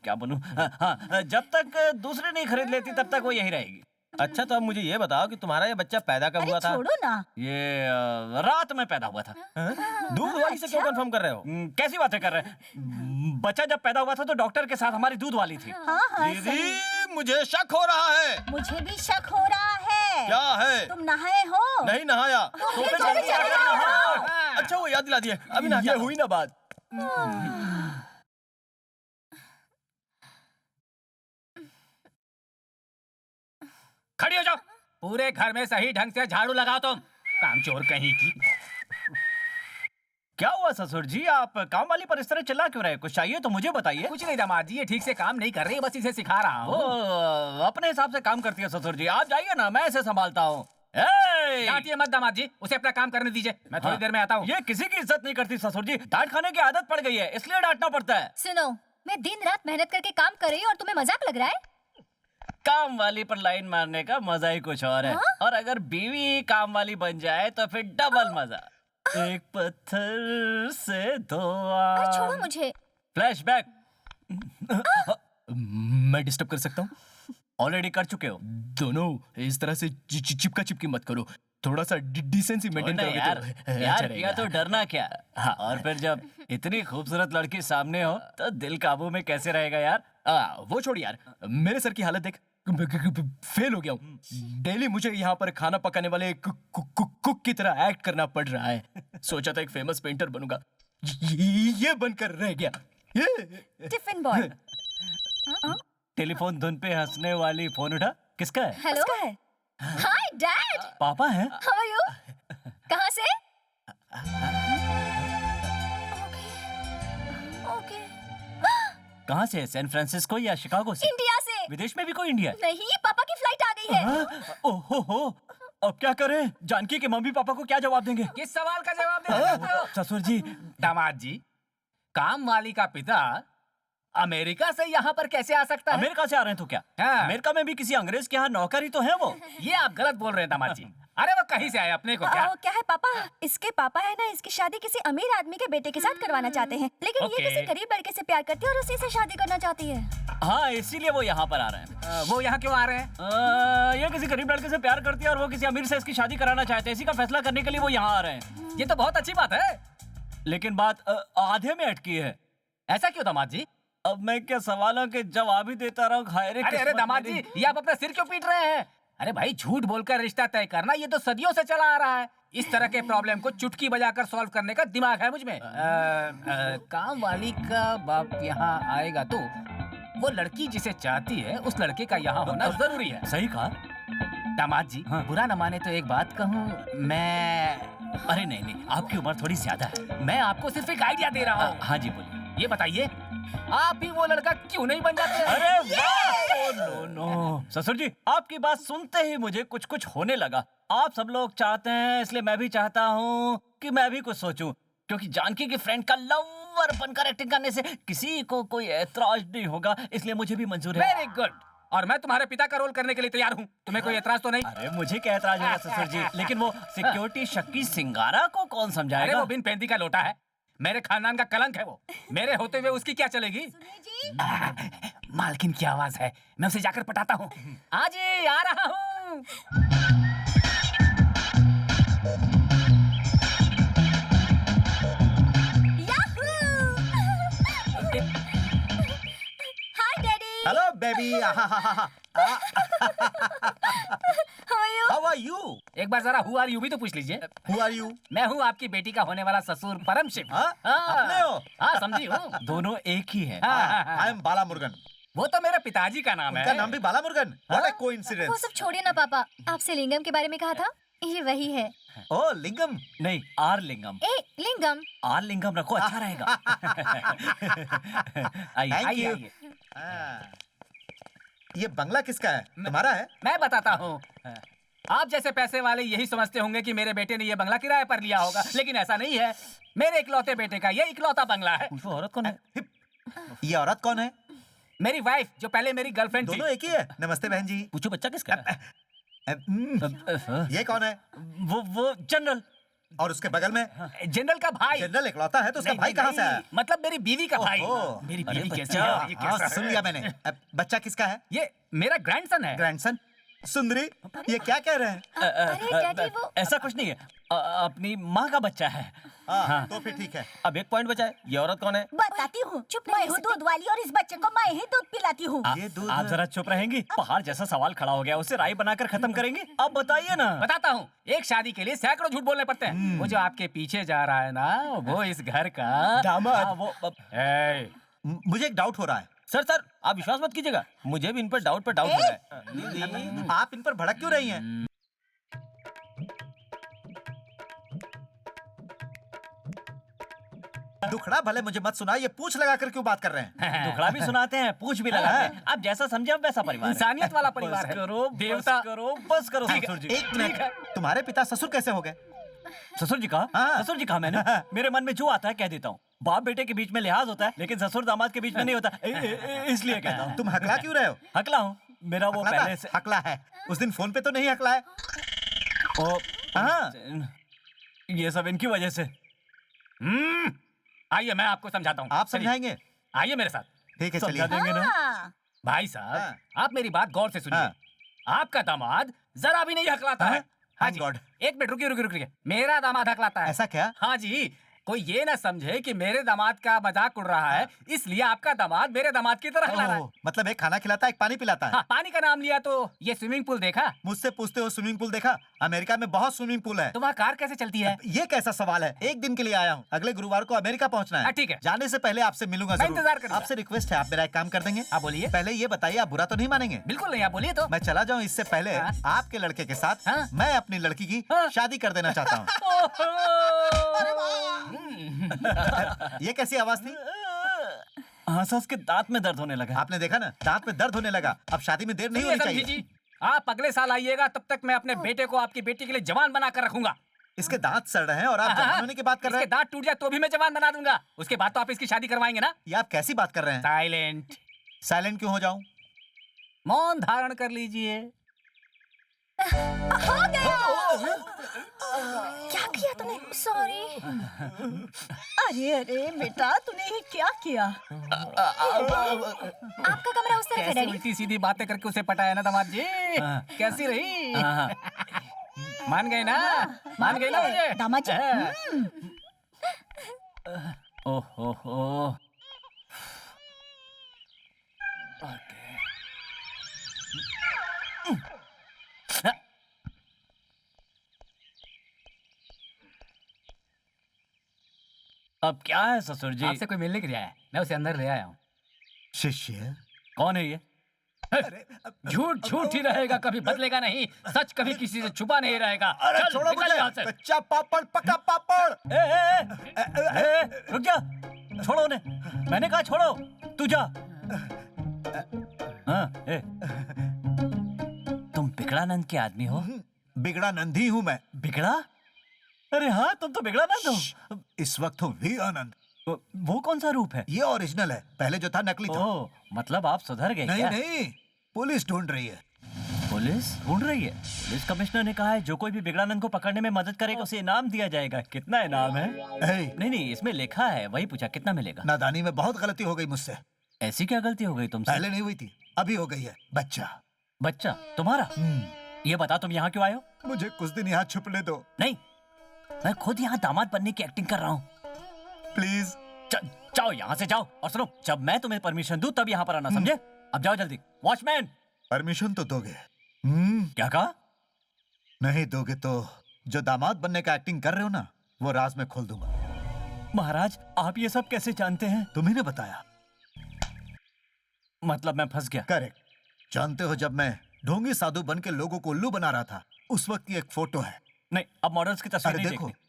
[SPEAKER 1] क्या बनूं? हाँ, जब तक दूसरे नहीं खरीद लेती तब तक वो यही रहेगी।
[SPEAKER 11] अच्छा, तो अब मुझे ये बताओ कि तुम्हारा ये बच्चा पैदा कब हुआ
[SPEAKER 8] अरे
[SPEAKER 11] था?
[SPEAKER 8] छोड़ो ना।
[SPEAKER 1] ये रात में पैदा हुआ था।
[SPEAKER 11] दूध वाली से क्यों कंफर्म कर रहे हो?
[SPEAKER 1] कैसी बातें कर रहे हैं? बच्चा जब पैदा हुआ था तो डॉक्टर के साथ हमारी दूध वाली थी।
[SPEAKER 8] हाँ हाँ, सही।
[SPEAKER 11] दीदी, मुझे शक हो रहा है।
[SPEAKER 8] मुझे भी शक हो रहा है।
[SPEAKER 3] क्या है?
[SPEAKER 8] तुम नहाए हो?
[SPEAKER 3] नहीं नहाया।
[SPEAKER 8] तो फिर जल्दी चले जाओ।
[SPEAKER 3] अच्छा वो याद दिला दिए, अभी ना ये हुई ना बात।
[SPEAKER 6] खड़ी हो जाओ। पूरे घर में सही ढंग से झाड़ू लगाओ तुम, कामचोर कहीं की।
[SPEAKER 1] क्या हुआ ससुर जी, आप काम वाली पर इस तरह चिल्ला क्यों रहे? कुछ चाहिए तो मुझे बताइए।
[SPEAKER 6] कुछ नहीं दामाद जी, ये ठीक से काम नहीं कर रही, बस इसे सिखा रहा
[SPEAKER 1] वो
[SPEAKER 6] हूँ।
[SPEAKER 1] अपने हिसाब से काम करती है ससुर जी, आप जाइए ना, मैं इसे संभालता हूँ।
[SPEAKER 6] डांटिए मत दामाद जी, उसे अपना काम करने दीजिए, मैं थोड़ी देर में आता हूँ।
[SPEAKER 1] ये किसी की इज्जत नहीं करती ससुर जी, डांट खाने की आदत पड़ गई है, इसलिए डांटना पड़ता है।
[SPEAKER 4] सुनो, मैं दिन रात मेहनत करके काम कर रही हूँ और तुम्हें मजाक लग रहा है?
[SPEAKER 1] काम वाली पर लाइन मारने का मजा ही कुछ और है। और अगर बीवी काम वाली बन जाए तो फिर डबल मजा। एक पत्थर से दो
[SPEAKER 4] अरे छोड़ो मुझे।
[SPEAKER 1] फ्लैशबैक।
[SPEAKER 3] मैं डिस्टर्ब कर सकता हूँ?
[SPEAKER 1] ऑलरेडी कर चुके हो।
[SPEAKER 3] दोनों इस तरह से चिपका चिपकी मत करो, थोड़ा सा डिसेंसी मेंटेन करोगे
[SPEAKER 1] यार,
[SPEAKER 3] तो
[SPEAKER 1] यार
[SPEAKER 3] अच्छा
[SPEAKER 1] किया
[SPEAKER 3] रहेगा।
[SPEAKER 1] तो डरना क्या। हाँ, और फिर जब इतनी खूबसूरत लड़की सामने हो तो दिल काबू में कैसे रहेगा यार।
[SPEAKER 3] वो छोड़ यार, मेरे सर की हालत देख, फेल हो गया हूँ। डेली मुझे यहाँ पर खाना पकाने वाले कुक की तरह एक्ट करना पड़ रहा है। सोचा था एक फेमस पेंटर बनूंगा, ये बनकर रह गया।
[SPEAKER 10] Tiffin boy.
[SPEAKER 1] टेलीफोन धुन पे हंसने वाली फोन उठा, किसका है?
[SPEAKER 4] हेलो।
[SPEAKER 10] उसका है।
[SPEAKER 4] हाय डैड,
[SPEAKER 1] पापा है?
[SPEAKER 4] How are you? कहाँ से? ओके।
[SPEAKER 1] कहाँ से है? सैन फ्रांसिस्को या शिकागो से?
[SPEAKER 4] इंडिया से।
[SPEAKER 1] विदेश में भी कोई इंडिया है?
[SPEAKER 4] नहीं, पापा की फ्लाइट आ गई है।
[SPEAKER 1] ओहो, अब क्या करें? जानकी के मम्मी पापा को क्या जवाब देंगे?
[SPEAKER 6] किस सवाल का जवाब दे रहे हो?
[SPEAKER 1] ससुर जी,
[SPEAKER 6] दामाद जी, काम वाली का पिता अमेरिका से यहाँ पर कैसे आ सकता है?
[SPEAKER 1] अमेरिका से आ रहे हैं तो क्या?
[SPEAKER 6] हाँ।
[SPEAKER 1] अमेरिका में भी किसी अंग्रेज के यहाँ नौकर ही तो है वो।
[SPEAKER 6] ये आप गलत बोल रहे हैं दामाद जी। अरे वो कहीं से आए, अपने को क्या?
[SPEAKER 10] क्या है पापा, इसके पापा है ना, इसकी शादी किसी अमीर आदमी के बेटे के साथ करवाना चाहते हैं, लेकिन ये
[SPEAKER 6] ओके।
[SPEAKER 10] किसी गरीब लड़के से प्यार करती है और उसी से शादी करना चाहती है।
[SPEAKER 1] हाँ, इसीलिए वो यहाँ पर आ रहे हैं।
[SPEAKER 6] वो यहाँ क्यों आ रहे हैं?
[SPEAKER 1] ये किसी गरीब लड़के से प्यार करती है और वो किसी अमीर से इसकी शादी कराना चाहते हैं, इसी का फैसला करने के लिए वो यहाँ आ रहे हैं।
[SPEAKER 6] ये तो बहुत अच्छी बात है।
[SPEAKER 1] लेकिन बात आधे में अटकी है।
[SPEAKER 6] ऐसा क्यों दामाद जी?
[SPEAKER 1] अब मैं क्या सवालों के जवाब ही देता रहूं?
[SPEAKER 6] अरे दामाद जी, ये आप अपना सिर क्यों पीट रहे हैं? अरे भाई, झूठ बोलकर रिश्ता तय करना ये तो सदियों से चला आ रहा है। इस तरह के प्रॉब्लम को चुटकी बजाकर सॉल्व करने का दिमाग है मुझ में। काम वाली का बाप यहाँ आएगा तो वो लड़की जिसे चाहती है उस लड़के का यहाँ होना जरूरी है।
[SPEAKER 1] सही कहा
[SPEAKER 6] दामाद जी।
[SPEAKER 1] हाँ।
[SPEAKER 6] बुरा न माने तो एक बात कहूँ, मैं
[SPEAKER 1] अरे नहीं, आपकी उम्र थोड़ी ज्यादा है।
[SPEAKER 6] मैं आपको सिर्फ एक आइडिया दे रहा हूँ।
[SPEAKER 1] हाँ जी बोलिए।
[SPEAKER 6] ये बताइए, आप ही वो लड़का क्यों नहीं बन जाते?
[SPEAKER 1] अरे वाह! नो ससुर जी, आपकी बात सुनते ही मुझे कुछ कुछ होने लगा। आप सब लोग चाहते हैं, इसलिए मैं भी चाहता हूँ कि मैं भी कुछ सोचूं, क्योंकि जानकी की फ्रेंड का लवर बनकर एक्टिंग करने से किसी को कोई ऐतराज नहीं होगा, इसलिए मुझे भी मंजूर है।
[SPEAKER 6] Very good. और मैं तुम्हारे पिता का रोल करने के लिए तैयार हूँ। तुम्हें कोई ऐतराज तो नहीं?
[SPEAKER 1] अरे मुझे क्या ऐतराज होगा ससुर जी, लेकिन वो सिक्योरिटी शक्की सिंगारा को कौन
[SPEAKER 6] अरे
[SPEAKER 1] समझाएगा?
[SPEAKER 6] वो बिन पैंती का लोटा है, मेरे खानदान का कलंक है वो। मेरे होते हुए उसकी क्या चलेगी? मालकिन की आवाज है, मैं उसे जाकर पटाता हूँ। आज आ रहा हूँ।
[SPEAKER 4] Hi daddy.
[SPEAKER 5] Hello baby. How are you?
[SPEAKER 6] एक बार जरा हु आर यू भी तो पूछ लीजिए।
[SPEAKER 5] Who are you?
[SPEAKER 6] मैं हूँ आपकी बेटी का होने वाला ससुर परम शिव।
[SPEAKER 5] हाँ? अपने हो?
[SPEAKER 6] हाँ, समझी हूँ।
[SPEAKER 1] दोनों एक ही है।
[SPEAKER 5] आई एम बाला मुर्गन।
[SPEAKER 6] वो तो मेरे पिताजी का नाम
[SPEAKER 5] उनका
[SPEAKER 6] है।
[SPEAKER 5] नाम भी बाला मुर्गन? व्हाट अ
[SPEAKER 4] वो
[SPEAKER 5] कोइंसिडेंस।
[SPEAKER 4] सब छोड़िए ना पापा, आपसे लिंगम के बारे में कहा था, ये वही है।
[SPEAKER 5] ओह लिंगम।
[SPEAKER 1] नहीं, are lingam.
[SPEAKER 4] A lingam.
[SPEAKER 1] Are लिंगम रखो, अच्छा रहेगा। आइए
[SPEAKER 5] Thank
[SPEAKER 6] आइए
[SPEAKER 5] you.
[SPEAKER 6] आइए,
[SPEAKER 5] ये बंगला किसका है? तुम्हारा है?
[SPEAKER 6] मैं बताता हूँ। आप जैसे पैसे वाले यही समझते होंगे कि मेरे बेटे ने ये बंगला किराए पर लिया होगा, लेकिन ऐसा नहीं है। मेरे इकलौते बेटे का ये इकलौता बंगला है।
[SPEAKER 1] पूछो औरत कौन है?
[SPEAKER 5] ये औरत कौन है?
[SPEAKER 6] मेरी वाइफ, जो पहले मेरी गर्लफ्रेंड थी।
[SPEAKER 5] दोनों एक ही है। नमस्ते बहन जी।
[SPEAKER 1] पूछो बच्चा किसका है?
[SPEAKER 5] ये कौन है?
[SPEAKER 1] वो जनरल।
[SPEAKER 5] और उसके बगल में?
[SPEAKER 6] जनरल का भाई।
[SPEAKER 5] जनरल इकलौता है तो उसका
[SPEAKER 6] नहीं,
[SPEAKER 5] भाई कहाँ से
[SPEAKER 6] नहीं,
[SPEAKER 5] आया?
[SPEAKER 6] मतलब मेरी बीवी का भाई।
[SPEAKER 5] ओहो।
[SPEAKER 6] मेरी
[SPEAKER 1] अरे
[SPEAKER 6] बीवी कैसी
[SPEAKER 1] बच्चा।
[SPEAKER 6] है? ये
[SPEAKER 5] हाँ,
[SPEAKER 6] कैसा
[SPEAKER 5] सुन
[SPEAKER 6] है?
[SPEAKER 5] लिया मैंने। बच्चा किसका है?
[SPEAKER 6] ये मेरा ग्रैंडसन है।
[SPEAKER 5] ग्रैंडसन। सुंदरी, ये क्या कह रहे हैं?
[SPEAKER 4] अरे डैडी वो
[SPEAKER 1] ऐसा कुछ नहीं है, अपनी माँ का बच्चा है।
[SPEAKER 5] हाँ, तो फिर ठीक है।
[SPEAKER 11] अब एक पॉइंट बचा है, ये औरत कौन है?
[SPEAKER 8] बताती हूँ, मैं हूँ दूध वाली और इस बच्चे को मैं ही दूध पिलाती हूँ।
[SPEAKER 5] ये दूध
[SPEAKER 1] आप जरा चुप रहेंगी? पहाड़ जैसा सवाल खड़ा हो गया, उसे राई बनाकर खत्म करेंगे। अब बताइए ना।
[SPEAKER 6] बताता हूँ, एक शादी के लिए सैकड़ों झूठ बोलने पड़ते हैं। वो जो आपके पीछे जा रहा है ना, वो इस घर का
[SPEAKER 3] दामाद।
[SPEAKER 1] हाँ, वो
[SPEAKER 6] ए,
[SPEAKER 5] मुझे एक डाउट हो रहा है।
[SPEAKER 11] सर आप विश्वास मत कीजिएगा, मुझे भी इन पर डाउट हो रहा है।
[SPEAKER 5] आप इन पर भड़क क्यों रही हैं? दुखड़ा भले मुझे मत सुना, ये पूछ लगा कर क्यों बात कर रहे हैं?
[SPEAKER 1] दुखड़ा भी सुनाते हैं, पूछ भी लगाते हैं। आप जैसा समझे हम वैसा परिवार है।
[SPEAKER 6] इंसानियत वाला परिवार
[SPEAKER 1] बस
[SPEAKER 6] है।
[SPEAKER 1] करो,
[SPEAKER 6] देवता।
[SPEAKER 1] बस करो
[SPEAKER 6] ठीक है,
[SPEAKER 1] ससुर जी।
[SPEAKER 5] एक मिनट, तुम्हारे पिता ससुर कैसे हो गए?
[SPEAKER 1] ससुर जी कहा?
[SPEAKER 5] हाँ।
[SPEAKER 1] ससुर जी कहा मैंने? मेरे मन में जो आता है कह देता हूँ। बाप बेटे के बीच में लिहाज होता है, लेकिन ससुर दामाद के बीच में नहीं होता। इसलिए कहता हूँ।
[SPEAKER 5] तुम हकला क्यों रहे हो?
[SPEAKER 1] हकला हूँ, मेरा वो
[SPEAKER 5] हकला था?
[SPEAKER 1] पहले से।
[SPEAKER 5] हकला है। उस दिन फोन पे तो नहीं हकला है?
[SPEAKER 1] ओ,
[SPEAKER 5] हाँ।
[SPEAKER 1] ये सब इनकी वजह से।
[SPEAKER 6] आइए मैं आपको समझाता हूँ।
[SPEAKER 5] आप
[SPEAKER 6] चलिए,
[SPEAKER 5] समझाएंगे?
[SPEAKER 6] आइए मेरे साथ।
[SPEAKER 5] ठीक है,
[SPEAKER 1] समझा
[SPEAKER 5] चलिए।
[SPEAKER 1] देंगे ना?
[SPEAKER 8] हाँ।
[SPEAKER 6] भाई साहब,
[SPEAKER 5] हाँ।
[SPEAKER 6] आप मेरी बात गौर से सुनिए।
[SPEAKER 5] हाँ।
[SPEAKER 6] आपका दामाद जरा भी नहीं हकलाता है। हाँ
[SPEAKER 5] Thank
[SPEAKER 6] जी,
[SPEAKER 5] God।
[SPEAKER 6] एक मिनट रुकिए। मेरा दामाद हकलाता है।
[SPEAKER 5] ऐसा क्या?
[SPEAKER 6] हाँ जी, कोई ये ना समझे कि मेरे दामाद का मजाक उड़ रहा है, इसलिए आपका दामाद मेरे दामाद की तरह हकला रहा है।
[SPEAKER 5] ओह, मतलब एक खाना खिलाता है, एक पानी पिलाता है।
[SPEAKER 6] हाँ, पानी का नाम लिया तो ये स्विमिंग पूल देखा?
[SPEAKER 5] मुझसे पूछते हो स्विमिंग पूल देखा? अमेरिका में बहुत स्विमिंग पूल है।
[SPEAKER 6] तो वहाँ कार कैसे चलती है?
[SPEAKER 5] ये कैसा सवाल है? एक दिन के लिए आया हूँ, अगले गुरुवार को अमेरिका पहुँचना है।
[SPEAKER 6] हाँ, ठीक है।
[SPEAKER 5] जाने से पहले आपसे मिलूंगा
[SPEAKER 6] मैं
[SPEAKER 5] जरूर।
[SPEAKER 6] इंतजार करूंगा।
[SPEAKER 5] आपसे रिक्वेस्ट है, आप मेरा एक काम कर देंगे?
[SPEAKER 6] आप बोलिए।
[SPEAKER 5] पहले ये बताइए, आप बुरा तो नहीं मानेंगे?
[SPEAKER 6] बिल्कुल नहीं, आप बोलिए तो।
[SPEAKER 5] मैं चला जाऊँ इससे पहले
[SPEAKER 6] हाँ।
[SPEAKER 5] आपके लड़के के साथ
[SPEAKER 6] हाँ।
[SPEAKER 5] मैं अपनी लड़की की
[SPEAKER 6] हाँ।
[SPEAKER 5] शादी कर देना चाहता हूँ। ये कैसी आवाज थी?
[SPEAKER 1] हंस के दांत में दर्द होने लगा।
[SPEAKER 5] आपने देखा ना, दांत में दर्द होने लगा। अब शादी में देर नहीं होनी
[SPEAKER 6] समझी
[SPEAKER 5] चाहिए।
[SPEAKER 6] जी, आप अगले साल आइएगा, तब तक मैं अपने बेटे को आपकी बेटी के लिए जवान बना कर रखूंगा।
[SPEAKER 5] इसके दांत सड़ रहे हैं और आप जवान होने की बात कर रहे
[SPEAKER 6] इसके दांत टूट जाए तो भी मैं जवान बना दूंगा। उसके बाद तो आप इसकी शादी करवाएंगे ना?
[SPEAKER 5] हैं। ये आप कैसी बात कर रहे हैं?
[SPEAKER 6] साइलेंट।
[SPEAKER 5] साइलेंट क्यों हो जाऊं?
[SPEAKER 6] मौन धारण कर लीजिए।
[SPEAKER 8] क्या किया तूने? सॉरी। अरे अरे बेटा, तूने ये क्या किया?
[SPEAKER 4] आपका कमरा उस तरफ है
[SPEAKER 6] कैसे
[SPEAKER 4] डैडी।
[SPEAKER 6] उल्टी सीधी बातें करके उसे पटाया ना दामाद जी? कैसी रही? मान गए ना? मान गए ना मुझे?
[SPEAKER 8] दामाद जी,
[SPEAKER 1] ओहो। अब क्या है ससुर जी?
[SPEAKER 6] आपसे कोई मिलने के लिए आया है, मैं उसे अंदर ले आया हूँ।
[SPEAKER 5] शिष्य?
[SPEAKER 1] कौन है ये?
[SPEAKER 6] झूठ झूठ ही रहेगा, कभी बदलेगा नहीं। सच कभी किसी से छुपा नहीं रहेगा।
[SPEAKER 5] अरे
[SPEAKER 6] चल,
[SPEAKER 5] छोड़ो
[SPEAKER 6] निकल
[SPEAKER 5] मुझे।
[SPEAKER 6] यहाँ से।
[SPEAKER 5] कच्चा पापड़, पका पापड़।
[SPEAKER 1] रुक जा, छोड़ो उन्हें। मैंने कहा छोड़ो, तू जा। हाँ, तुम बिगड़ानंद के आदमी हो?
[SPEAKER 5] बिगड़ा नंदी हूँ मैं।
[SPEAKER 1] बिगड़ा? अरे हाँ, तुम तो बिगड़ानंद हो।
[SPEAKER 5] इस वक्त हूँ वी आनंद।
[SPEAKER 1] वो कौन सा रूप है?
[SPEAKER 5] ये ओरिजिनल है, पहले जो था नकली था।
[SPEAKER 1] ओह, मतलब आप सुधर गए
[SPEAKER 5] नहीं
[SPEAKER 1] क्या?
[SPEAKER 5] नहीं, पुलिस ढूंढ रही है।
[SPEAKER 1] पुलिस ढूंढ रही है? पुलिस कमिश्नर ने कहा है जो कोई भी बिगड़ानंद को पकड़ने में मदद करेगा उसे इनाम दिया जाएगा। कितना इनाम है? नहीं, इसमें लिखा है। वही पूछा कितना मिलेगा।
[SPEAKER 5] नादानी में बहुत गलती हो गई मुझसे।
[SPEAKER 1] ऐसी क्या गलती हो गई तुमसे?
[SPEAKER 5] पहले नहीं हुई थी, अभी हो गई है।
[SPEAKER 1] बच्चा तुम्हारा? ये बता, तुम यहाँ क्यों आए हो?
[SPEAKER 5] मुझे कुछ दिन यहाँ छुपने दो।
[SPEAKER 1] नहीं, मैं खुद यहाँ दामाद बनने की एक्टिंग कर रहा हूँ।
[SPEAKER 5] प्लीज
[SPEAKER 1] जाओ यहाँ से, जाओ। और सुनो, जब मैं तुम्हें परमिशन दूं तब यहाँ पर आना, समझे? अब जाओ जल्दी। वॉचमैन!
[SPEAKER 5] परमिशन तो दोगे?
[SPEAKER 1] क्या कहा?
[SPEAKER 5] नहीं दोगे तो जो दामाद बनने का एक्टिंग कर रहे हो ना, वो राज में खोल दूंगा।
[SPEAKER 1] महाराज, आप ये सब कैसे जानते हैं?
[SPEAKER 5] तुम्ही ने बताया।
[SPEAKER 1] मतलब मैं फंस गया?
[SPEAKER 5] करेक्ट। जानते हो, जब मैं ढोंगी साधु बन के लोगों को उल्लू बना रहा था, उस वक्त की एक फोटो है।
[SPEAKER 1] नहीं, अब मॉडल्स की तस्वीर
[SPEAKER 5] अरे
[SPEAKER 1] नहीं
[SPEAKER 5] देखो,
[SPEAKER 1] देखनी।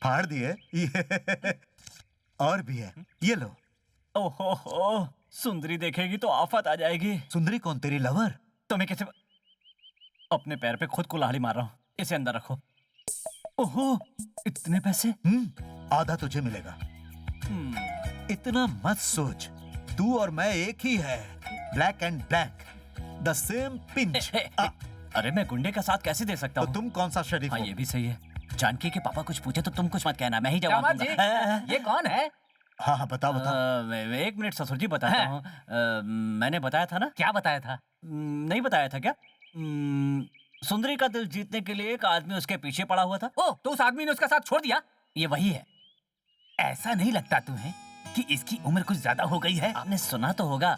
[SPEAKER 5] फाड़ दिए ये। और भी है, ये लो।
[SPEAKER 1] ओहो, सुंदरी देखेगी तो आफत आ जाएगी।
[SPEAKER 5] सुंदरी कौन, तेरी लवर?
[SPEAKER 1] तुम्हें कैसे? अपने पैर पे खुद कुल्हाड़ी मार रहा हूँ। इसे अंदर रखो। ओहो, इतने पैसे?
[SPEAKER 5] आधा तुझे मिलेगा। इतना मत सोच, तू और मैं एक ही है। Black and black, the same pinch.
[SPEAKER 1] अरे मैं गुंडे का साथ कैसे दे सकता हूँ?
[SPEAKER 5] तो तुम कौन सा शरीफ
[SPEAKER 1] हाँ,
[SPEAKER 5] हो?
[SPEAKER 1] ये भी सही है। जानकी के पापा कुछ पूछे तो तुम कुछ मत कहना, मैं ही जवाब
[SPEAKER 6] दामाद जी,
[SPEAKER 1] दूंगा।
[SPEAKER 6] ये कौन है?
[SPEAKER 5] हाँ हाँ, बताओ बताओ।
[SPEAKER 1] एक मिनट ससुर जी, बताता हूँ। मैंने बताया था ना?
[SPEAKER 6] क्या बताया था?
[SPEAKER 1] नहीं बताया था क्या? सुंदरी का दिल जीतने के लिए एक आदमी उसके पीछे पड़ा हुआ था।
[SPEAKER 6] ओ, तो उस आदमी ने उसका साथ छोड़ दिया?
[SPEAKER 1] ये वही है।
[SPEAKER 6] ऐसा नहीं लगता तुम्हें कि इसकी उम्र कुछ ज्यादा हो गई है?
[SPEAKER 1] आपने सुना तो होगा,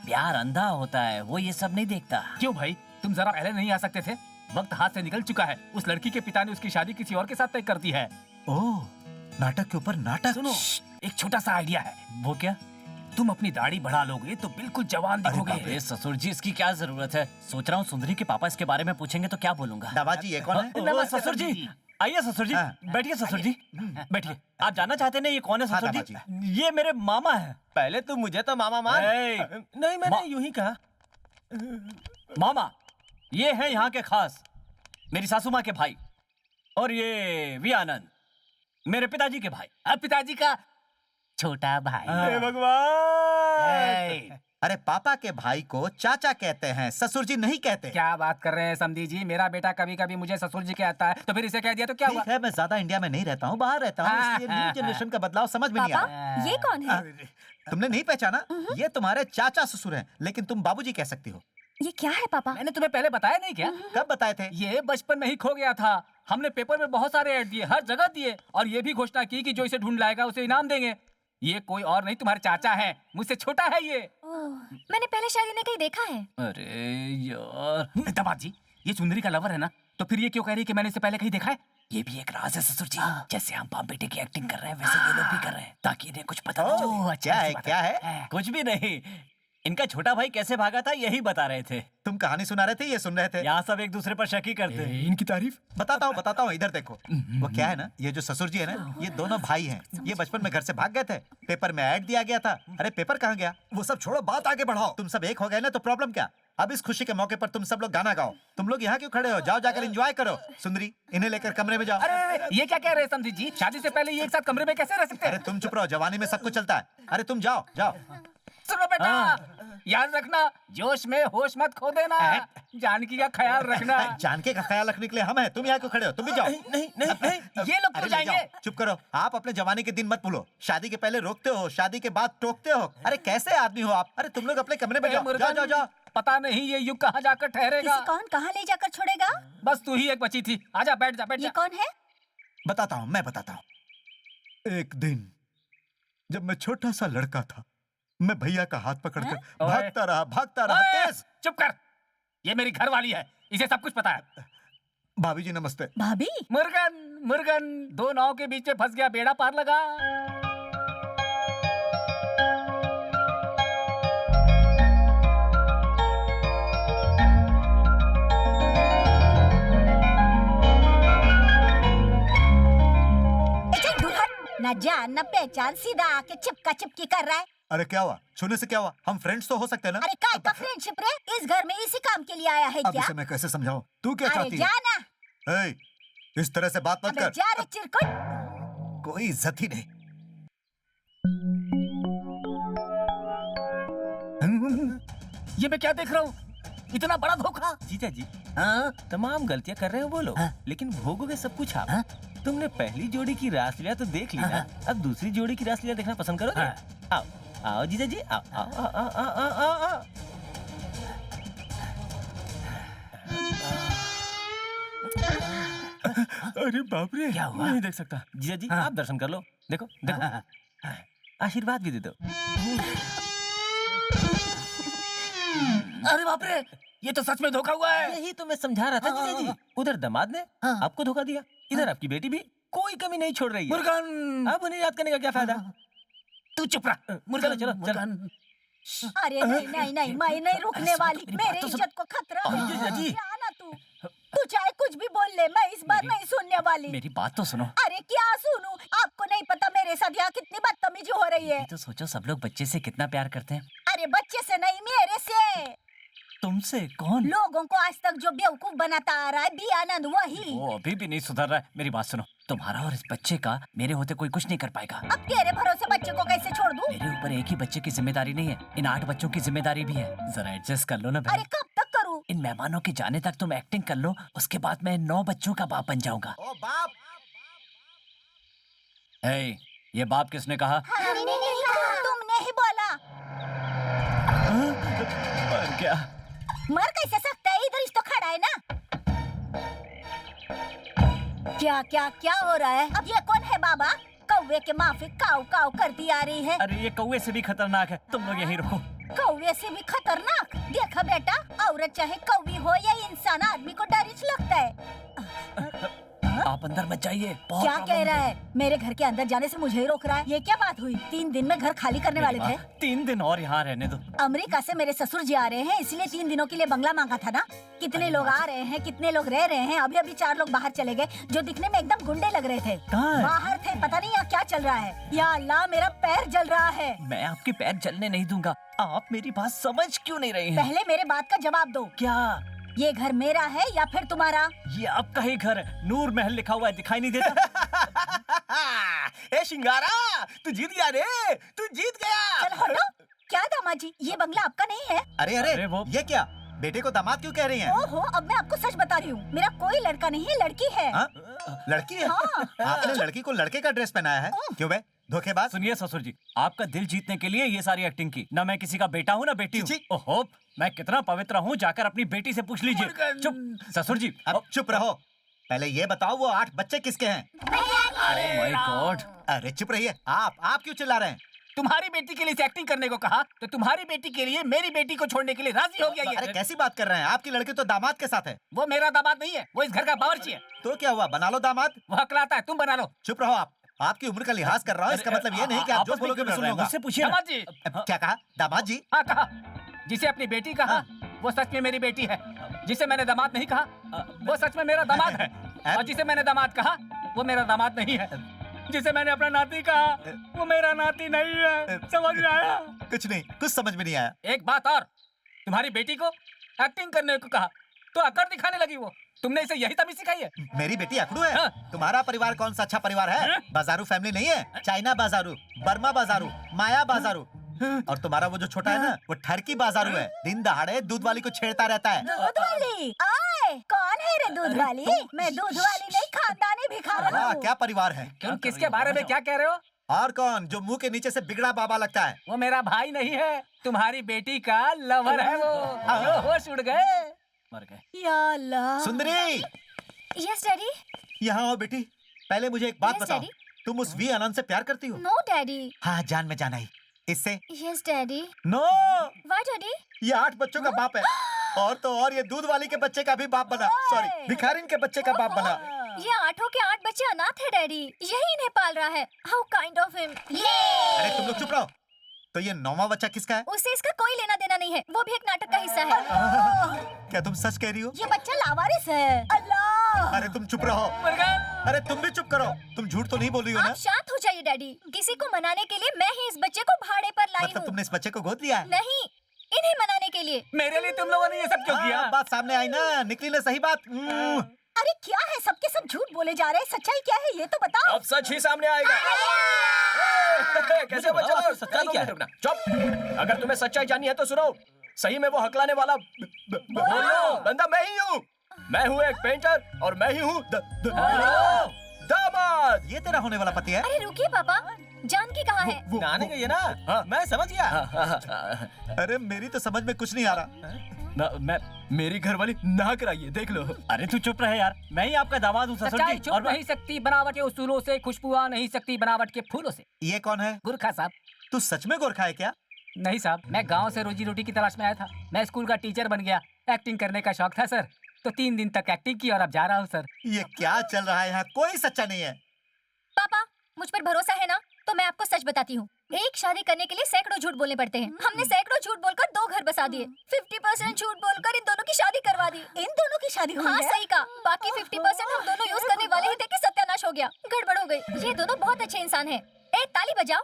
[SPEAKER 1] प्यार अंधा होता है, वो ये सब नहीं देखता।
[SPEAKER 6] क्यों भाई, तुम जरा पहले नहीं आ सकते थे? वक्त हाथ से निकल चुका है। उस लड़की के पिता ने उसकी शादी किसी और के साथ तय कर दी है।
[SPEAKER 5] ओह, नाटक के ऊपर नाटक।
[SPEAKER 6] सुनो, एक छोटा सा आइडिया है।
[SPEAKER 1] वो क्या?
[SPEAKER 6] तुम अपनी दाढ़ी बढ़ा लोगे तो बिल्कुल जवान दिखोगे।
[SPEAKER 1] अरे ससुर जी, इसकी क्या जरूरत है? सोच रहा हूँ सुंदरी के पापा इसके बारे में पूछेंगे तो क्या बोलूंगा।
[SPEAKER 5] दादाजी ये कौन है?
[SPEAKER 1] नमस्ते ससुर जी। आइए ससुर जी, बैठिए ससुर जी, बैठिए। आप जानना चाहते हैं ना ये कौन है ससुर जी? ये मेरे मामा है।
[SPEAKER 11] पहले तुम मुझे तो मामा मान। नहीं, मैंने यूं ही कहा।
[SPEAKER 1] मामा, ये है यहाँ के खास, मेरी सासू माँ के भाई, और ये वी आनंद, मेरे पिताजी के भाई।
[SPEAKER 6] अब पिताजी का छोटा भाई।
[SPEAKER 1] हे भगवान!
[SPEAKER 5] अरे पापा के भाई को चाचा कहते हैं, ससुर जी नहीं कहते।
[SPEAKER 6] क्या बात कर रहे हैं समधी जी? मेरा बेटा कभी कभी मुझे ससुर जी कहता है, तो फिर इसे कह दिया तो क्या हुआ?
[SPEAKER 5] ठीक है, मैं ज्यादा इंडिया में नहीं रहता हूँ, बाहर रहता हूँ, इसलिए न्यू जनरेशन का बदलाव समझ में नहीं आ रहा।
[SPEAKER 10] ये कौन है?
[SPEAKER 5] तुमने नहीं पहचाना? ये तुम्हारे चाचा ससुर हैं, लेकिन तुम बाबूजी कह सकती हो।
[SPEAKER 10] ये क्या है पापा?
[SPEAKER 6] मैंने तुम्हें पहले बताया नहीं क्या?
[SPEAKER 5] कब बताए थे?
[SPEAKER 6] ये बचपन में ही खो गया था। हमने पेपर में बहुत सारे ऐड दिए, हर जगह दिए, और ये भी घोषणा की कि जो इसे ढूंढ लाएगा उसे इनाम देंगे। ये कोई और नहीं, तुम्हारे चाचा हैं, मुझसे छोटा है ये।
[SPEAKER 10] मैंने पहले शायद इन्हें कहीं देखा है।
[SPEAKER 1] अरे यार,
[SPEAKER 6] दामाद जी, ये सुंदरी का लवर है ना? तो फिर ये क्यों कह रही है कि मैंने इसे पहले कहीं देखा है?
[SPEAKER 1] ये भी एक राज है ससुर जी। जैसे हम बाप बेटे की एक्टिंग कर रहे हैं, वैसे ये लोग भी कर रहे हैं, ताकि इन्हें कुछ पता न चले।
[SPEAKER 5] क्या है, क्या है?
[SPEAKER 1] कुछ भी नहीं, इनका छोटा भाई कैसे भागा था यही बता रहे थे।
[SPEAKER 5] तुम कहानी सुना रहे थे, ये सुन रहे थे।
[SPEAKER 1] यहाँ सब एक दूसरे पर शक ही करते हैं।
[SPEAKER 3] इनकी तारीफ
[SPEAKER 5] बताता हूँ, इधर देखो। वो क्या है ना, ये जो ससुर जी है ना, ये दोनों भाई हैं। ये बचपन में घर से भाग गए थे, पेपर में ऐड दिया गया था। अरे पेपर कहाँ गया? वो सब छोड़ो, बात आगे बढ़ाओ। तुम सब एक हो गए ना, तो प्रॉब्लम क्या? अब इस खुशी के मौके पर तुम सब लोग गाना गाओ। तुम लोग यहाँ क्यों खड़े हो? जाओ जाकर एंजॉय करो। सुंदरी, इन्हें लेकर कमरे में जाओ।
[SPEAKER 6] अरे ये क्या कह रहे हैं समधी जी? शादी से पहले ये एक साथ कमरे में कैसे रह सकते हैं?
[SPEAKER 5] अरे तुम चुप रहो, जवानी में सब कुछ चलता है। अरे तुम जाओ जाओ।
[SPEAKER 6] सुनो बेटा, याद रखना, जोश में होश मत खो देना। जानकी का ख्याल रखना।
[SPEAKER 5] जानकी का ख्याल रखने के लिए हम हैं, तुम यहाँ क्यों खड़े हो? तुम भी जाओ।
[SPEAKER 11] नहीं,
[SPEAKER 6] ये लोग क्यों जाएंगे?
[SPEAKER 5] चुप करो। आप अपने जवानी के दिन मत भूलो। शादी के पहले रोकते हो, शादी के बाद टोकते हो। अरे कैसे आदमी हो आप? अरे तुम लोग अपने कमरे में जाओ, जाओ जाओ जाओ।
[SPEAKER 6] पता नहीं ये युग कहाँ जाकर ठहरेगा।
[SPEAKER 8] किसी कौन कहाँ ले जाकर छोड़ेगा?
[SPEAKER 6] बस तू ही एक बची थी। आजा, बैठ जा, बैठ
[SPEAKER 8] ये
[SPEAKER 6] जा।
[SPEAKER 8] कौन है?
[SPEAKER 5] बताता हूँ, मैं बताता हूँ। एक दिन जब मैं छोटा सा लड़का था, मैं भैया का हाथ पकड़कर भागता रहा तेज।
[SPEAKER 6] चुप कर, ये मेरी घर वाली है, इसे सब कुछ पता है।
[SPEAKER 5] भाभी जी नमस्ते।
[SPEAKER 8] भाभी?
[SPEAKER 6] मुर्गन, दो नाव के बीच में फंस गया, बेड़ा पार लगा।
[SPEAKER 8] न जान न पहचान, सीधा आके चिपका चिपकी कर रहा है।
[SPEAKER 5] अरे क्या हुआ? छूने से क्या हुआ? हम फ्रेंड्स तो हो सकते हैं ना?
[SPEAKER 8] अरे काय का फ्रेंडशिप रे? इस घर में इसी काम के लिए आया है
[SPEAKER 5] अब
[SPEAKER 8] क्या?
[SPEAKER 5] इसे मैं कैसे समझाऊं? तू क्या
[SPEAKER 8] अरे
[SPEAKER 5] चाहती है?
[SPEAKER 8] जाना।
[SPEAKER 5] ए, इस तरह से बात मत
[SPEAKER 8] अबे
[SPEAKER 5] कर।
[SPEAKER 8] जा रे चिरकुट।
[SPEAKER 5] कोई इज्जत ही नहीं।
[SPEAKER 6] ये मैं क्या देख रहा हूँ? इतना बड़ा धोखा।
[SPEAKER 11] जीजा जी, तमाम गलतियां कर रहे हो वो लोग, लेकिन भोगोगे सब कुछ आप। तुमने पहली जोड़ी की रासलीला तो देख ली ना, अब दूसरी जोड़ी की रासलीला देखना पसंद करोगे? आओ आओ जीजा जी, आओ आओ आओ आओ आओ आओ आओ।
[SPEAKER 3] अरे बाप रे,
[SPEAKER 6] क्या हुआ?
[SPEAKER 11] नहीं देख सकता। जीजा जी आप दर्शन कर लो, देखो देखो, आशीर्वाद भी दे दो।
[SPEAKER 6] अरे बाप रे, ये तो सच में धोखा हुआ है।
[SPEAKER 11] यही तो मैं समझा रहा था जीजा जी। उधर दामाद ने आपको धोखा दिया, इधर आपकी बेटी भी कोई कमी नहीं छोड़ रही है।
[SPEAKER 6] मुर्गन,
[SPEAKER 11] अब उन्हें याद करने का क्या फायदा?
[SPEAKER 6] तू चुप रह।
[SPEAKER 11] चलो चलो चलो।
[SPEAKER 8] अरे नहीं, मैं नहीं रुकने वाली। मेरे इज्जत को खतरा है।
[SPEAKER 11] जी।
[SPEAKER 8] जाना तू चाहे कुछ भी बोल ले, मैं इस बार नहीं सुनने वाली।
[SPEAKER 1] मेरी बात तो सुनो।
[SPEAKER 8] अरे क्या सुनूं? आपको नहीं पता मेरे साथ यहाँ कितनी बदतमीजी हो रही है।
[SPEAKER 1] ये तो सोचो, सब लोग बच्चे से कितना प्यार करते हैं।
[SPEAKER 8] अरे बच्चे से नहीं, मेरे से।
[SPEAKER 1] तुमसे? कौन?
[SPEAKER 8] लोगों को आज तक जो बेवकूफ बनाता आ रहा है, बी आनंद, वही।
[SPEAKER 1] वो अभी भी नहीं सुधर रहा है। मेरी बात सुनो, तुम्हारा और इस बच्चे का मेरे होते कोई कुछ नहीं कर पाएगा।
[SPEAKER 8] अब तेरे भरोसे बच्चे को कैसे छोड़ दूं?
[SPEAKER 1] मेरे ऊपर एक ही बच्चे की जिम्मेदारी नहीं है, इन 8 बच्चों की जिम्मेदारी भी है। जरा एडजस्ट कर लो ना
[SPEAKER 8] अरे
[SPEAKER 1] बहन।
[SPEAKER 8] कब तक करूं?
[SPEAKER 1] इन मेहमानों के जाने तक तुम एक्टिंग कर लो, उसके बाद मैं 9 बच्चों का बाप बन जाऊंगा।
[SPEAKER 5] ओ बाप!
[SPEAKER 1] ए, ये बाप किसने कहा?
[SPEAKER 8] हमने नहीं कहा। तुमने ही बोला।
[SPEAKER 1] पर क्या?
[SPEAKER 8] मर कैसे सकता है? इधर ही तो खड़ा है ना। क्या क्या क्या हो रहा है? अब ये कौन है बाबा? कौवे के माफी काव काव करती आ रही है।
[SPEAKER 1] अरे ये कौवे से भी खतरनाक है, तुम लोग यहीं रुको।
[SPEAKER 8] कौवे से भी खतरनाक? देखा बेटा, औरत चाहे कौवी हो या इंसान, आदमी को डर लगता है।
[SPEAKER 1] आप अंदर मत जाइए।
[SPEAKER 8] क्या कह रहा है? मेरे घर के अंदर जाने से मुझे ही रोक रहा है। ये क्या बात हुई? 3 दिन में घर खाली करने वाले थे।
[SPEAKER 1] 3 दिन और यहाँ रहने दो।
[SPEAKER 8] अमेरिका से मेरे ससुर जी आ रहे हैं, इसलिए 3 दिनों के लिए बंगला मांगा था ना। कितने लोग आ रहे हैं, कितने लोग रह रहे हैं। अभी अभी 4 लोग बाहर चले गए जो दिखने में एकदम गुंडे लग रहे थे।
[SPEAKER 1] कहाँ है?
[SPEAKER 8] बाहर थे, पता नहीं यहाँ क्या चल रहा है। या अल्लाह, मेरा पैर जल रहा है।
[SPEAKER 1] मैं आपके पैर जलने नहीं दूंगा। आप मेरी बात समझ क्यों नहीं रहे हैं?
[SPEAKER 8] पहले मेरे बात का जवाब दो।
[SPEAKER 1] क्या
[SPEAKER 8] ये घर मेरा है या फिर तुम्हारा?
[SPEAKER 1] ये आपका ही घर है। नूर महल लिखा हुआ है, दिखाई नहीं देता?
[SPEAKER 11] ए शिंगारा, तू जीत गया रे, तू जीत गया।
[SPEAKER 8] चल हटो। क्या दामाद जी, ये बंगला आपका नहीं है?
[SPEAKER 5] अरे अरे,
[SPEAKER 1] अरे वो-
[SPEAKER 5] ये क्या? बेटे को दामाद क्यों कह रही हैं?
[SPEAKER 8] ओहो, अब मैं आपको सच बता रही हूँ, मेरा कोई लड़का नहीं है, लड़की है।
[SPEAKER 5] हाँ? लड़की है?
[SPEAKER 8] हाँ।
[SPEAKER 5] आपने लड़की को लड़के का ड्रेस पहनाया है? क्यों बे? धोखेबाज।
[SPEAKER 1] सुनिए ससुर जी, आपका दिल जीतने के लिए ये सारी एक्टिंग की। ना मैं किसी का बेटा हूँ ना बेटी हूँ।
[SPEAKER 5] छी।
[SPEAKER 1] ओहो, मैं कितना पवित्र हूँ, जाकर अपनी बेटी से पूछ लीजिए। चुप ससुर जी।
[SPEAKER 5] अब चुप रहो। पहले ये बताओ, वो 8 बच्चे किसके हैं?
[SPEAKER 1] अरे माय गॉड।
[SPEAKER 5] अरे चुप रहिए। आप क्यों चिल्ला रहे हैं?
[SPEAKER 6] तुम्हारी बेटी के लिए इसे एक्टिंग करने को कहा तो तुम्हारी बेटी के लिए मेरी बेटी को छोड़ने के लिए राजी हो गया
[SPEAKER 5] अरे
[SPEAKER 6] ये।
[SPEAKER 5] कैसी बात कर रहे हैं? आपकी लड़की तो दामाद के साथ है।
[SPEAKER 6] वो मेरा दामाद नहीं है, वो इस घर का बावर्ची है।
[SPEAKER 5] तो क्या हुआ, बना लो दामाद।
[SPEAKER 6] वो हकलाता है, तुम बना लो।
[SPEAKER 5] चुप रहो आप। आपकी उम्र का लिहाज कर रहा हूँ, इसका मतलब ये नहीं कि आप जो बोलोगे मैं सुनूंगा।
[SPEAKER 1] मुझसे पूछिए ना।
[SPEAKER 6] दामाद जी,
[SPEAKER 5] क्या कहा? दामाद जी?
[SPEAKER 6] हाँ कहा। जिसे अपनी बेटी कहा वो सच में मेरी बेटी है। जिसे मैंने दामाद नहीं कहा वो सच में मेरा दामाद है। और जिसे मैंने दामाद कहा वो मेरा दामाद नहीं है। जिसे मैंने अपना नाती कहा वो मेरा नाती नहीं है। समझ में आया?
[SPEAKER 5] कुछ नहीं, कुछ समझ में नहीं आया।
[SPEAKER 6] एक बात और, तुम्हारी बेटी को एक्टिंग करने को कहा तो अकड़ दिखाने लगी वो। तुमने इसे यही तमीज सिखाई है?
[SPEAKER 5] मेरी बेटी अकड़ू है?
[SPEAKER 6] हाँ।
[SPEAKER 5] तुम्हारा परिवार कौन सा अच्छा परिवार है? बाजारू फैमिली नहीं है? चाइना बाजारू, बर्मा बाजारू, माया बाजारू। और तुम्हारा वो जो छोटा है ना, वो ठरकी बाजारू है। दिन दहाड़े दूध वाली को छेड़ता रहता है।
[SPEAKER 8] दूध वाली? आए, कौन है रे दूध वाली? मैं दूध वाली नहीं, खानदानी भिखारन
[SPEAKER 5] वाह,
[SPEAKER 8] हूँ।
[SPEAKER 5] क्या परिवार है।
[SPEAKER 6] तुम किसके बारे में क्या कह रहे हो?
[SPEAKER 5] और कौन, जो मुंह के नीचे से बिगड़ा बाबा लगता है?
[SPEAKER 6] वो मेरा भाई नहीं है, तुम्हारी बेटी का लवर है वो। जो होश उड़ गए।
[SPEAKER 1] मर गए।
[SPEAKER 8] या अल्लाह।
[SPEAKER 5] सुंदरी,
[SPEAKER 4] यस डैडी।
[SPEAKER 5] यहाँ आओ बेटी। पहले मुझे एक बात
[SPEAKER 4] Yes,
[SPEAKER 5] बताओ,
[SPEAKER 4] Daddy.
[SPEAKER 5] तुम उस वी आनंद से प्यार करती हो?
[SPEAKER 4] No daddy.
[SPEAKER 5] हाँ, जान में जाना ही। इससे?
[SPEAKER 4] Yes daddy.
[SPEAKER 5] No,
[SPEAKER 4] why daddy?
[SPEAKER 5] ये 8 बच्चों का बाप है। और तो और ये दूध वाली के बच्चे का भी बाप बना। सॉरी, भिखारिन के बच्चे का बाप बना।
[SPEAKER 4] ये 8 के 8 बच्चे अनाथ है डैडी। यही इन्हें पाल रहा है। How kind of him.
[SPEAKER 5] अरे तुम लोग चुप रहो। तो ये 9वां बच्चा किसका है?
[SPEAKER 4] उससे इसका कोई लेना देना नहीं है, वो भी एक नाटक का हिस्सा है।
[SPEAKER 5] क्या तुम सच कह रही हो?
[SPEAKER 8] ये बच्चा लावारिस है। अल्लाह।
[SPEAKER 5] अरे तुम चुप रहो।
[SPEAKER 6] मर गए।
[SPEAKER 5] अरे तुम भी चुप करो। तुम झूठ तो नहीं बोल रही हो ना?
[SPEAKER 4] आप शांत हो जाइए डैडी। किसी को मनाने के लिए मैं ही इस बच्चे को भाड़े पर लाई
[SPEAKER 5] मतलब
[SPEAKER 4] हूँ।
[SPEAKER 5] तुमने इस बच्चे को गोद लिया है?
[SPEAKER 4] नहीं, इन्हें मनाने के लिए।
[SPEAKER 6] मेरे लिए तुम लोगों ने ये सब क्यों किया?
[SPEAKER 5] हाँ, बात सामने आई ना, निकली ना सही बात।
[SPEAKER 8] अरे क्या है, सबके सब झूठ बोले जा रहे हैं। सच्चाई क्या है ये तो बताओ।
[SPEAKER 3] अब सच ही सामने आएगा। कैसे बचा?
[SPEAKER 11] सच्चाई क्या है?
[SPEAKER 3] चुप। अगर तुम्हें सच्चाई जाननी है तो सुनो। सही में वो हकलाने वाला बंदा मैं ही हूँ। मैं हूँ एक पेंटर और मैं ही हूँ दामाद।
[SPEAKER 5] ये तेरा होने वाला पति है?
[SPEAKER 4] अरे रुकिए पापा, जानकी कहाँ है?
[SPEAKER 11] नाने का ये ना,
[SPEAKER 3] हाँ।
[SPEAKER 11] मैं समझ गया।
[SPEAKER 5] अरे मेरी तो समझ में कुछ नहीं आ रहा।
[SPEAKER 1] मैं
[SPEAKER 3] मेरी घरवाली ना कराइए, देख लो।
[SPEAKER 1] अरे तू चुप रहे यार, मैं ही आपका दामाद हूँ ससुर
[SPEAKER 6] सच्चाई
[SPEAKER 1] जी।
[SPEAKER 6] छुप नहीं सकती बनावट के उसूलों से, खुशबू आ नहीं सकती बनावट के फूलों से।
[SPEAKER 5] ये कौन है?
[SPEAKER 6] गुरखा साहब।
[SPEAKER 5] तू सच में गोरखा है क्या?
[SPEAKER 6] नहीं साहब, मैं गांव से रोजी रोटी की तलाश में आया था। मैं स्कूल का टीचर बन गया। एक्टिंग करने का शौक था सर, तो 3 दिन तक एक्टिंग की और अब जा रहा हूँ सर।
[SPEAKER 5] ये क्या चल रहा है यहाँ? कोई सच्चा नहीं है।
[SPEAKER 4] पापा, मुझ पर भरोसा है ना? तो मैं आपको सच बताती हूँ। एक शादी करने के लिए सैकड़ों झूठ बोलने पड़ते हैं। हमने सैकड़ों झूठ बोलकर 2 घर बसा दिए। 50% झूठ बोलकर इन दोनों की शादी करवा दी।
[SPEAKER 8] इन दोनों की शादी हुई
[SPEAKER 4] हाँ
[SPEAKER 8] है?
[SPEAKER 4] सही कहा। बाकी 50% हम दोनों यूज करने वाले ही थे कि सत्यानाश हो गया, गड़बड़ हो गई। ये दोनों बहुत अच्छे इंसान हैं। एक ताली बजाओ।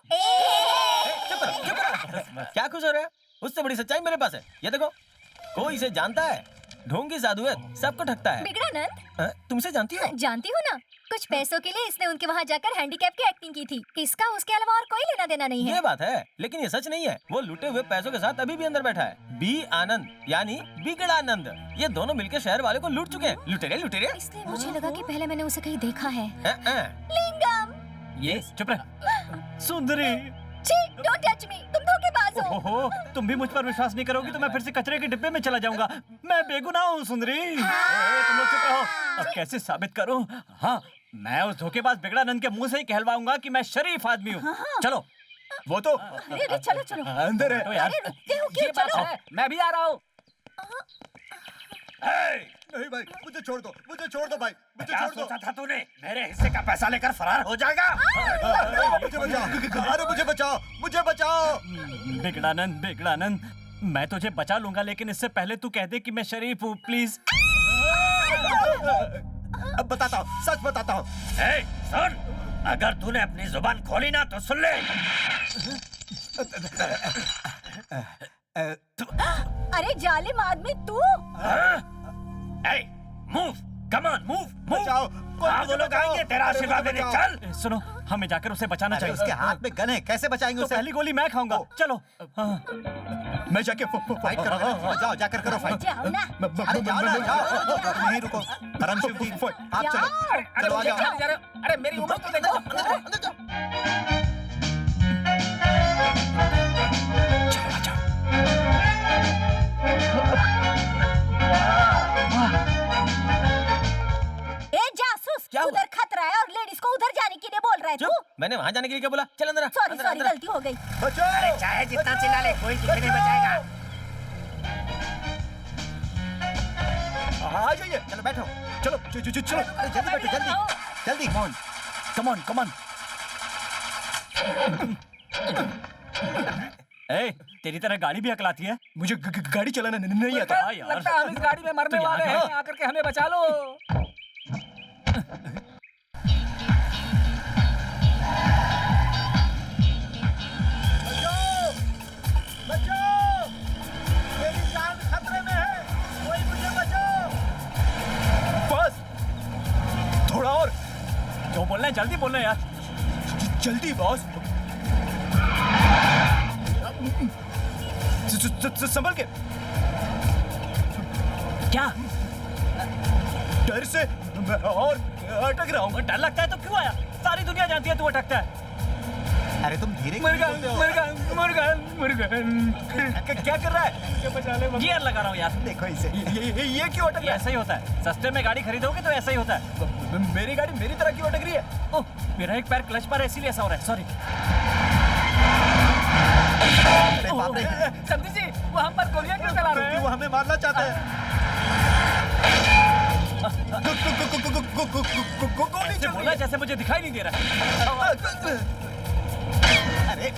[SPEAKER 11] क्या खुश हो रहे हो? उससे बड़ी सच्चाई मेरे पास है। ये देखो, कोई इसे जानता है, ढोंगी साधु है, सबको ठगता है।
[SPEAKER 4] बिगड़ानंद,
[SPEAKER 11] तुमसे जानती हो?
[SPEAKER 4] जानती हूँ ना। कुछ पैसों के लिए इसने उनके वहाँ जाकर हैंडीकैप की एक्टिंग की थी। इसका उसके अलावा और कोई लेना देना नहीं है।
[SPEAKER 11] ये बात है, लेकिन ये सच नहीं है। वो लुटे हुए पैसों के साथ अभी भी अंदर बैठा है। बी आनंद यानी बिगड़ानंद। ये दोनों मिलकर शहर वाले को लूट चुके हैं। लुटेरे लुटेरे।
[SPEAKER 4] इसलिए मुझे लगा कि पहले मैंने उसे कहीं देखा है। लिंगम,
[SPEAKER 1] ये चुप रहे। सुंदरी,
[SPEAKER 4] डोंट टच मी, तुम धोखेबाज हो।
[SPEAKER 1] ओहो, तुम भी मुझ पर विश्वास नहीं करोगी तो मैं फिर से कचरे के डिब्बे में चला जाऊंगा। मैं बेगुनाह हूँ सुंदरी। तुम लोग चुप रहो। अब कैसे साबित करूँ? हाँ, मैं उस धोखेबाज बिगड़ानंद के मुंह से ही कहलवाऊंगा कि मैं शरीफ आदमी हूँ। चलो।
[SPEAKER 3] वो तो
[SPEAKER 4] अरे अरे चलो चलो।
[SPEAKER 3] अंदर है।
[SPEAKER 1] तो यार
[SPEAKER 4] अरे रुकते हो क्यों?
[SPEAKER 6] ये बात
[SPEAKER 4] चलो।
[SPEAKER 6] है, मैं भी आ रहा हूँ।
[SPEAKER 5] नहीं भाई, मुझे छोड़ दो भाई, मुझे
[SPEAKER 2] क्या
[SPEAKER 5] छोड़ दो।
[SPEAKER 2] सोचा था तूने? मेरे हिस्से का पैसा लेकर फरार हो जाएगा?
[SPEAKER 5] मुझे बचाओ, अरे मुझे बचाओ।
[SPEAKER 1] बिगड़ानंद, मैं तुझे बचा लूंगा, लेकिन इससे पहले तू कह दे कि मैं शरीफ हूँ, प्लीज।
[SPEAKER 5] अब बताता हूँ, सच बताता हूँ।
[SPEAKER 2] ए, सुन, अगर तूने अपनी जुबान खोली ना तो सुन ले।
[SPEAKER 8] अरे जालिम आदमी तू।
[SPEAKER 2] ए, मूव, कम ऑन, मूव।
[SPEAKER 5] बचाओ, कोई
[SPEAKER 2] हाँ,
[SPEAKER 5] मुझे
[SPEAKER 2] वो लोग
[SPEAKER 5] बचाओ।
[SPEAKER 2] आएंगे तेरा
[SPEAKER 5] अरे
[SPEAKER 2] आशीर्वाद
[SPEAKER 5] मुझे
[SPEAKER 2] देने।
[SPEAKER 5] बचाओ।
[SPEAKER 2] चल।
[SPEAKER 1] सुनो, हमें जाकर उसे बचाना
[SPEAKER 5] अरे
[SPEAKER 1] चाहिए।
[SPEAKER 5] उसके हाथ में गन है, कैसे बचाएंगे
[SPEAKER 1] तो
[SPEAKER 5] उसे?
[SPEAKER 1] पहली गोली मैं खाऊंगा। चलो। हाँ।
[SPEAKER 3] मैं जाके
[SPEAKER 5] फाइट करो, जाओ जाकर करो फाइट।
[SPEAKER 8] जाओ ना।
[SPEAKER 5] अरे जाओ ना, जाओ। तुम यहीं रुको। परमशिव जी, आप चलो।
[SPEAKER 6] अरे
[SPEAKER 5] चलो, आ
[SPEAKER 6] मुझे
[SPEAKER 5] जाओ।
[SPEAKER 6] क्या ले जा रहे हो? अरे मेरी उम्र तो देखो।
[SPEAKER 8] ए जासूस, उधर खतरा है और लेडीज को उधर जाने के लिए बोल रहा है तू।
[SPEAKER 11] मैंने वहाँ जाने के लिए क्या बोला? चल अंदर आ,
[SPEAKER 8] सॉरी
[SPEAKER 11] अंदर आ,
[SPEAKER 8] सॉरी,
[SPEAKER 11] अंदर आ।
[SPEAKER 8] गलती हो गई।
[SPEAKER 5] बचाओ।
[SPEAKER 2] अरे चाहे जितना चिल्ला ले, कोई तुझे नहीं बचाएगा।
[SPEAKER 3] आ जाइए।
[SPEAKER 5] चलो बैठो।
[SPEAKER 3] चलो चलो।
[SPEAKER 5] अरे जल्दी बैठो, जल्दी जल्दी।
[SPEAKER 3] Come on.
[SPEAKER 1] ए, तेरी तरह गाड़ी भी हकलाती है?
[SPEAKER 3] मुझे गाड़ी चलाना नहीं आता।
[SPEAKER 1] हाँ यार।
[SPEAKER 6] लगता है हम इस गाड़ी में मरने
[SPEAKER 1] तो यहाँ
[SPEAKER 6] वाले
[SPEAKER 1] क्या?
[SPEAKER 6] हैं। आकर के हमें बचा लो।
[SPEAKER 5] बचाओ, मेरी जान खतरे में है, कोई मुझे बचाओ।
[SPEAKER 3] बस थोड़ा और।
[SPEAKER 1] जो बोलना है जल्दी बोलना है यार।
[SPEAKER 3] जल्दी बॉस। संभल के।
[SPEAKER 1] क्या?
[SPEAKER 3] डर से मैं और अटक रहा हूँ।
[SPEAKER 1] डर लगता है तो क्यों आया? सारी दुनिया जानती है तू अटकता है।
[SPEAKER 5] अरे तुम धीरे क्यों बोलते हो?
[SPEAKER 6] मुर्गन।
[SPEAKER 3] क्या कर रहा है?
[SPEAKER 6] बचा ले मम्मी।
[SPEAKER 1] गियर लगा रहा हूँ यार।
[SPEAKER 5] देखो इसे।
[SPEAKER 3] ये क्यों अटक
[SPEAKER 1] ये ऐसा ही होता है। सस्ते में गाड़ी खरीदोगे तो ऐसा ही होता है।
[SPEAKER 3] मेरी गाड़ी मेरी तरह क्यों अटक रही है?
[SPEAKER 1] ओह, मेरा एक पैर क्लच पर है, इसीलिए ऐसा हो रहा है। सॉरी।
[SPEAKER 5] अरे बाप रे,
[SPEAKER 6] समझी जी, वो हम पर गोलियां क्यों चला रहे
[SPEAKER 5] क्योंकि
[SPEAKER 6] हैं?
[SPEAKER 5] वो हमें मारना चाहता है।
[SPEAKER 3] गोली
[SPEAKER 1] ऐसे
[SPEAKER 3] चल
[SPEAKER 1] बोला जैसे मुझे दिखाई नहीं दे रहा है।
[SPEAKER 5] अरे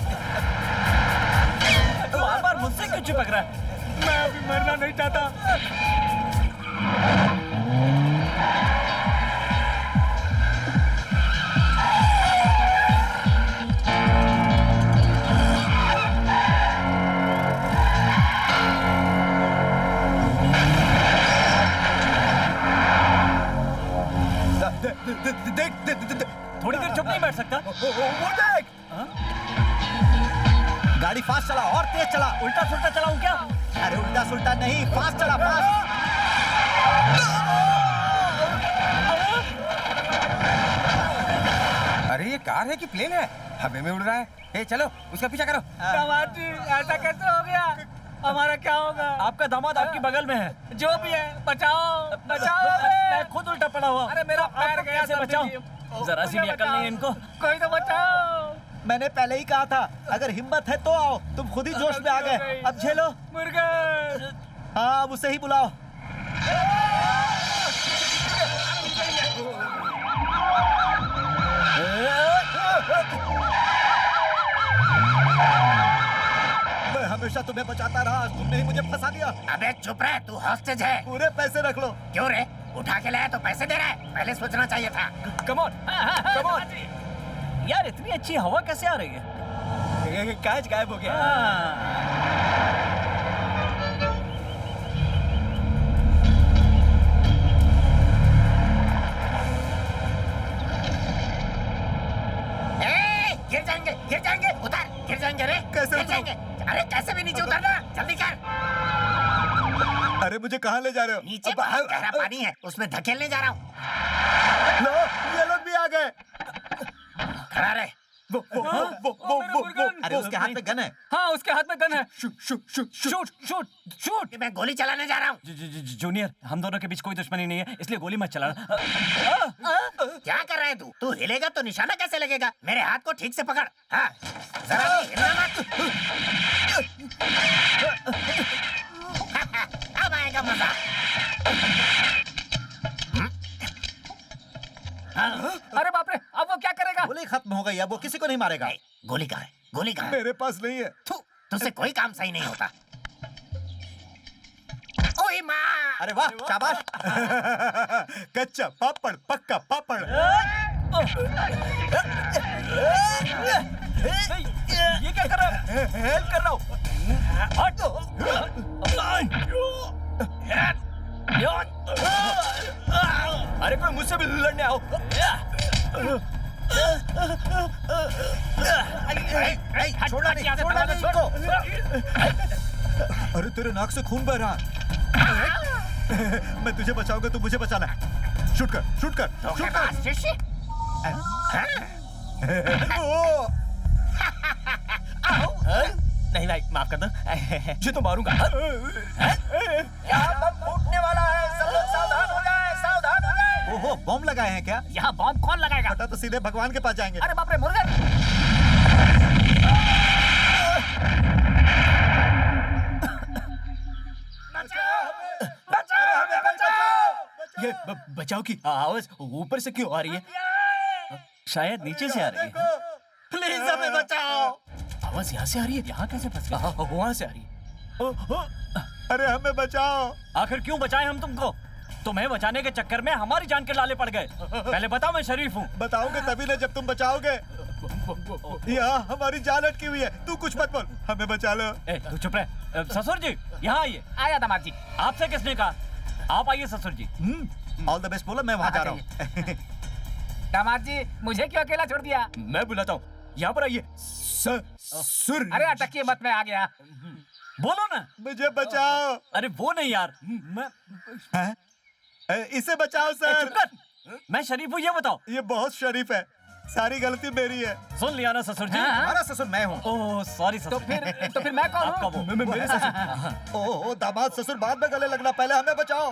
[SPEAKER 1] बार-बार मुझसे क्यों चिपक रहा है?
[SPEAKER 6] मैं अभी मरना नहीं चाहता।
[SPEAKER 3] देख।
[SPEAKER 1] थोड़ी देर चुप नहीं बैठ सकता?
[SPEAKER 3] वो देख।
[SPEAKER 5] गाड़ी फास्ट चला और तेज चला।
[SPEAKER 1] उल्टा सुल्टा चलाऊं क्या?
[SPEAKER 5] अरे उल्टा सुल्टा नहीं, फास्ट चला, फास्ट।
[SPEAKER 11] अरे ये कार है कि प्लेन है? हवा में उड़ रहा है। ए चलो उसका पीछा करो।
[SPEAKER 6] दामाद जी, ऐसा कैसे हो गया? हमारा क्या होगा?
[SPEAKER 1] आपका दामाद आपकी बगल में है।
[SPEAKER 6] जो भी है, बचाओ बचाओ।
[SPEAKER 1] मैं खुद उल्टा पड़ा हुआ।
[SPEAKER 6] अरे मेरा
[SPEAKER 1] तो
[SPEAKER 6] पैर
[SPEAKER 1] आपको
[SPEAKER 6] गया,
[SPEAKER 1] कैसे
[SPEAKER 6] समझी
[SPEAKER 1] बचाऊं?
[SPEAKER 6] जी।
[SPEAKER 1] जरा सी भी अकल नहीं है इनको।
[SPEAKER 6] कोई तो बचाओ।
[SPEAKER 5] मैंने पहले ही कहा था, अगर हिम्मत है तो आओ। तुम खुद ही जोश में आ गए। अब झेलो।
[SPEAKER 6] मुर्गन।
[SPEAKER 5] हाँ, अब उसे ही बुलाओ। मैं हमेशा तुम्हें बचाता रहा, तुमने ही मुझे फंसा दिया।
[SPEAKER 2] अबे चुप रह, तू हॉस्टेज है।
[SPEAKER 5] पूरे पैसे रख लो।
[SPEAKER 2] क्यों रे? उठा के लाया तो पैसे दे रहा है। पहले सोचना चाहिए था।
[SPEAKER 3] Come on.
[SPEAKER 1] यार इतनी अच्छी हवा कैसे आ रही है?
[SPEAKER 3] कांच गायब हो गया।
[SPEAKER 2] गिर जाएंगे, उतर, गिर जाएंगे रे।
[SPEAKER 5] कैसे
[SPEAKER 2] गिर
[SPEAKER 5] उतरूं?
[SPEAKER 2] जाएंगे? अरे कैसे भी नीचे उतरना, जल्दी कर।
[SPEAKER 5] अरे मुझे कहाँ ले जा रहे हो?
[SPEAKER 2] नीचे बहुत गहरा पानी है, उसमें धकेलने जा रहा हूँ।
[SPEAKER 5] लो, ये लोग भी आ गए।
[SPEAKER 2] खड़ा रहे,
[SPEAKER 5] अरे उसके हाथ में गन है।
[SPEAKER 6] हाँ उसके हाथ में गन है।
[SPEAKER 1] शूट
[SPEAKER 7] मैं गोली चलाने जा रहा हूँ।
[SPEAKER 1] जूनियर, हम दोनों के बीच कोई दुश्मनी नहीं है, इसलिए गोली मत चलाना।
[SPEAKER 7] क्या कर रहा है तू? तू हिलेगा तो निशाना कैसे लगेगा? मेरे हाथ को ठीक से पकड़। हाँ जरा भी हिलना मत। अब आएगा मजा।
[SPEAKER 6] अरे बाप रे, अब वो क्या करेगा?
[SPEAKER 5] गोली खत्म हो गई, अब वो किसी को नहीं मारेगा।
[SPEAKER 7] गोली कहाँ है? गोली कहाँ है?
[SPEAKER 5] मेरे पास नहीं है।
[SPEAKER 7] तुझसे कोई काम सही नहीं होता। ओए माँ!
[SPEAKER 5] अरे वाह, शाबाश। कच्चा पापड़, पक्का पापड़।
[SPEAKER 1] ये क्या कर रहा है? हेल्प कर रहा हूँ।
[SPEAKER 3] अरे कोई मुझसे भी लड़ने आओ।
[SPEAKER 5] छोड़ना नहीं, छोड़ना नहीं इसको। अरे तेरे नाक से खून बह रहा है। मैं तुझे बचाऊंगा, तू मुझे बचाना। शूट कर, शूट कर, शूट कर।
[SPEAKER 7] शिष्य?
[SPEAKER 11] नहीं भाई, माफ कर दो।
[SPEAKER 3] ये तो मारूंगा।
[SPEAKER 7] यहाँ बम फूटने वाला है, सब लोग सावधान हो जाए, सावधान हो जाए।
[SPEAKER 5] ओहो, बम लगाए हैं क्या?
[SPEAKER 6] यहाँ बॉम्ब कौन लगाएगा?
[SPEAKER 5] पता तो सीधे भगवान के पास जाएंगे।
[SPEAKER 6] अरे बाप रे, मुर्गन!
[SPEAKER 3] ये बचाओ की आवाज ऊपर से क्यों आ रही है?
[SPEAKER 1] शायद नीचे से आ रही है।
[SPEAKER 5] प्लीज हमें बचाओ।
[SPEAKER 3] आवाज यहाँ से आ रही है।
[SPEAKER 1] यहाँ कैसे फंस गए?
[SPEAKER 3] वहां से आ रही है।
[SPEAKER 5] अरे हमें बचाओ।
[SPEAKER 1] आखिर क्यों बचाएं हम तुमको? तुम्हें बचाने के चक्कर में हमारी जान के लाले पड़ गए। पहले बताओ, मैं शरीफ हूँ।
[SPEAKER 5] बताओगे तभी ना जब तुम बचाओगे। यहाँ हमारी जान अटकी हुई है, तू कुछ मत बोल, हमें बचा लो।
[SPEAKER 1] ए, तू चुप रह। ससुर जी, यहाँ आइए।
[SPEAKER 6] आया दामाद जी।
[SPEAKER 1] आपसे किसने कहा? आप आइए ससुर जी।
[SPEAKER 5] ऑल द बेस्ट बोलो, मैं वहाँ जा रहा हूँ।
[SPEAKER 6] दामाद जी, मुझे क्यों अकेला छोड़ दिया?
[SPEAKER 3] मैं बुलाता हूँ, यहाँ पर आइए। ससुर।
[SPEAKER 6] अरे अटकिए मत, मैं आ गया।
[SPEAKER 1] बोलो ना।
[SPEAKER 5] मुझे बचाओ।
[SPEAKER 1] अरे वो नहीं यार, मैं
[SPEAKER 5] इसे बचाओ सर।
[SPEAKER 1] चुप कर। मैं शरीफ हूँ, ये बताओ।
[SPEAKER 5] ये बहुत शरीफ है, सारी गलती मेरी है।
[SPEAKER 1] सुन लिया ना ससुर जी?
[SPEAKER 5] हमारा ससुर मैं हूँ।
[SPEAKER 1] ओह सॉरी
[SPEAKER 6] तो
[SPEAKER 1] ससुर।
[SPEAKER 6] फिर मैं कौन
[SPEAKER 1] आपका
[SPEAKER 6] हूँ?
[SPEAKER 1] वो।
[SPEAKER 3] मेरे ससुर।
[SPEAKER 5] ओह दामाद ससुर बाद में गले लगना, पहले हमें बचाओ।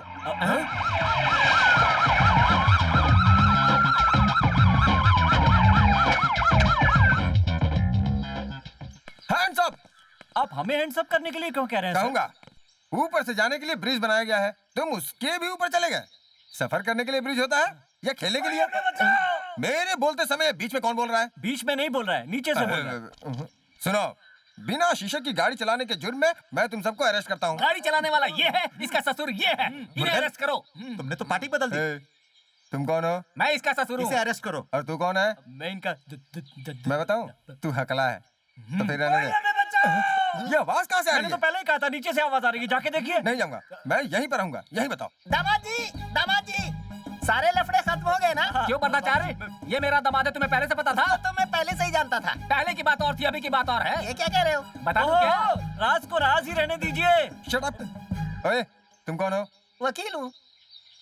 [SPEAKER 12] Hands up.
[SPEAKER 1] आप हमें हैंड्स अप करने के लिए क्यों कह रहे हैं सर?
[SPEAKER 12] कहूंगा, ऊपर से जाने के लिए ब्रिज बनाया गया है, तुम उसके भी ऊपर चले गए। सफर करने के लिए ब्रिज होता है या खेलने के लिए? मेरे बोलते समय बीच में कौन बोल रहा है?
[SPEAKER 1] बीच में नहीं बोल रहा है, नीचे से बोल रहा है।
[SPEAKER 12] सुनो, बिना शीशे की गाड़ी चलाने के जुर्म में मैं तुम सबको अरेस्ट करता हूँ।
[SPEAKER 6] गाड़ी चलाने वाला ये है, इसका ससुर ये है। इन्हें अरेस्ट करो।
[SPEAKER 5] तुमने तो पार्टी बदल दी।
[SPEAKER 12] तुम कौन हो?
[SPEAKER 6] मैं इसका ससुर हूँ।
[SPEAKER 5] इसे अरेस्ट करो।
[SPEAKER 12] और तू कौन है?
[SPEAKER 1] मैं इनका
[SPEAKER 12] मैं बताऊं? तू हकला है, तो फिर रहने दे। ये आवाज कहाँ से आ रही
[SPEAKER 1] मैंने
[SPEAKER 12] है?
[SPEAKER 1] तो पहले ही कहा था, नीचे से आवाज आ रही है, जाके देखिए।
[SPEAKER 12] नहीं जाऊंगा, मैं यहीं पर रहूंगा। यहीं बताओ।
[SPEAKER 7] दामाद जी, सारे लफड़े खत्म हो गए ना?
[SPEAKER 6] क्यों बनना चाह रहे? ये मेरा दामाद है, तुम्हें पहले से पता था?
[SPEAKER 7] तो मैं पहले से ही जानता था।
[SPEAKER 6] पहले की बात और थी, अभी की बात और है।
[SPEAKER 7] ये क्या कह रहे हो?
[SPEAKER 6] बता दूं क्या?
[SPEAKER 1] ओह, राज को राज ही रहने दीजिए।
[SPEAKER 12] Shut up. ओए, तुम कौन हो?
[SPEAKER 7] वकील हूँ।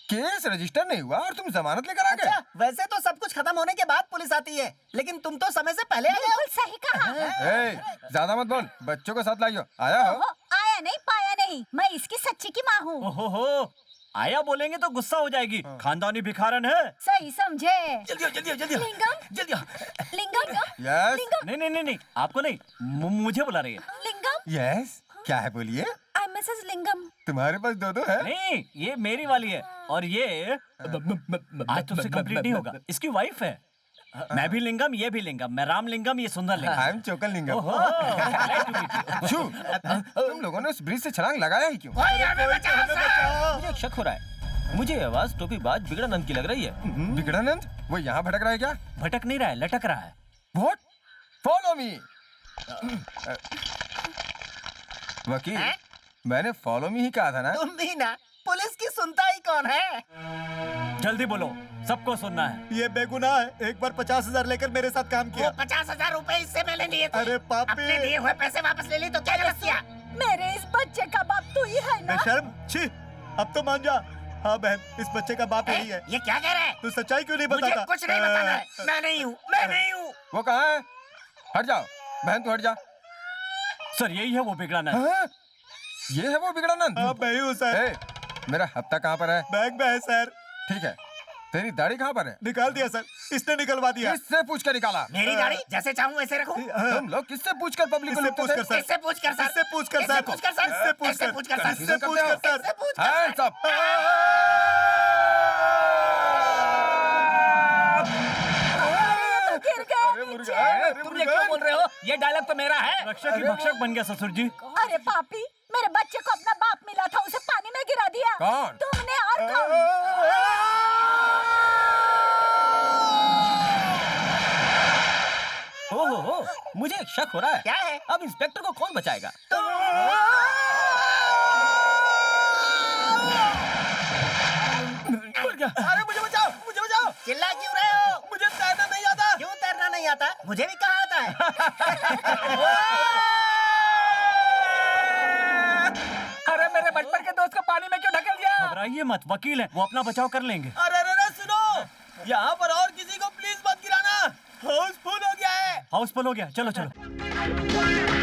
[SPEAKER 12] केस रजिस्टर नहीं हुआ और तुम जमानत लेकर आ गए?
[SPEAKER 7] अच्छा, वैसे तो सब कुछ खत्म होने के बाद पुलिस आती है, लेकिन तुम तो समय से पहले आ गए।
[SPEAKER 8] बिल्कुल सही कहा।
[SPEAKER 12] ए, ज्यादा मत बोल, बच्चों को साथ लाइयो। आया हो?
[SPEAKER 8] ओहो, आया नहीं पाया नहीं, मैं इसकी सच्ची की माँ हूँ।
[SPEAKER 1] ओहो, आया बोलेंगे तो गुस्सा हो जाएगी। खानदानी भिखारन है।
[SPEAKER 8] सही समझे।
[SPEAKER 11] जल्दी
[SPEAKER 10] लिंगम
[SPEAKER 11] जल्दी।
[SPEAKER 10] लिंगम
[SPEAKER 12] यस
[SPEAKER 1] नहीं, आपको नहीं, मुझे बुला रही है।
[SPEAKER 10] लिंगम
[SPEAKER 12] यस, क्या है बोलिए?
[SPEAKER 10] आई एम मिसेस लिंगम।
[SPEAKER 12] तुम्हारे पास दो है?
[SPEAKER 1] नहीं, ये मेरी वाली है और ये आज तुमसे कंप्लीट नहीं होगा। इसकी वाइफ है। मैं भी लिंगम, ये भी लिंगम। मैं राम लिंगम, ये सुंदर लिंगम।
[SPEAKER 12] आई एम चोकन लिंगम।
[SPEAKER 1] ओहो, glad to meet you।
[SPEAKER 12] छू, तुम लोगों ने उस ब्रिज से छलांग लगाया ही क्यों?
[SPEAKER 11] मुझे एक शक हो रहा है। मुझे ये आवाज टोपीबाज बिगड़ानंद की लग रही है।
[SPEAKER 12] बिगड़ानंद? वो यहाँ भटक रहा है क्या?
[SPEAKER 1] भटक नहीं रहा है, लटक रहा है।
[SPEAKER 12] What? Follow me। वकील, मैंने फॉलो मी ही कहा था ना?
[SPEAKER 7] तुम भी ना, पुलिस की सुनता ही कौन है?
[SPEAKER 1] जल्दी बोलो, सबको सुनना है।
[SPEAKER 5] ये बेगुनाह है, एक बार 50,000 लेकर मेरे साथ काम
[SPEAKER 7] वो
[SPEAKER 5] किया।
[SPEAKER 7] 50,000 रुपए इससे मैंने लिए थे।
[SPEAKER 5] अरे पापी।
[SPEAKER 7] अपने दिए हुए पैसे वापस ले ली तो क्या गलत किया?
[SPEAKER 8] मेरे इस बच्चे का बाप तू ही है ना?
[SPEAKER 5] बेशर्म, छी, अब तो मान जा। हाँ बहन, इस बच्चे का बाप यही है।
[SPEAKER 7] ये क्या कह रहा है?
[SPEAKER 5] तू सच्चाई क्यों नहीं
[SPEAKER 7] मुझे
[SPEAKER 5] बताता?
[SPEAKER 7] कुछ नहीं बताना है। मैं नहीं हूँ।
[SPEAKER 12] वो कहाँ है? हट जाओ बहन, तू हट जा।
[SPEAKER 1] सर यही है वो बिगड़ानंद।
[SPEAKER 12] हाँ? ये है वो बिगड़ानंद?
[SPEAKER 3] हाँ मैं ही हूँ सर।
[SPEAKER 12] ए, मेरा हफ्ता कहाँ पर है?
[SPEAKER 3] बैग में है सर।
[SPEAKER 12] ठीक है, तेरी दाढ़ी कहाँ पर है?
[SPEAKER 3] निकाल दिया सर, इसने निकलवा दिया।
[SPEAKER 12] किससे पूछ कर निकाला?
[SPEAKER 7] मेरी दाढ़ी जैसे चाहूँ वैसे रखूं।
[SPEAKER 12] तुम लोग किससे पूछ कर पब्लिक को लूटते थे?
[SPEAKER 7] इससे पूछ कर सर,
[SPEAKER 3] इससे पूछ कर
[SPEAKER 7] इससे
[SPEAKER 3] सर,
[SPEAKER 7] पूछ कर सर,
[SPEAKER 3] इससे पूछ
[SPEAKER 7] इससे
[SPEAKER 3] कर,
[SPEAKER 7] पूछ कर सर,
[SPEAKER 3] इससे पूछ कर सर।
[SPEAKER 7] इससे पूछ कर
[SPEAKER 12] Hands up!
[SPEAKER 8] गिर गए नीचे।
[SPEAKER 6] तुम ये क्यों बोल रहे हो? ये डायलॉग तो मेरा है।
[SPEAKER 1] रक्षक ही भक्षक बन गया ससुर जी।
[SPEAKER 8] अरे पापी, मेरे बच्चे को अपना बाप मिला था, उसे पानी में गिरा दिया।
[SPEAKER 12] कौन?
[SPEAKER 8] तुमने और कौन?
[SPEAKER 11] ओहो, मुझे एक शक हो रहा है।
[SPEAKER 7] क्या है?
[SPEAKER 11] अब इंस्पेक्टर को कौन बचाएगा?
[SPEAKER 12] अरे मुझे बचाओ, मुझे बचाओ!
[SPEAKER 7] चिल्ला क्यों रहे हो?
[SPEAKER 12] मुझे तैरना नहीं आता।
[SPEAKER 7] क्यों तैरना नहीं आता? मुझे भी कहाँ आता है।
[SPEAKER 6] अरे मेरे बचपन के दोस्त को पानी में क्यों ढकेल दिया?
[SPEAKER 1] घबराइए मत, वकील है, वो अपना बचाव कर लेंगे।
[SPEAKER 12] अरे अरे अरे सुनो, यहाँ पर और किसी को प्लीज मत गिराना, हाउसफुल हो गया है।
[SPEAKER 1] हाउसफुल हो गया, चलो चलो।